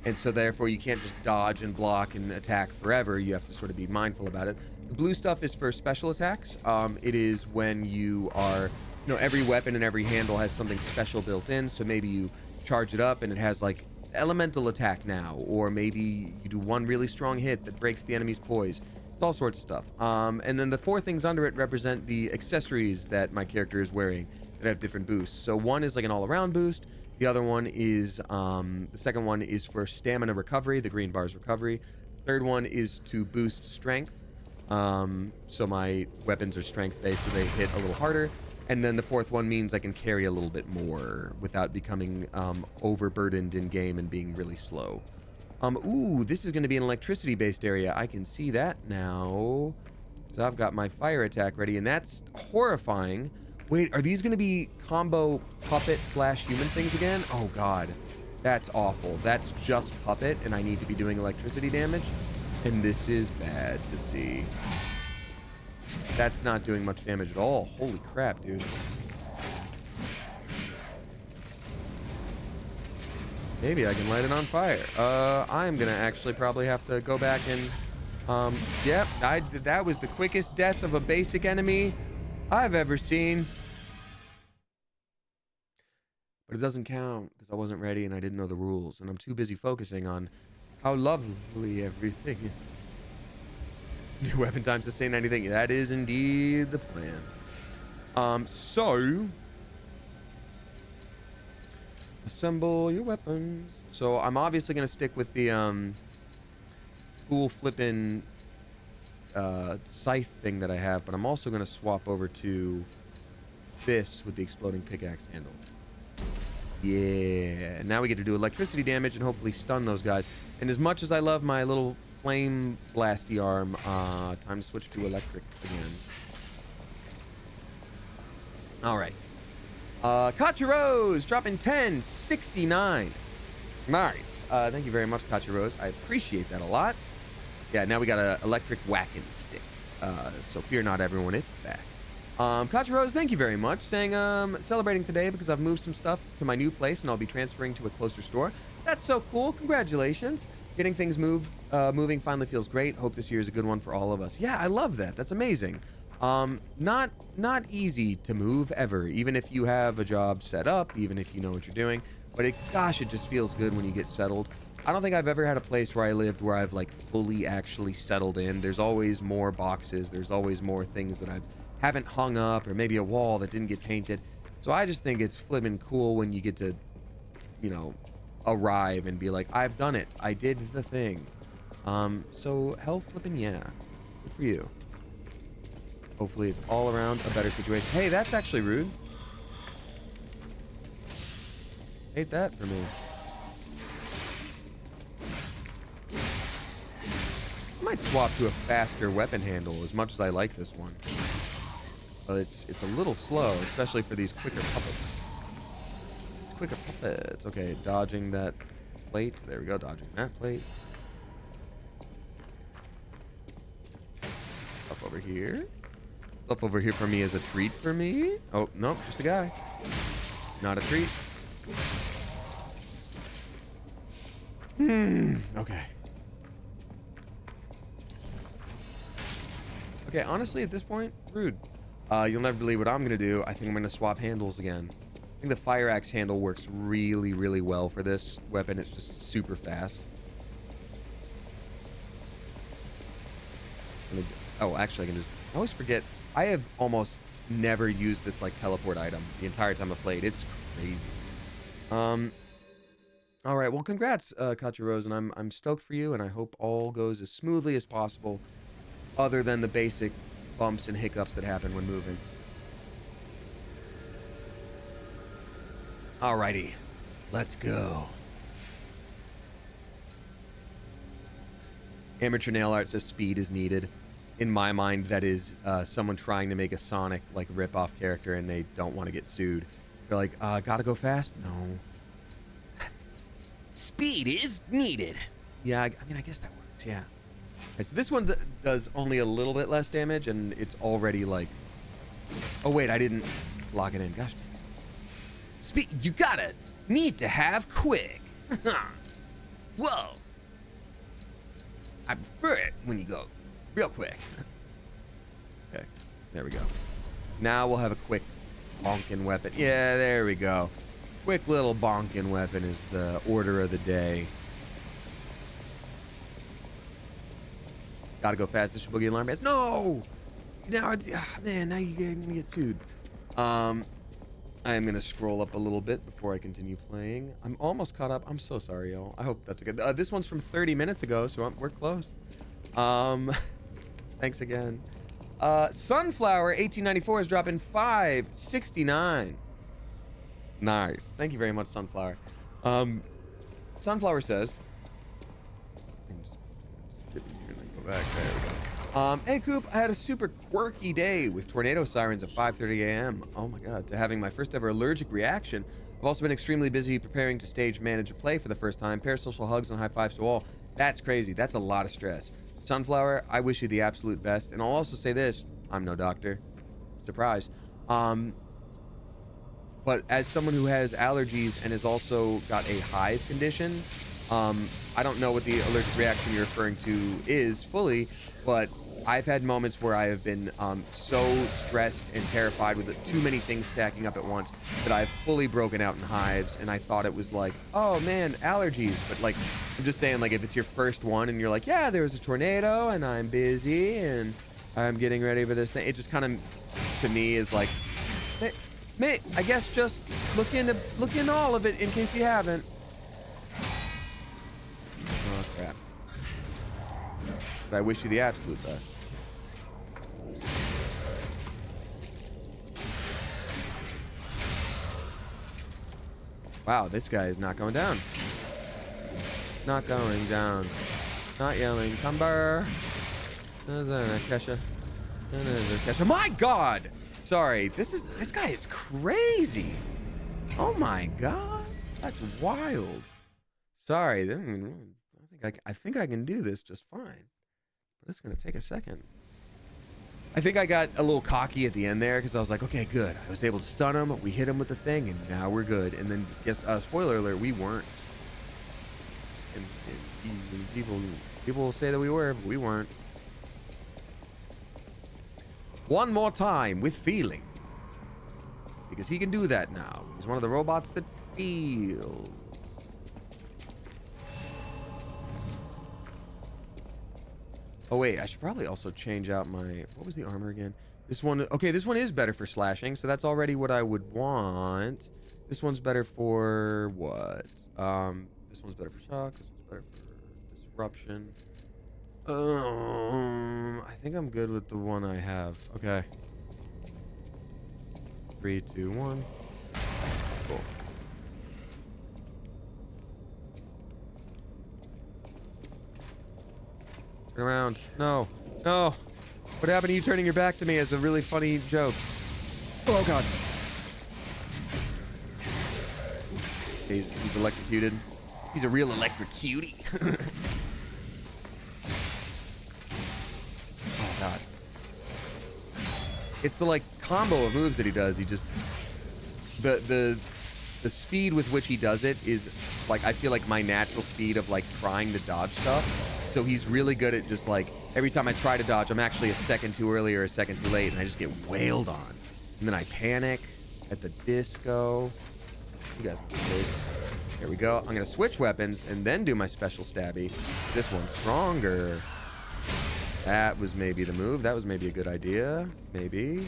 And so therefore you can't just dodge and block and attack forever. You have to sort of be mindful about it. The blue stuff is for special attacks. It is when you are, every weapon and every handle has something special built in. So maybe you charge it up and it has like elemental attack now, or maybe you do one really strong hit that breaks the enemy's poise. It's all sorts of stuff. And then the 4 things under it represent the accessories that my character is wearing that have different boosts. So one is like an all-around boost. The other one is, the second one is for stamina recovery, the green bar's recovery. Third one is to boost strength. So my weapons are strength-based, so they hit a little harder. And then the fourth one means I can carry a little bit more without becoming overburdened in game and being really slow. Ooh, this is going to be an electricity-based area. I can see that now. So I've got my fire attack ready, and that's horrifying. Wait, are these going to be combo puppet / human things again? Oh, God. That's awful. That's just puppet, and I need to be doing electricity damage. And this is bad to see. That's not doing much damage at all. Holy crap, dude. Maybe I can light it on fire. I'm going to actually probably have to go back and... Yep, that was the quickest death of a basic enemy I've ever seen. But it doesn't count because I wasn't ready and I didn't know the rules, and I'm too busy focusing on how lovely everything is. New weapon times to say anything. That is indeed the plan. So assemble your weapons. So I'm obviously gonna stick with the cool flippin' scythe thing that I have, but I'm also gonna swap over to this with the exploding pickaxe handle. Yeah, now we get to do electricity damage and hopefully stun those guys. And as much as I love my little flame blasty arm, time to switch to electric again. All right. Katya Rose dropping 1069. Nice. Thank you very much, Katya Rose. I appreciate that a lot. Yeah, now we got an electric whacking stick. So fear not, everyone, it's back. Katya Rose, thank you very much. Saying, celebrating today because I've moved some stuff to my new place and I'll be transferring to a closer store. That's so cool. Congratulations. Getting things moving finally feels great. Hope this year is a good one for all of us. Yeah, I love that. That's amazing. Not easy to move ever, even if you have a job set up, even if you know what you're doing. But gosh, it just feels good when you get settled. I don't think I've ever had a place where I lived where I've like fully actually settled in. There's always more boxes. There's always more things that I haven't hung up, or maybe a wall that didn't get painted. So I just think it's flippin' cool when you get to, arrive and be like, I've done it. I did the thing. So hell flippin' yeah. Good for you. Hopefully it's all around a better situation. Hey, that's actually rude. Hate that for me. I might swap to a faster weapon handle as much as I like this one. But it's a little slow, especially for these quicker puppets. These quicker puppets. Okay, dodging that plate. There we go, dodging that plate. Stuff over here. Stuff over here for me is a treat for me. Oh, nope, just a guy. Not a treat. Okay. Okay, honestly, at this point, rude. You'll never believe what I'm going to do. I think I'm going to swap handles again. I think the fire axe handle works really, really well for this weapon. It's just super fast. Oh, actually, I can just... I always forget. I have almost never used this, like, teleport item the entire time I've played. It's crazy. All right, well, congrats, Katya Rose, and I'm stoked for you, and I hope all goes as smoothly as possible, other than the basic bumps and hiccups that happen when moving. Alrighty, let's go. Amateur Nail Art says speed is needed. In my mind, that is someone trying to make a Sonic like rip-off character and they don't want to get sued. They're like, gotta go fast? No. Speed is needed. Yeah, I mean, I guess that works, yeah. Okay, so this one does only a little bit less damage, and it's already like... Oh, wait, I didn't lock it in. Gosh. Speed, you gotta need to have quick. Whoa. I prefer it when you go real quick. Okay, there we go. Now we'll have a quick bonking weapon. Yeah, there we go. Quick little bonking weapon is the order of the day. Gotta go fast. This should boogie alarm bands. No! Now, man, now you're gonna get sued. I am gonna scroll up a little bit before I continue playing. I'm almost caught up. I'm so sorry, y'all. I hope that's good. This one's from 30 minutes ago, so we're close. Thanks again. Sunflower 1894 is dropping 569. Nice. Thank you very much, Sunflower. Sunflower says. Go back. There we go. Hey Coop, I had a super quirky day with tornado sirens at 5:30 a.m. Oh my god, to having my first ever allergic reaction. I've also been extremely busy preparing to stage manage a play for the first time. Parasocial hugs and high fives to all. That's crazy. That's a lot of stress. Sunflower, I wish you the absolute best. And I'll also say this, I'm no doctor. Surprise. But as someone who has allergies and has also got a hive condition, I don't know what the allergic reaction you're referring to is fully, but I've had moments where I have been so stressed and terrified with too many things stacking up at once that I've fully broken out in hives, and I thought it was like, oh man, allergies. But like, I'm just saying, like, if it's your first one and you're like, yeah, there was a tornado and I'm busy and I'm getting ready for this thing, it just kind of, to me, is like, mate, I guess just look into all of it in case you haven't. Oh crap. But I wish you the absolute best. Wow, this guy is not going down. Not going down. Not yelling, Cumber. Kesha. My God! Sorry, this guy is crazy. Oh my God, that's wild. Sorry, I think I can do this just fine. But it's gonna take a second. I think I got a little cocky at the end there because I was like, okay, good. I was able to stun him. We hit him with the thing, and now we're good. And then, guess, spoiler alert, we weren't. And people will say that we were, but we weren't. One more time with feeling, because he can do that now. He's one of the robots that feels. Oh wait, I should probably also change out my, what was the armor again? This one, okay, this one is better for slashing, so that's already what I would want. This one's better for what? This one's better for shock, this one's better for disruption. I think I'm good with the one I have. Okay. 3, 2, 1. Cool. Turn around. No. No. What happened to you turning your back to me as a really funny joke? Oh, God. He's electrocuted. He's a real electric cutie. Oh, God. It's the, like, combo of moves that he does. He just... The speed with which he does it is, like, I feel like my natural speed of, like, trying to dodge stuff. So he's really good at just, like, every time I try to dodge, I'm actually a second too early or a second too late, and I just get wailed on. And then I panic at the disco. You guys can do this. There we go. I'm going to switch weapons and then do my special stabby. This one's stronger. That was maybe the move. That was maybe a good idea. Maybe.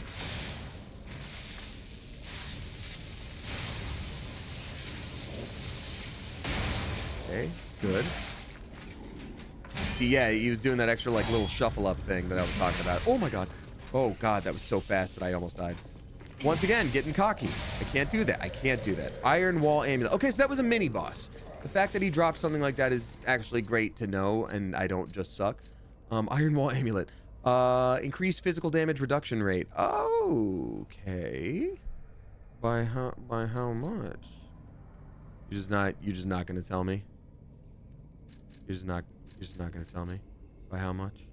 Okay, good. See, yeah, he was doing that extra, like, little shuffle up thing that I was talking about. Oh my God. Oh God, that was so fast that I almost died. Once again, getting cocky. I can't do that. I can't do that. Iron Wall Amulet. Okay, so that was a mini boss. The fact that he dropped something like that is actually great to know, and I don't just suck. Iron Wall Amulet. Increased physical damage reduction rate. Okay. By how much? You're just not gonna tell me. You're just not gonna tell me. By how much?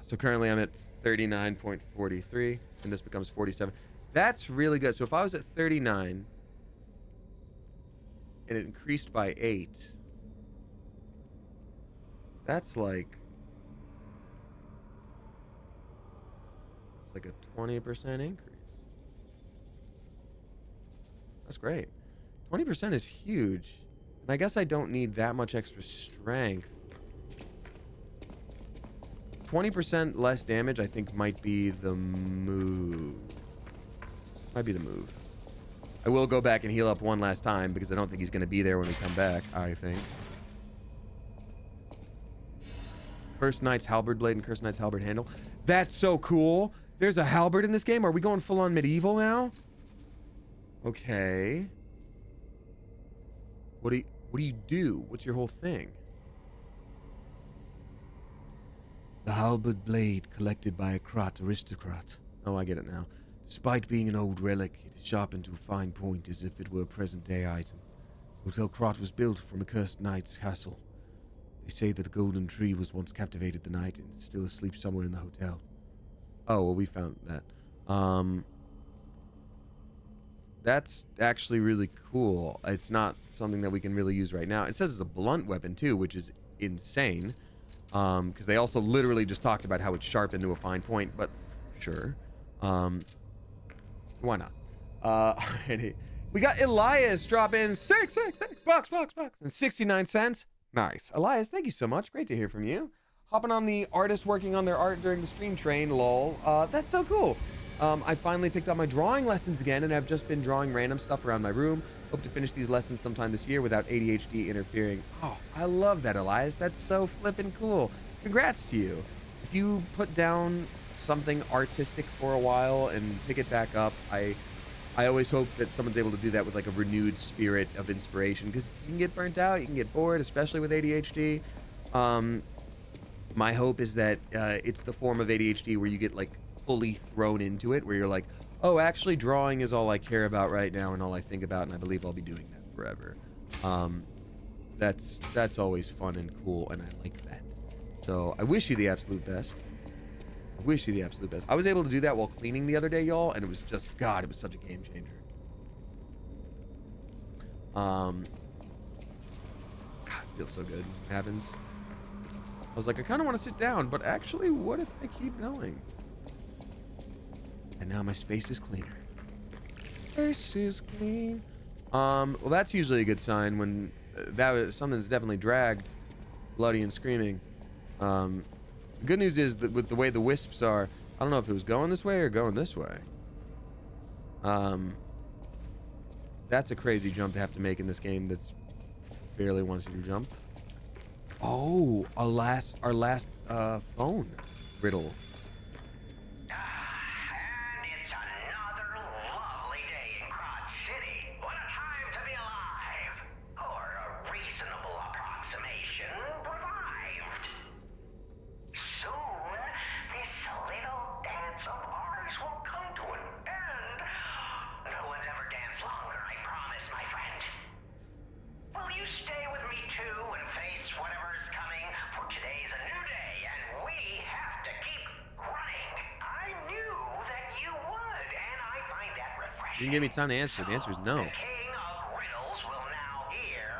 So currently I'm at 39.43, and this becomes 47. That's really good. So if I was at 39 and it increased by 8, that's like a 20% increase. That's great. 20% is huge. And I guess I don't need that much extra strength. 20% less damage, I think, might be the move. Might be the move. I will go back and heal up one last time because I don't think he's going to be there when we come back, I think. Cursed Knight's Halberd Blade and Cursed Knight's Halberd Handle. That's so cool. There's a halberd in this game. Are we going full on medieval now? Okay. What do you do? What's your whole thing? The halberd blade collected by a Krat aristocrat. Oh, I get it now. Despite being an old relic, it is sharpened to a fine point as if it were a present-day item. Hotel Krat was built from a cursed knight's castle. They say that the golden tree was once captivated the knight and is still asleep somewhere in the hotel. Oh, well, we found that. That's actually really cool. It's not something that we can really use right now. It says it's a blunt weapon, too, which is insane. Because they also literally just talked about how it's sharpened to a fine point, but sure. Why not? Alrighty. We got Elias drop in 666 bucks and 69 cents. Nice. Elias, thank you so much. Great to hear from you. Hopping on the artist working on their art during the stream train, lol. That's so cool. I finally picked up my drawing lessons again, and I've just been drawing random stuff around my room. Hope to finish these lessons sometime this year without ADHD interfering. Oh, I love that, Elias. That's so flippin' cool. Congrats to you. If you put down something artistic for a while and pick it back up, I always hope that someone's able to do that with like a renewed spirit of inspiration, because you can get burnt out, you can get bored, especially with ADHD. My hope is that it's the form of ADHD where you get like fully thrown into it, where you're like, oh, actually drawing is all I care about right now and all I think about, and I believe I'll be doing that forever. That's always fun and cool, and I like that. So I wish you the absolute best. I wish you the absolute best. I was able to do that while cleaning the other day, y'all, and it was just, God, it was such a game changer. God, it feels so good when it happens. I was like, I kind of want to sit down, but actually, what if I keep going? And now my space is cleaner. Space is clean. Well, that's usually a good sign when something's definitely dragged, bloody and screaming. The good news is that with the way the wisps are, I don't know if it was going this way or going this way. That's a crazy jump to have to make in this game that's barely wants you to jump. Oh, our last phone riddle. And it's another lovely day in Krat City. What a time to be alive! Or a reasonable approximation revived. Soon, this little dance of ours will come to an end. No one's ever danced longer, I promise, my friend. Will you stay with me too and face whatever's coming? For today's a new day, and we have to keep running. I knew that you would, and I find that refreshing. You didn't give me time to answer. The answer is no. The King of Riddles will now hear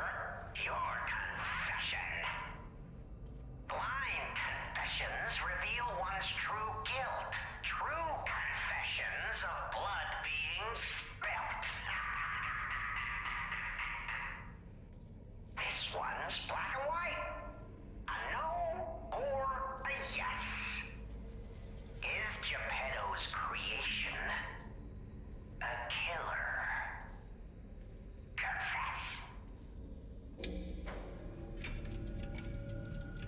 your confession. Blind confessions reveal one's true guilt. True confessions of blood being spilt. This one's black and white. A no or a yes. Is Geppetto's creation a killer? Confess.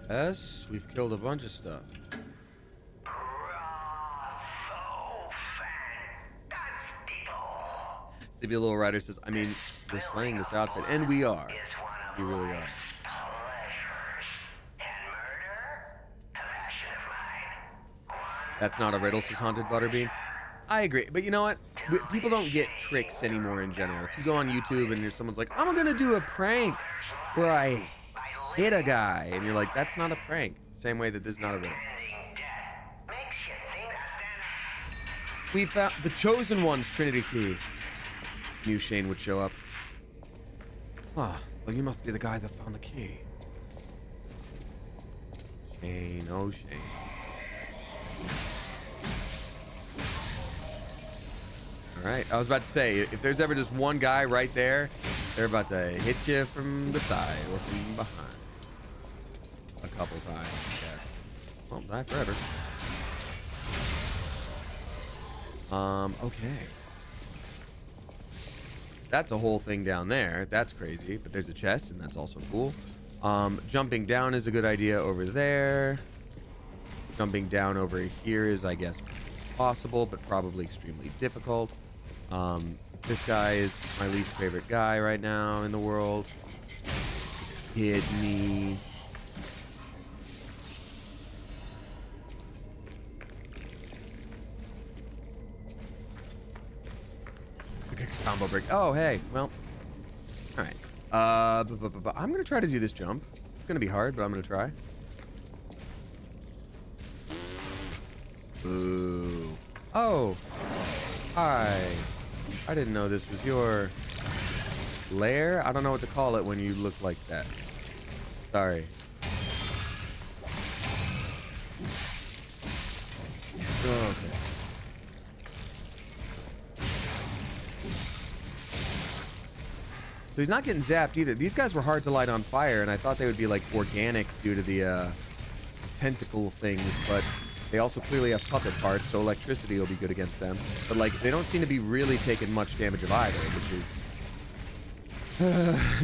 Yes, we've killed a bunch of stuff. Bravo, fantastico. CB Little Rider says, I mean, we're slaying this outfit, and we are. We really are. That's not a riddle, says Haunted Butterbean. I agree, but you know what? People don't get tricks anymore in general. If you go on YouTube and someone's like, I'm gonna do a prank where I hit a guy, and you're like, that's not a prank. Same way that this is not a riddle. We found the Chosen One's Trinity Key. Knew Shane would show up. Ah, well, you must be the guy that found the key. Shane, oh Shane. Alright, I was about to say, if there's ever just one guy right there, they're about to hit you from the side or from behind. A couple times, I guess. Won't die forever. Okay. That's a whole thing down there. That's crazy, but there's a chest, and that's also cool. Jumping down is a good idea over there. Jumping down over here is, I guess, possible, but probably extremely difficult. This guy is my least favorite guy right now in the world. Just hit me. Combo break. Oh, hey. Well, all right. I'm gonna try to do this jump. It's gonna be hard, but I'm gonna try. Ooh. Oh. Hi. I didn't know this was your lair. I don't know what to call it when you look like that. Sorry. Okay. So he's not getting zapped either. These guys were hard to light on fire, and I thought they would be like organic due to the tentacle things, but they also clearly have puppet parts, so electricity will be good against them. But like, they don't seem to be really taking much damage of either, which is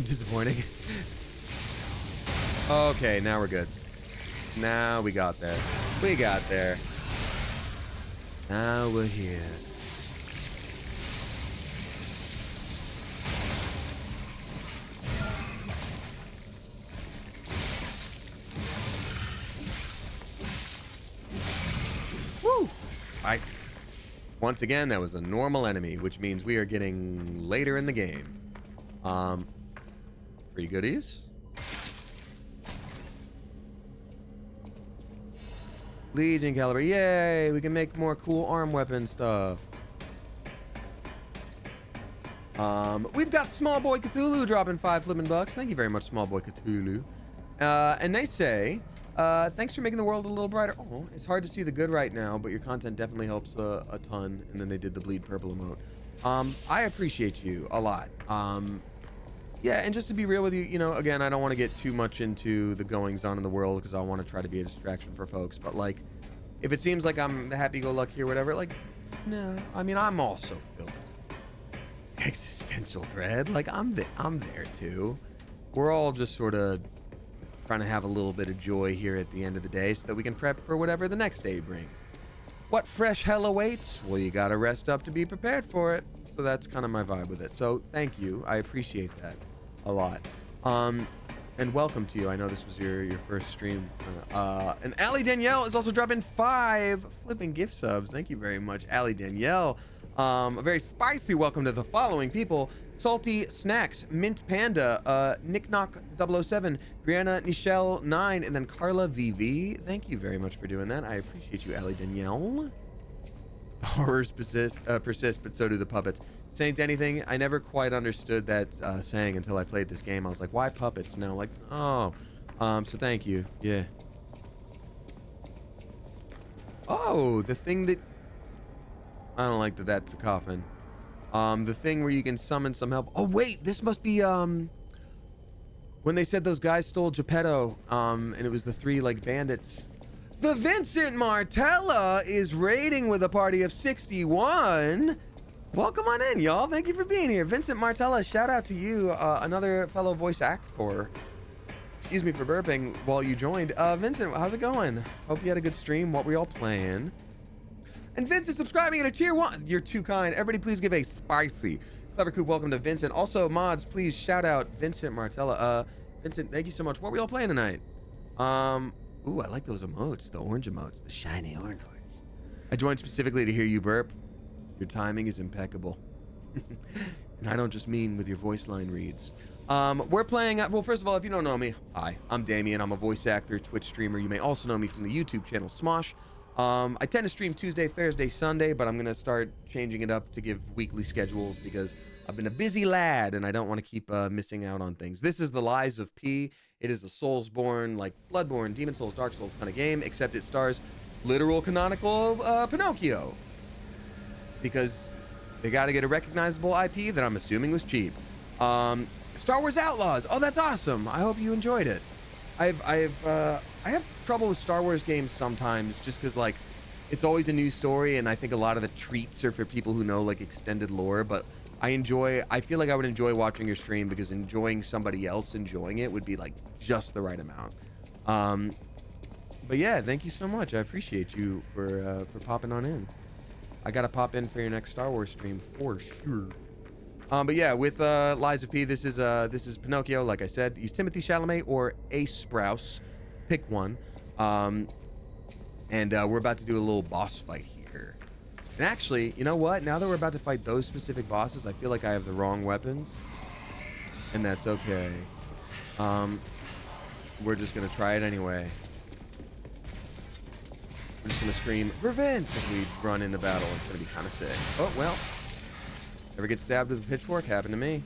disappointing. Okay, now we're good. Now we got there. We got there. Now we're here. Woo! Spike. Once again, that was a normal enemy, which means we are getting later in the game. Free goodies. Legion caliber, yay! We can make more cool arm weapon stuff. We've got Small Boy Cthulhu dropping 5 flippin' bucks. Thank you very much, Small Boy Cthulhu. And they say, thanks for making the world a little brighter. Oh, it's hard to see the good right now, but your content definitely helps a ton. And then they did the bleed purple emote. I appreciate you a lot. Yeah, and just to be real with you, you know, again, I don't want to get too much into the goings on in the world because I want to try to be a distraction for folks. But like, if it seems like I'm happy-go-lucky or whatever, like, no. I mean, I'm also filled with existential dread. Like, I'm there too. We're all just sort of trying to have a little bit of joy here at the end of the day so that we can prep for whatever the next day brings. What fresh hell awaits? Well, you got to rest up to be prepared for it. So that's kind of my vibe with it. So thank you. I appreciate that a lot. And welcome to you. I know this was your first stream. And Allie Danielle is also dropping 5 flipping gift subs. Thank you very much, Allie Danielle. A very spicy welcome to the following people: Salty Snacks, Mint Panda, Nick Knock 007, Brianna Nichelle 9, and then Carla VV. Thank you very much for doing that. I appreciate you, Allie Danielle. Horrors persist, but so do the puppets. Saint anything? I never quite understood that saying until I played this game. I was like, why puppets? Now, like, oh, so thank you. Yeah. Oh, the thing that I don't like that's a coffin. The thing where you can summon some help. Oh wait, this must be when they said those guys stole Geppetto, and it was the 3 like bandits. The Vincent Martella is raiding with a party of 61. Welcome on in, y'all. Thank you for being here. Vincent Martella, shout out to you, another fellow voice actor. Excuse me for burping while you joined. Vincent, how's it going? Hope you had a good stream. What were y'all playing? And Vincent subscribing at a tier 1. You're too kind. Everybody please give a spicy Clever Coop, welcome to Vincent. Also, mods, please shout out Vincent Martella. Vincent, thank you so much. What are we all playing tonight? Ooh, I like those emotes, the orange emotes, the shiny orange ones. I joined specifically to hear you burp. Your timing is impeccable. And I don't just mean with your voice line reads. We're playing, well, first of all, if you don't know me, hi, I'm Damien. I'm a voice actor, Twitch streamer. You may also know me from the YouTube channel Smosh. I tend to stream Tuesday, Thursday, Sunday, but I'm going to start changing it up to give weekly schedules because I've been a busy lad and I don't want to keep missing out on things. This is The Lies of P. It is a Soulsborne, like Bloodborne, Demon Souls, Dark Souls kind of game, except it stars literal canonical Pinocchio. Because they got to get a recognizable IP that I'm assuming was cheap. Star Wars Outlaws. Oh, that's awesome. I hope you enjoyed it. I have trouble with Star Wars games sometimes just because, like, it's always a new story, and I think a lot of the treats are for people who know, like, extended lore, but I feel like I would enjoy watching your stream because enjoying somebody else enjoying it would be, like, just the right amount. But yeah, thank you so much. I appreciate you for popping on in. I gotta pop in for your next Star Wars stream for sure. But yeah, with Lies of P, this is Pinocchio. Like I said, he's Timothy Chalamet or Ace Sprouse. Pick one. And we're about to do a little boss fight here. And actually, you know what? Now that we're about to fight those specific bosses, I feel like I have the wrong weapons, and that's okay. We're just gonna try it anyway. We're just gonna scream "Revenge" if we run into battle. It's gonna be kind of sick. Oh well. Ever get stabbed with a pitchfork? Happened to me.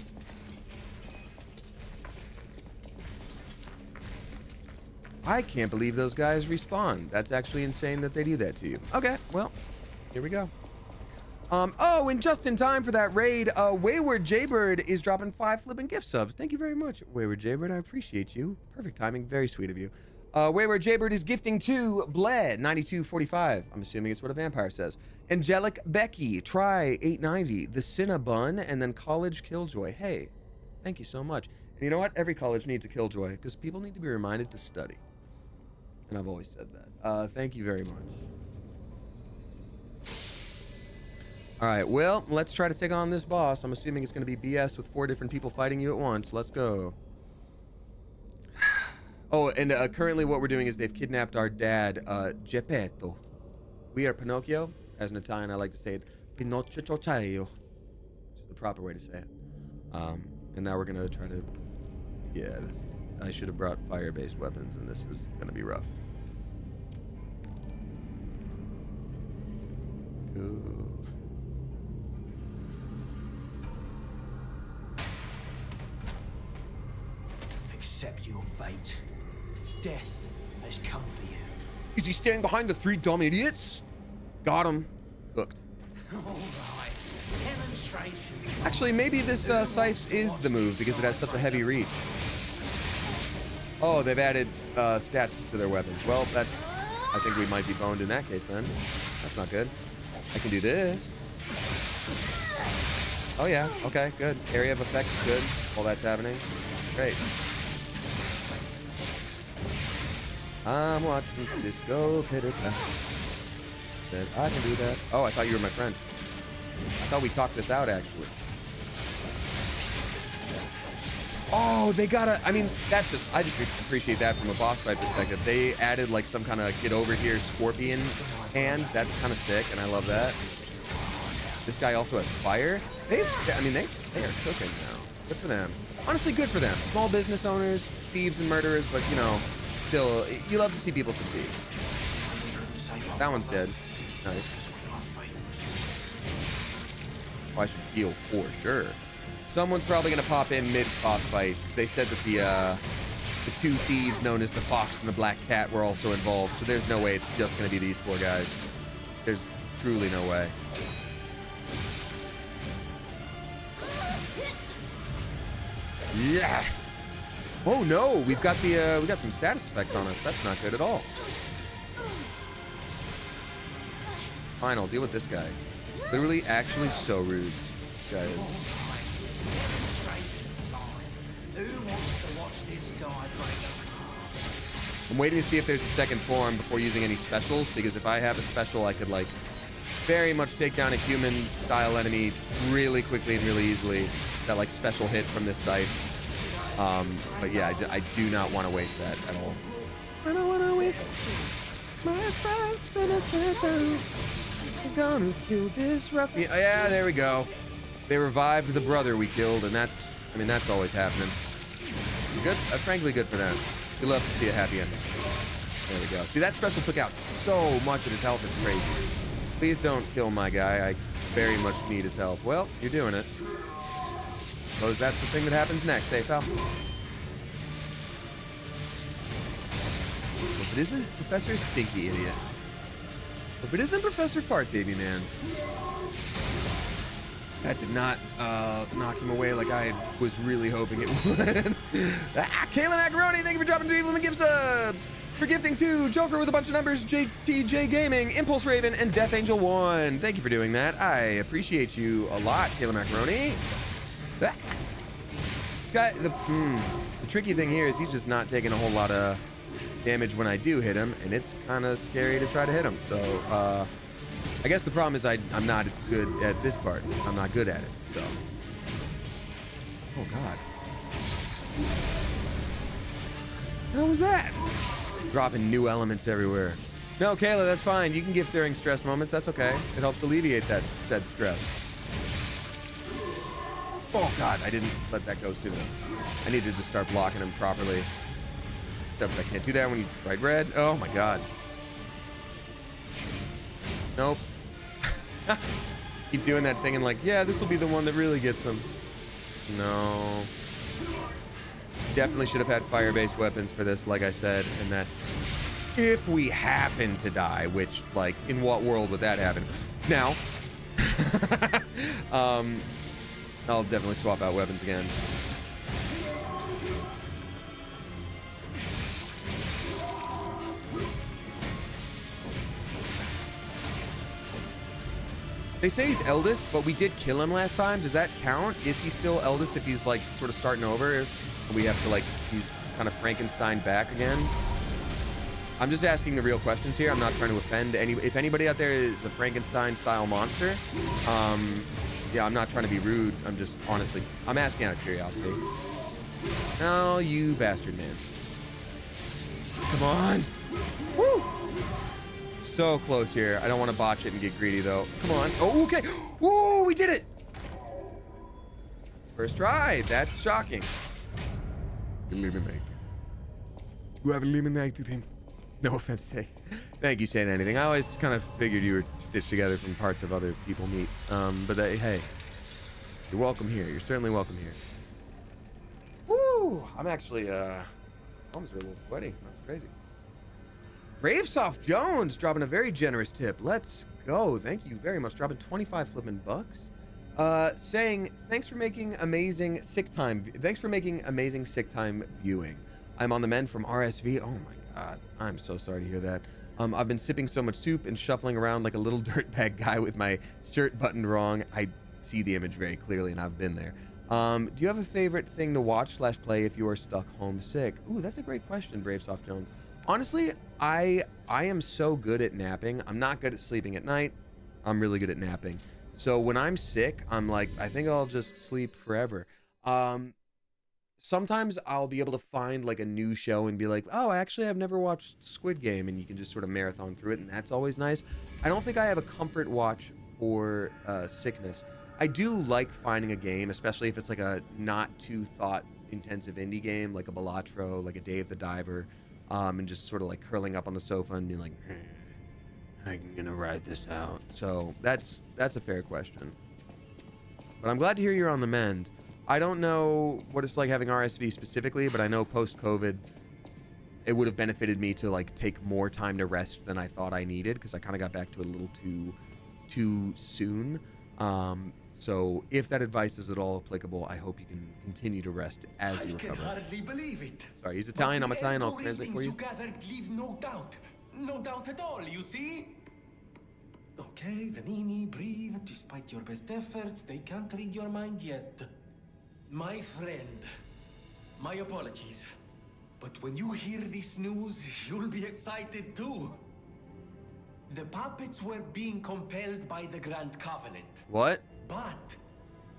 I can't believe those guys respawn. That's actually insane that they do that to you. Okay, well, here we go. Oh, and just in time for that raid, Wayward Jaybird is dropping 5 flipping gift subs. Thank you very much, Wayward Jaybird. I appreciate you. Perfect timing. Very sweet of you. Wayward Jaybird is gifting to Bled 9245. I'm assuming it's what a vampire says. Angelic Becky, try 890. The Cinnabun, and then College Killjoy. Hey, thank you so much. And you know what? Every college needs a Killjoy because people need to be reminded to study. And I've always said that. Thank you very much. All right, well, let's try to take on this boss. I'm assuming it's going to be BS with 4 different people fighting you at once. Let's go. Oh, and currently what we're doing is they've kidnapped our dad, Geppetto. We are Pinocchio. As an Italian, I like to say it, Pinocchio, which is the proper way to say it. And now we're going to try to... Yeah, I should have brought fire-based weapons, and this is going to be rough. Ooh. Accept your fate. Death has come for you. Is he standing behind the 3 dumb idiots? Got him. Cooked. All right. Demonstration. Actually, maybe this scythe is the move because it has such a heavy reach. Oh, they've added stats to their weapons. Well, I think we might be boned in that case then. That's not good. I can do this. Oh yeah, okay, good. Area of effect is good while that's happening. Great. I'm watching Cisco Pitter-pat. Said I can do that. Oh, I thought you were my friend. I thought we talked this out, actually. Oh, they gotta... I mean, that's just... I just appreciate that from a boss fight perspective. They added, like, some kind of get-over-here scorpion hand. That's kind of sick, and I love that. This guy also has fire. They are cooking now. Good for them. Honestly, good for them. Small business owners, thieves and murderers, but, you know, still, you love to see people succeed. That one's dead. Nice. Oh, I should heal for sure. Someone's probably going to pop in mid-boss fight, because they said that the 2 thieves known as the Fox and the Black Cat were also involved, so there's no way it's just going to be these 4 guys. There's truly no way. Yeah. Oh no, we got some status effects on us. That's not good at all. Fine, I'll deal with this guy. Literally, actually, so rude. This guy is. I'm waiting to see if there's a second form before using any specials, because if I have a special, I could, like, very much take down a human-style enemy really quickly and really easily. That like special hit from this site. But yeah, I do not want to waste that at all. I don't want to waste myself for the special. I'm gonna kill this ruffian. Oh, yeah, there we go. They revived the brother we killed, and that's, I mean, that's always happening. Good, frankly, good for them. We love to see a happy ending. There we go. See, that special took out so much of his health, it's crazy. Please don't kill my guy. I very much need his help. Well, you're doing it. Suppose that's the thing that happens next, eh, pal? If it isn't Professor Stinky Idiot. If it isn't Professor Fart Baby Man. That did not knock him away like I was really hoping it would. Kayla Macaroni, thank you for dropping 2 evil and gift subs. For gifting to Joker with a bunch of numbers, JTJ Gaming, Impulse Raven, and Death Angel 1. Thank you for doing that. I appreciate you a lot, Kayla Macaroni. This guy, the tricky thing here is he's just not taking a whole lot of damage when I do hit him, and it's kind of scary to try to hit him. So, I guess the problem is I'm not good at this part. I'm not good at it, so. Oh, God. What was that? Dropping new elements everywhere. No, Kayla, that's fine. You can gift during stress moments. That's okay. It helps alleviate that said stress. Oh, God, I didn't let that go soon enough. I need to just start blocking him properly. Except I can't do that when he's bright red. Oh, my God. Nope. Keep doing that thing and like, yeah, this will be the one that really gets him. No. Definitely should have had fire-based weapons for this, like I said, and that's if we happen to die, which, like, in what world would that happen? Now, I'll definitely swap out weapons again. They say he's eldest, but we did kill him last time. Does that count? Is he still eldest if he's like sort of starting over? We have to like, he's kind of Frankenstein back again. I'm just asking the real questions here. I'm not trying to offend any. If anybody out there is a Frankenstein style monster, yeah, I'm not trying to be rude. I'm just honestly, I'm asking out of curiosity. Oh, you bastard man. Come on. Woo! So close here. I don't want to botch it and get greedy though. Come on. Oh, okay. Ooh, we did it. First try. That's shocking. Eliminate. You have eliminated him. No offense, Tay. Thank you saying anything. I always kind of figured you were stitched together from parts of other people meet. But hey, you're welcome here. You're certainly welcome here. Woo! I'm actually, almost a little sweaty. That's crazy. Bravesoft Jones dropping a very generous tip. Let's go. Thank you very much. Dropping 25 flipping bucks. Saying, thanks for making amazing sick time. Thanks for making amazing sick time viewing. I'm on the mend from RSV. Oh my God. I'm so sorry to hear that. I've been sipping so much soup and shuffling around like a little dirtbag guy with my shirt buttoned wrong. I see the image very clearly and I've been there. Do you have a favorite thing to watch / play if you are stuck homesick? Ooh, that's a great question, Bravesoft Jones. Honestly, I am so good at napping. I'm not good at sleeping at night. I'm really good at napping. So when I'm sick, I'm like, I think I'll just sleep forever. Sometimes I'll be able to find like a new show and be like, oh, actually, I've never watched Squid Game, and you can just sort of marathon through it, and that's always nice. I don't think I have a comfort watch for sickness. I do like finding a game, especially if it's like a not too thought intensive indie game, like a Balatro, like a Day of the Diver. And just sort of like curling up on the sofa and being like, I'm gonna ride this out. So that's a fair question. But I'm glad to hear you're on the mend. I don't know what it's like having RSV specifically, but I know post-COVID, it would have benefited me to like take more time to rest than I thought I needed, because I kind of got back to it a little too soon. So if that advice is at all applicable, I hope you can continue to rest as you recover. I can hardly believe it. Sorry, he's Italian, I'm Italian, I'll translate for you. You gathered leave no doubt at all, you see? Okay, Vanini, breathe. Despite your best efforts, they can't read your mind yet. My friend, my apologies. But when you hear this news, you'll be excited too. The puppets were being compelled by the Grand Covenant. What? But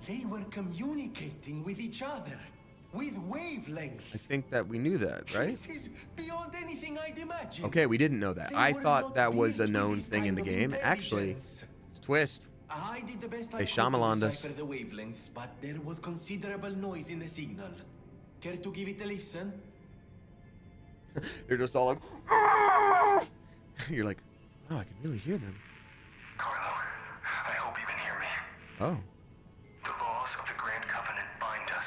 they were communicating with each other with wavelengths. I think that we knew that, right? This is beyond anything I'd imagined. Okay, we didn't know that. They I were thought not that was a built with known this thing in kind the of game. Actually, intelligence. it's a twist. I did the best They I could to Shyamalan'd us. decipher the wavelengths, but there was considerable noise in the signal. Care to give it a listen? They're just all like, "Ah!" You're like, oh, I can really hear them. Carlo, I hope you can hear me. Oh. The laws of the Grand Covenant bind us.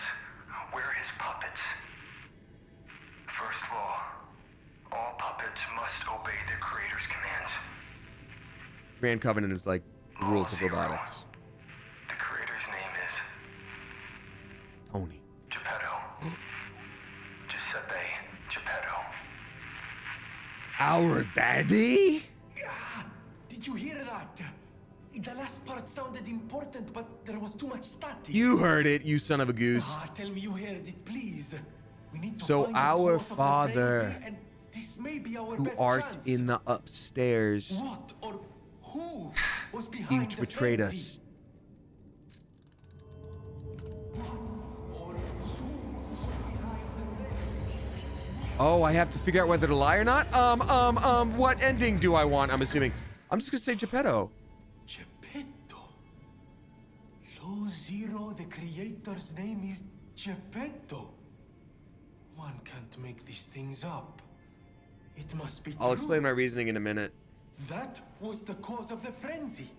We're his puppets. First law, all puppets must obey the Creator's commands. Grand Covenant is like the rules of Law 0. robotics. The Creator's name is Tony. Geppetto. Giuseppe Geppetto. Our daddy? Ah, did you hear that? The last part sounded important, but there was too much static. You heard it, you son of a goose. Ah, tell me you heard it, please. We need to So find the our cause of the Father, frenzy, and this may be our who best art chance. in the upstairs, What or who was behind huge the betrayed frenzy? us. Oh, I have to figure out whether to lie or not? What ending do I want? I'm assuming. I'm just gonna say Geppetto. Geppetto. Law 0, the creator's name is Geppetto. One can't make these things up. It must be I'll true. explain my reasoning in a minute. That was the cause of the frenzy.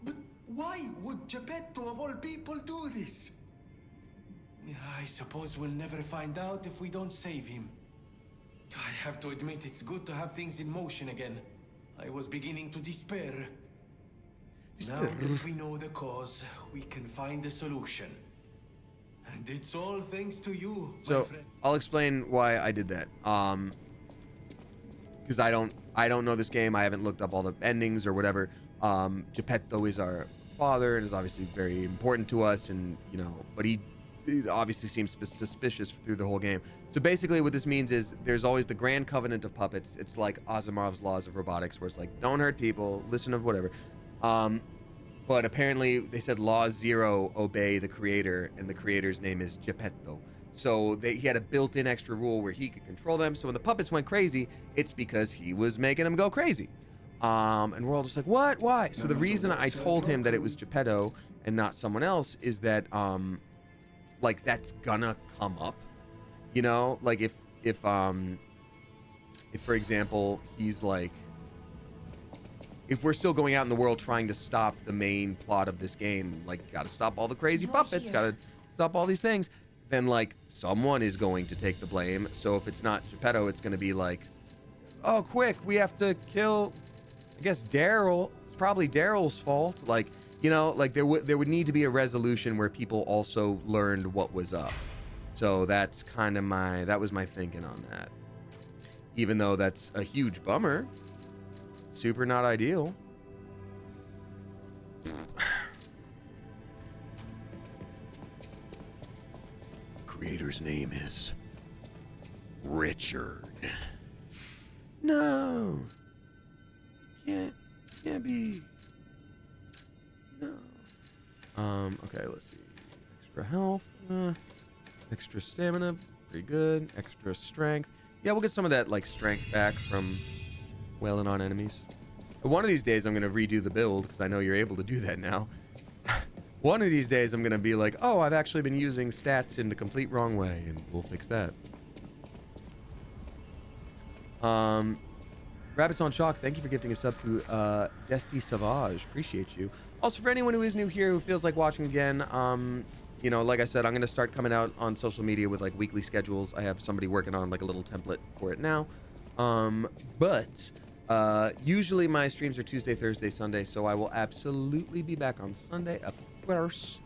But why would Geppetto of all people do this? I suppose we'll never find out if we don't save him. I have to admit it's good to have things in motion again. I was beginning to despair. Now that we know the cause, we can find a solution. And it's all thanks to you, my So friend. I'll explain why I did that. Because I don't know this game. I haven't looked up all the endings or whatever. Geppetto is our father and is obviously very important to us, and but he obviously seems suspicious through the whole game. So basically what this means is there's always the Grand Covenant of puppets. It's like Asimov's laws of robotics, where it's like, don't hurt people, listen to whatever. But apparently they said law 0, obey the creator, and the creator's name is Geppetto. So he had a built-in extra rule where he could control them. So when the puppets went crazy, it's because he was making them go crazy. And we're all just like, what? Why? So the reason I told him that it was Geppetto and not someone else is that like that's gonna come up, like if for example he's like, if we're still going out in the world trying to stop the main plot of this game, like gotta stop all the crazy puppets, gotta stop all these things, then like someone is going to take the blame. So if it's not Geppetto, it's gonna be like, oh quick, we have to kill, I guess Daryl. It's probably Daryl's fault. Like, like there would need to be a resolution where people also learned what was up. So that's kind of that was my thinking on that. Even though that's a huge bummer. Super not ideal. Creator's name is Richard. No. Can't be. No. Okay, let's see. Extra health, extra stamina, pretty good. Extra strength. Yeah, we'll get some of that like strength back from wailing on enemies. But one of these days I'm gonna redo the build because I know you're able to do that now. One of these days I'm gonna be like, oh, I've actually been using stats in the complete wrong way, and we'll fix that. Rabbits on Chalk, thank you for gifting a sub to Desti Savage. Appreciate you. Also, for anyone who is new here who feels like watching again, like I said, I'm going to start coming out on social media with like weekly schedules. I have somebody working on like a little template for it now. But usually my streams are Tuesday, Thursday, Sunday, so I will absolutely be back on Sunday, of course.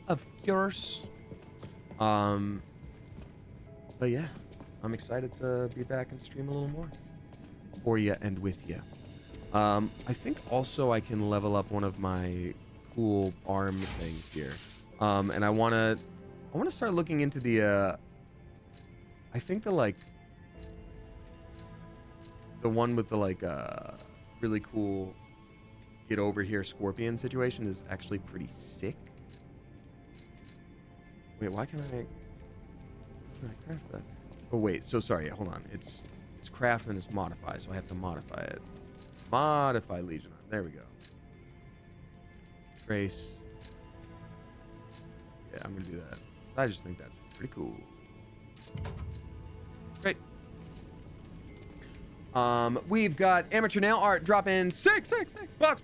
Of course. But yeah, I'm excited to be back and stream a little more for you and with you. I think also I can level up one of my cool arm things here. And I want to start looking into the I think the one with the like really cool get over here scorpion situation is actually pretty sick. Wait, why can't I craft that? Oh wait, so sorry, hold on. It's craft and it's modify, so I have to modify it. Modify Legion. There we go. Trace. Yeah, I'm gonna do that. I just think that's pretty cool. Great. We've got amateur nail art dropping six bucks.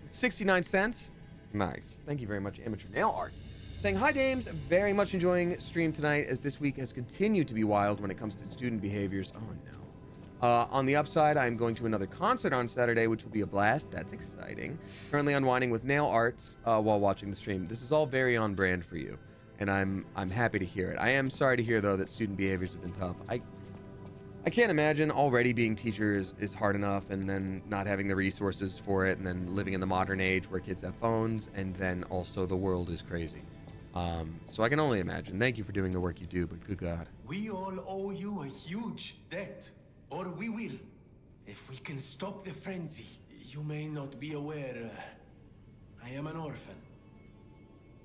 69 cents. Nice. Thank you very much, amateur nail art. Saying hi, dames. Very much enjoying stream tonight as this week has continued to be wild when it comes to student behaviors. Oh no. On the upside, I'm going to another concert on Saturday, which will be a blast. That's exciting. Currently unwinding with nail art while watching the stream. This is all very on brand for you, and I'm happy to hear it. I am sorry to hear though that student behaviors have been tough. I can't imagine already being teacher is hard enough, and then not having the resources for it, and then living in the modern age where kids have phones, and then also the world is crazy. So I can only imagine. Thank you for doing the work you do, but good God. We all owe you a huge debt, or we will. If we can stop the frenzy. You may not be aware, I am an orphan.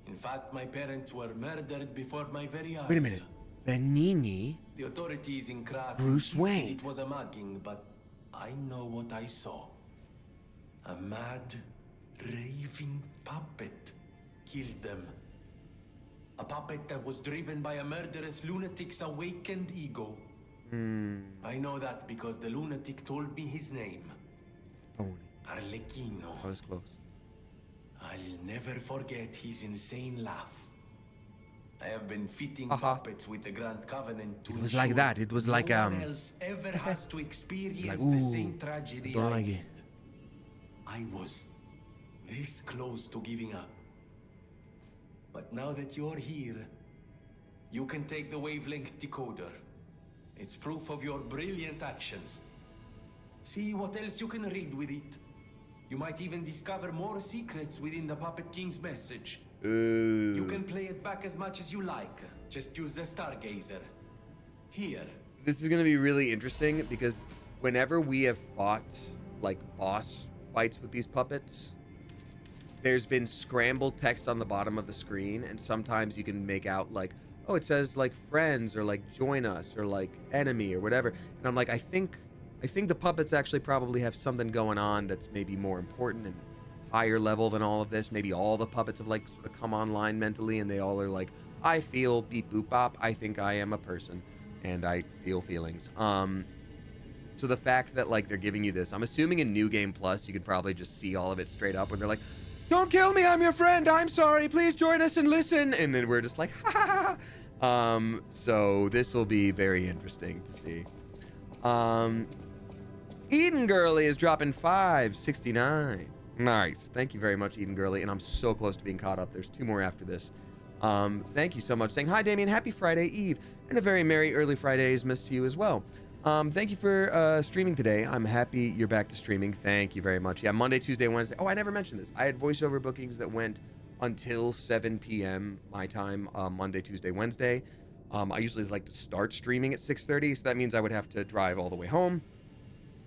In fact, my parents were murdered before my very eyes. Wait a minute. Vanini? The authorities in Krat Bruce Wayne. It was a mugging, but I know what I saw. A mad, raving puppet killed them. A puppet that was driven by a murderous lunatic's awakened ego. I know that because the lunatic told me his name. Tony. Arlecchino. I was close. I'll never forget his insane laugh. I have been fitting puppets with the Grand Covenant to It was like that. It was like no one else ever has to experience like, the same tragedy don't I like did. it. I was this close to giving up. But now that you're here, you can take the wavelength decoder. It's proof of your brilliant actions. See what else you can read with it. You might even discover more secrets within the Puppet King's message. Ooh. You can play it back as much as you like. Just use the Stargazer. Here. This is going to be really interesting because whenever we have fought like boss fights with these puppets, there's been scrambled text on the bottom of the screen, and sometimes you can make out like, oh, it says like friends or like join us or like enemy or whatever. And I'm like, I think the puppets actually probably have something going on that's maybe more important and higher level than all of this. Maybe all the puppets have like sort of come online mentally, and they all are like, I feel beep boop bop. I think I am a person, and I feel feelings. So the fact that like they're giving you this, I'm assuming in New Game Plus you could probably just see all of it straight up, where they're like, don't kill me, I'm your friend, I'm sorry, please join us and listen. And then we're just like, ha ha ha. So this will be very interesting to see. Eden Girly is dropping $5.69. Nice. Thank you very much, Eden Girly. And I'm so close to being caught up. There's 2 more after this. Thank you so much. Saying, hi, Damien. Happy Friday Eve. And a very merry early Fridays to you as well. Thank you for streaming today. I'm happy you're back to streaming. Thank you very much. Yeah, Monday, Tuesday, Wednesday. Oh, I never mentioned this. I had voiceover bookings that went until 7 p.m. my time, Monday, Tuesday, Wednesday. I usually like to start streaming at 6:30, so that means I would have to drive all the way home,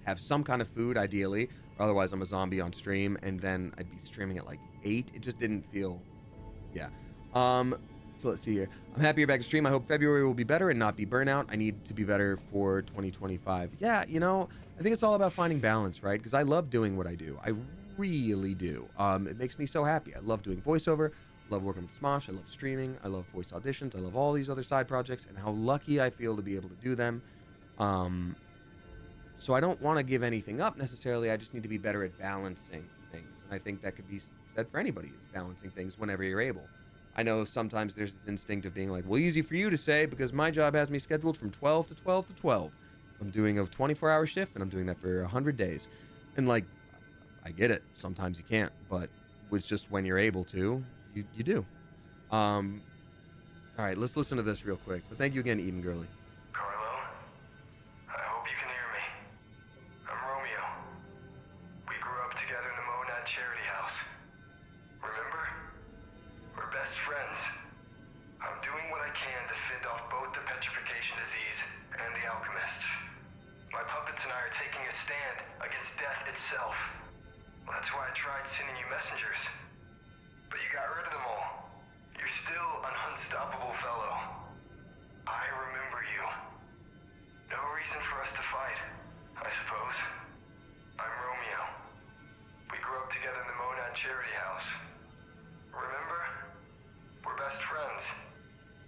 have some kind of food, ideally, or otherwise I'm a zombie on stream, and then I'd be streaming at like 8. It just didn't feel, yeah. So let's see here. I'm happy you're back to stream. I hope February will be better and not be burnout. I need to be better for 2025. Yeah, you know, I think it's all about finding balance, right? Because I love doing what I do. I really do. It makes me so happy. I love doing voiceover. I love working with Smosh. I love streaming. I love voice auditions. I love all these other side projects and how lucky I feel to be able to do them. So I don't want to give anything up necessarily. I just need to be better at balancing things. And I think that could be said for anybody, is balancing things whenever you're able. I know sometimes there's this instinct of being like, well, easy for you to say because my job has me scheduled from 12 to 12 to 12. If I'm doing a 24-hour shift, and I'm doing that for 100 days. And, like, I get it. Sometimes you can't. But it's just when you're able to, you do. All right, let's listen to this real quick. But thank you again, Eden Girly. Carlo, I hope you can hear me. I'm Romeo. We grew up together in the Monad Charity House. Remember? We're best friends. I'm doing what I can to fend off both the petrification disease and the alchemists. My puppets and I are taking a stand against It's death itself. That's why I tried sending you messengers. But you got rid of them all. You're still an unstoppable fellow. I remember you. No reason for us to fight, I suppose. I'm Romeo. We grew up together in the Monad Charity House. Remember? We're best friends.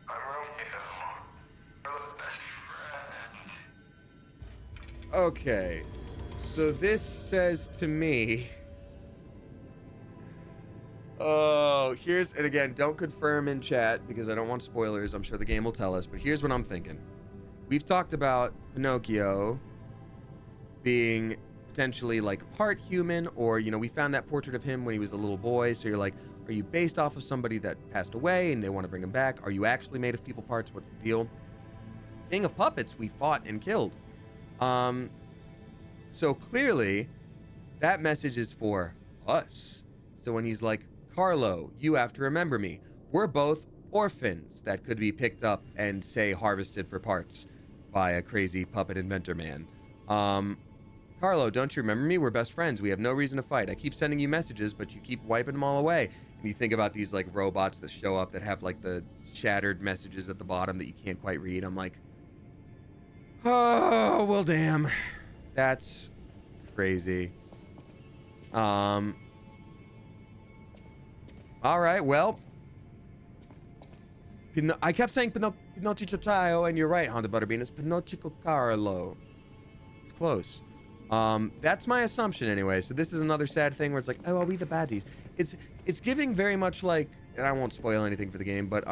I'm Romeo. We're best friends. Okay. So this says to me... Oh, here's... And again, don't confirm in chat because I don't want spoilers. I'm sure the game will tell us. But here's what I'm thinking. We've talked about Pinocchio being potentially like part human, or, you know, we found that portrait of him when he was a little boy. So you're like, are you based off of somebody that passed away and they want to bring him back? Are you actually made of people parts? What's the deal? King of Puppets, we fought and killed. So clearly that message is for us. So when he's like, Carlo, you have to remember me. We're both orphans that could be picked up and, say, harvested for parts by a crazy puppet inventor man. Carlo, don't you remember me? We're best friends. We have no reason to fight. I keep sending you messages, but you keep wiping them all away. And you think about these, like, robots that show up that have, like, the shattered messages at the bottom that you can't quite read. I'm like, oh, well, damn. That's crazy. All right, well, I kept saying Pinocchio Chio, and you're right, Honda Butterbean. It's Pinocchio Carlo. It's close. That's my assumption anyway. So this is another sad thing where it's like, oh, are we the baddies? It's giving very much like, and I won't spoil anything for the game, but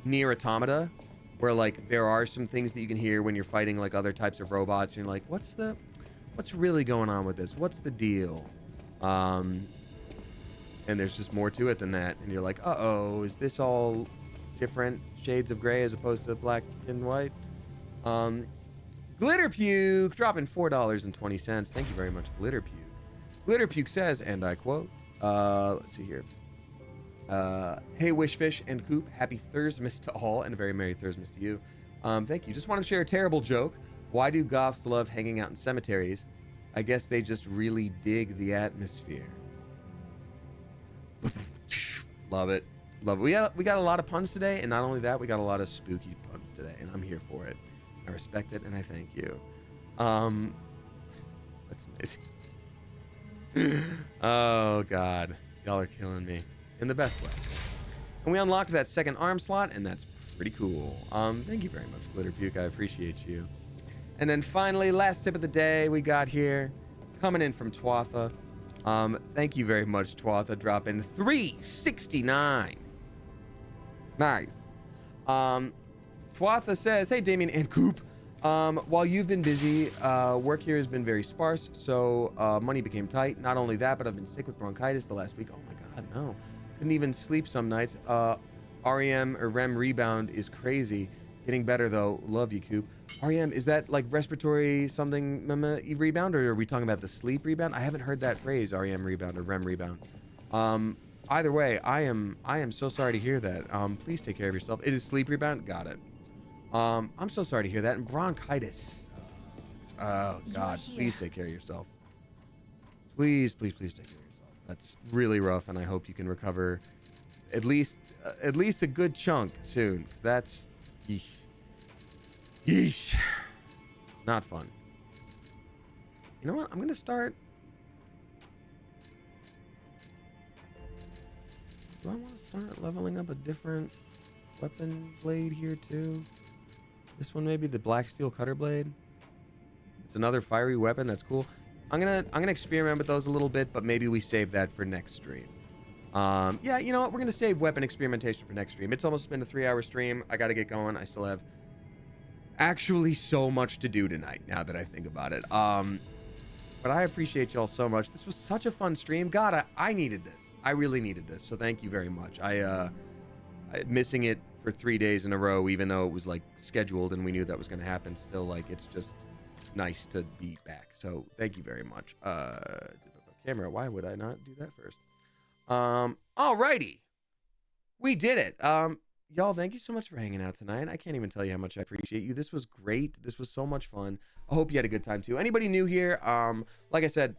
Nier Automata, where like there are some things that you can hear when you're fighting like other types of robots, and you're like, what's really going on with this? What's the deal? And there's just more to it than that. And you're like, uh-oh, is this all different shades of gray as opposed to black and white? Glitter Puke dropping $4.20. Thank you very much, Glitter Puke. Glitter Puke says, and I quote, let's see here. Hey, Wishfish and Coop, happy Thursmas to all, and a very Merry Thursmas to you. Thank you. Just want to share a terrible joke. Why do goths love hanging out in cemeteries? I guess they just really dig the atmosphere. Love it. Love it. We got a lot of puns today, and not only that, we got a lot of spooky puns today, and I'm here for it. I respect it, and I thank you. That's amazing. Oh, God. Y'all are killing me. In the best way. And we unlocked that second arm slot, and that's pretty cool. Thank you very much, Glitter Puke. I appreciate you. And then finally, last tip of the day we got here, coming in from Twatha. Thank you very much, Twatha, dropping $3.69. Nice. Twatha says, hey, Damien and Coop. While you've been busy, work here has been very sparse, so money became tight. Not only that, but I've been sick with bronchitis the last week. Oh my God, no. Couldn't even sleep some nights. REM or REM rebound is crazy. Getting better though. Love you, Coop. REM, is that like respiratory something rebound, or are we talking about the sleep rebound? I haven't heard that phrase, REM rebound or REM rebound. Either way, I am so sorry to hear that. Please take care of yourself. It is sleep rebound. Got it. I'm so sorry to hear that. And bronchitis. Oh God, please take care of yourself. Please, please, please take care of yourself. That's really rough, and I hope you can recover at least a good chunk soon, because that's yeesh. Not fun. You know what? I'm gonna start. Do I want to start leveling up a different weapon blade here too? This one, maybe the black steel cutter blade. It's another fiery weapon. That's cool. I'm gonna experiment with those a little bit, but maybe we save that for next stream. Yeah, you know what? We're gonna save weapon experimentation for next stream. It's almost been a 3-hour stream. I gotta get going. I still have actually so much to do tonight, now that I think about it. But I appreciate y'all so much. This was such a fun stream. God, I needed this. I really needed this. So thank you very much. Missing it for 3 days in a row, even though it was like scheduled and we knew that was going to happen, still, like, it's just nice to be back. So thank you very much. Camera, why would I not do that first? Alrighty, we did it. y'all, thank you so much for hanging out tonight. I can't even tell you how much I appreciate you. This was great. This was so much fun. I hope you had a good time too. Anybody new here? Like I said,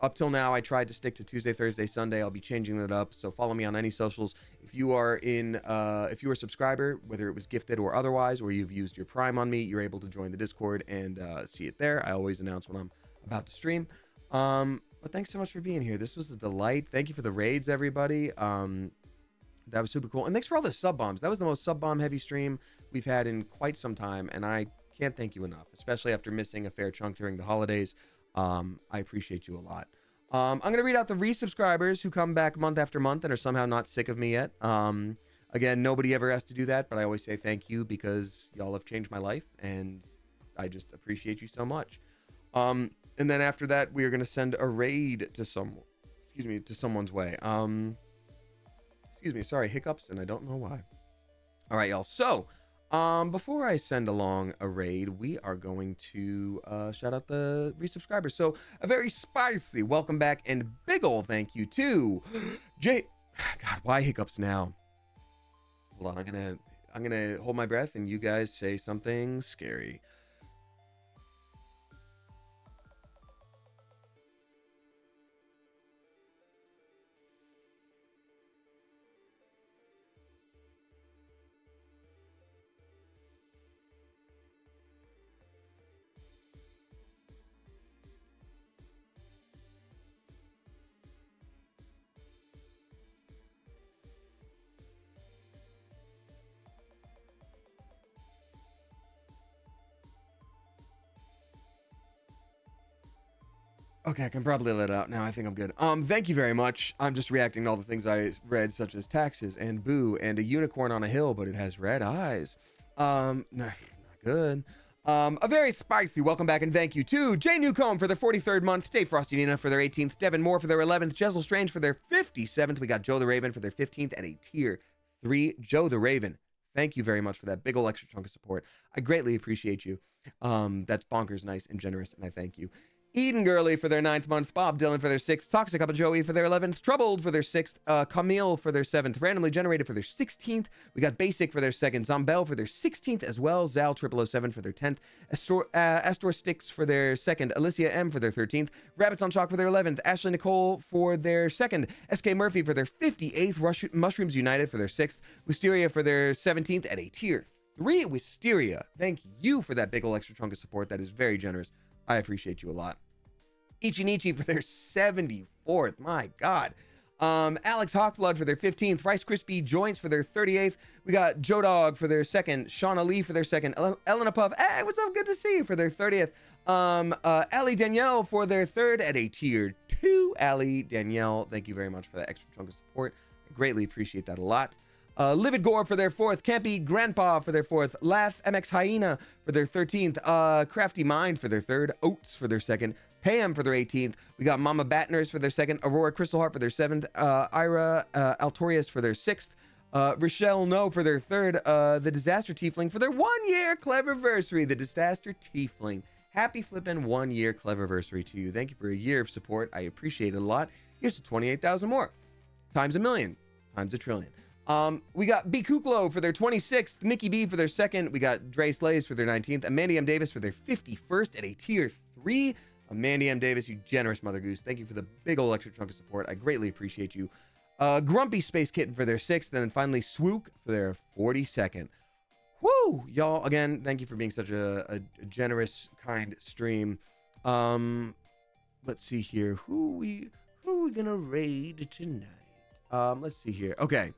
up till now I tried to stick to Tuesday, Thursday, Sunday. I'll be changing that up. So follow me on any socials. If you are if you are a subscriber, whether it was gifted or otherwise, or you've used your Prime on me, you're able to join the Discord and see it there. I always announce when I'm about to stream. But thanks so much for being here. This was a delight. Thank you for the raids, everybody. That was super cool. And thanks for all the sub bombs. That was the most sub bomb heavy stream we've had in quite some time. And I can't thank you enough, especially after missing a fair chunk during the holidays. I appreciate you a lot. I'm going to read out the resubscribers who come back month after month and are somehow not sick of me yet. Again, nobody ever has to do that, but I always say thank you because y'all have changed my life and I just appreciate you so much. And then after that, we are going to send a raid to someone's way. Excuse me, sorry, hiccups, and I don't know why. All right, y'all. So, before I send along a raid, we are going to shout out the resubscribers. So, a very spicy welcome back and big ol' thank you to God, why hiccups now? Hold on, I'm gonna hold my breath and you guys say something scary. Okay, I can probably let it out now. I think I'm good. Thank you very much. I'm just reacting to all the things I read, such as taxes and boo and a unicorn on a hill, but it has red eyes. Not good. A very spicy welcome back and thank you to Jay Newcomb for their 43rd month, Stay Frosty Nina for their 18th, Devin Moore for their 11th, Jessel Strange for their 57th. We got Joe the Raven for their 15th and a tier 3 Joe the Raven. Thank you very much for that big ol' extra chunk of support. I greatly appreciate you. That's bonkers nice and generous, and I thank you. Eden Gurley for their 9th month, Bob Dylan for their 6th, Toxic Up Joey for their 11th, Troubled for their 6th, Camille for their 7th, Randomly Generated for their 16th, we got Basic for their 2nd, Zombel for their 16th as well, Zal 007 for their 10th, Astor Sticks for their 2nd, Alicia M for their 13th, Rabbits on Chalk for their 11th, Ashley Nicole for their 2nd, SK Murphy for their 58th, Mushrooms United for their 6th, Wisteria for their 17th, at a tier 3 Wisteria. Thank you for that big ol' extra chunk of support. That is very generous. I appreciate you a lot. Ichinichi for their 74th. My God. Alex Hawkblood for their 15th. Rice Krispie Joints for their 38th. We got Joe Dog for their 2nd. Shauna Lee for their 2nd. Elena Puff. Hey, what's up? Good to see you for their 30th. Allie Danielle for their 3rd at a tier 2. Allie Danielle, thank you very much for that extra chunk of support. I greatly appreciate that a lot. Livid Gore for their 4th, Campy Grandpa for their 4th, Laugh MX Hyena for their 13th, Crafty Mind for their 3rd, Oats for their 2nd, Pam for their 18th. We got Mama Batners for their 2nd, Aurora Crystal Heart for their 7th, Ira Altorius for their 6th, Rochelle No for their 3rd, The Disaster Tiefling for their 1-year Cleverversary, The Disaster Tiefling. Happy flippin' 1-year Cleverversary to you. Thank you for a year of support. I appreciate it a lot. Here's to 28,000 more. Times a million. Times a trillion. We got B. Kuklo for their 26th, Nikki B for their 2nd. We got Dre Slays for their 19th, Amanda M. Davis for their 51st at a tier 3. Amanda M. Davis, you generous Mother Goose. Thank you for the big old extra chunk of support. I greatly appreciate you. Grumpy Space Kitten for their 6th, and then finally Swook for their 42nd. Woo! Y'all, again, thank you for being such a generous, kind stream. Let's see here. Who we gonna raid tonight? Let's see here. Okay.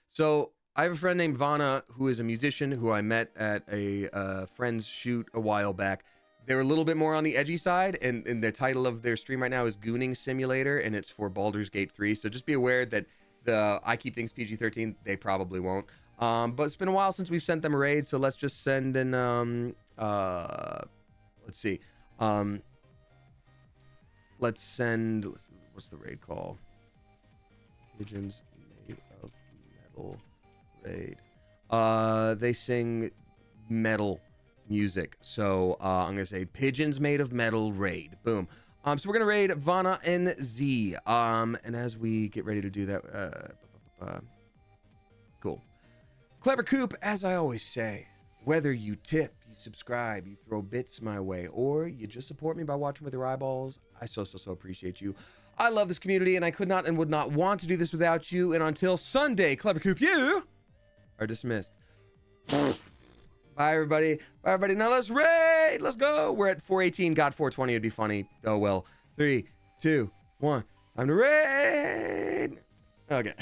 So I have a friend named Vanna who is a musician who I met at a friend's shoot a while back. They're a little bit more on the edgy side, and the title of their stream right now is Gooning Simulator, and it's for Baldur's Gate 3. So just be aware that I keep things PG-13. They probably won't. But it's been a while since we've sent them a raid, so let's just send in let's see. Let's send, what's the raid call? Pigeons Made of Metal raid. They sing metal music. So I'm gonna say Pigeons Made of Metal raid. Boom. So we're gonna raid Vana NZ. And as we get ready to do that, cool. Clever Coop, as I always say, whether you tip, you subscribe, you throw bits my way, or you just support me by watching with your eyeballs, I so appreciate you. I love this community, and I could not and would not want to do this without you. And until Sunday, Clever Coop, you are dismissed. Bye, everybody. Bye, everybody. Now let's raid. Let's go. We're at 418. God, 420 would be funny. Oh, well. 3, 2, 1. Time to raid. Okay.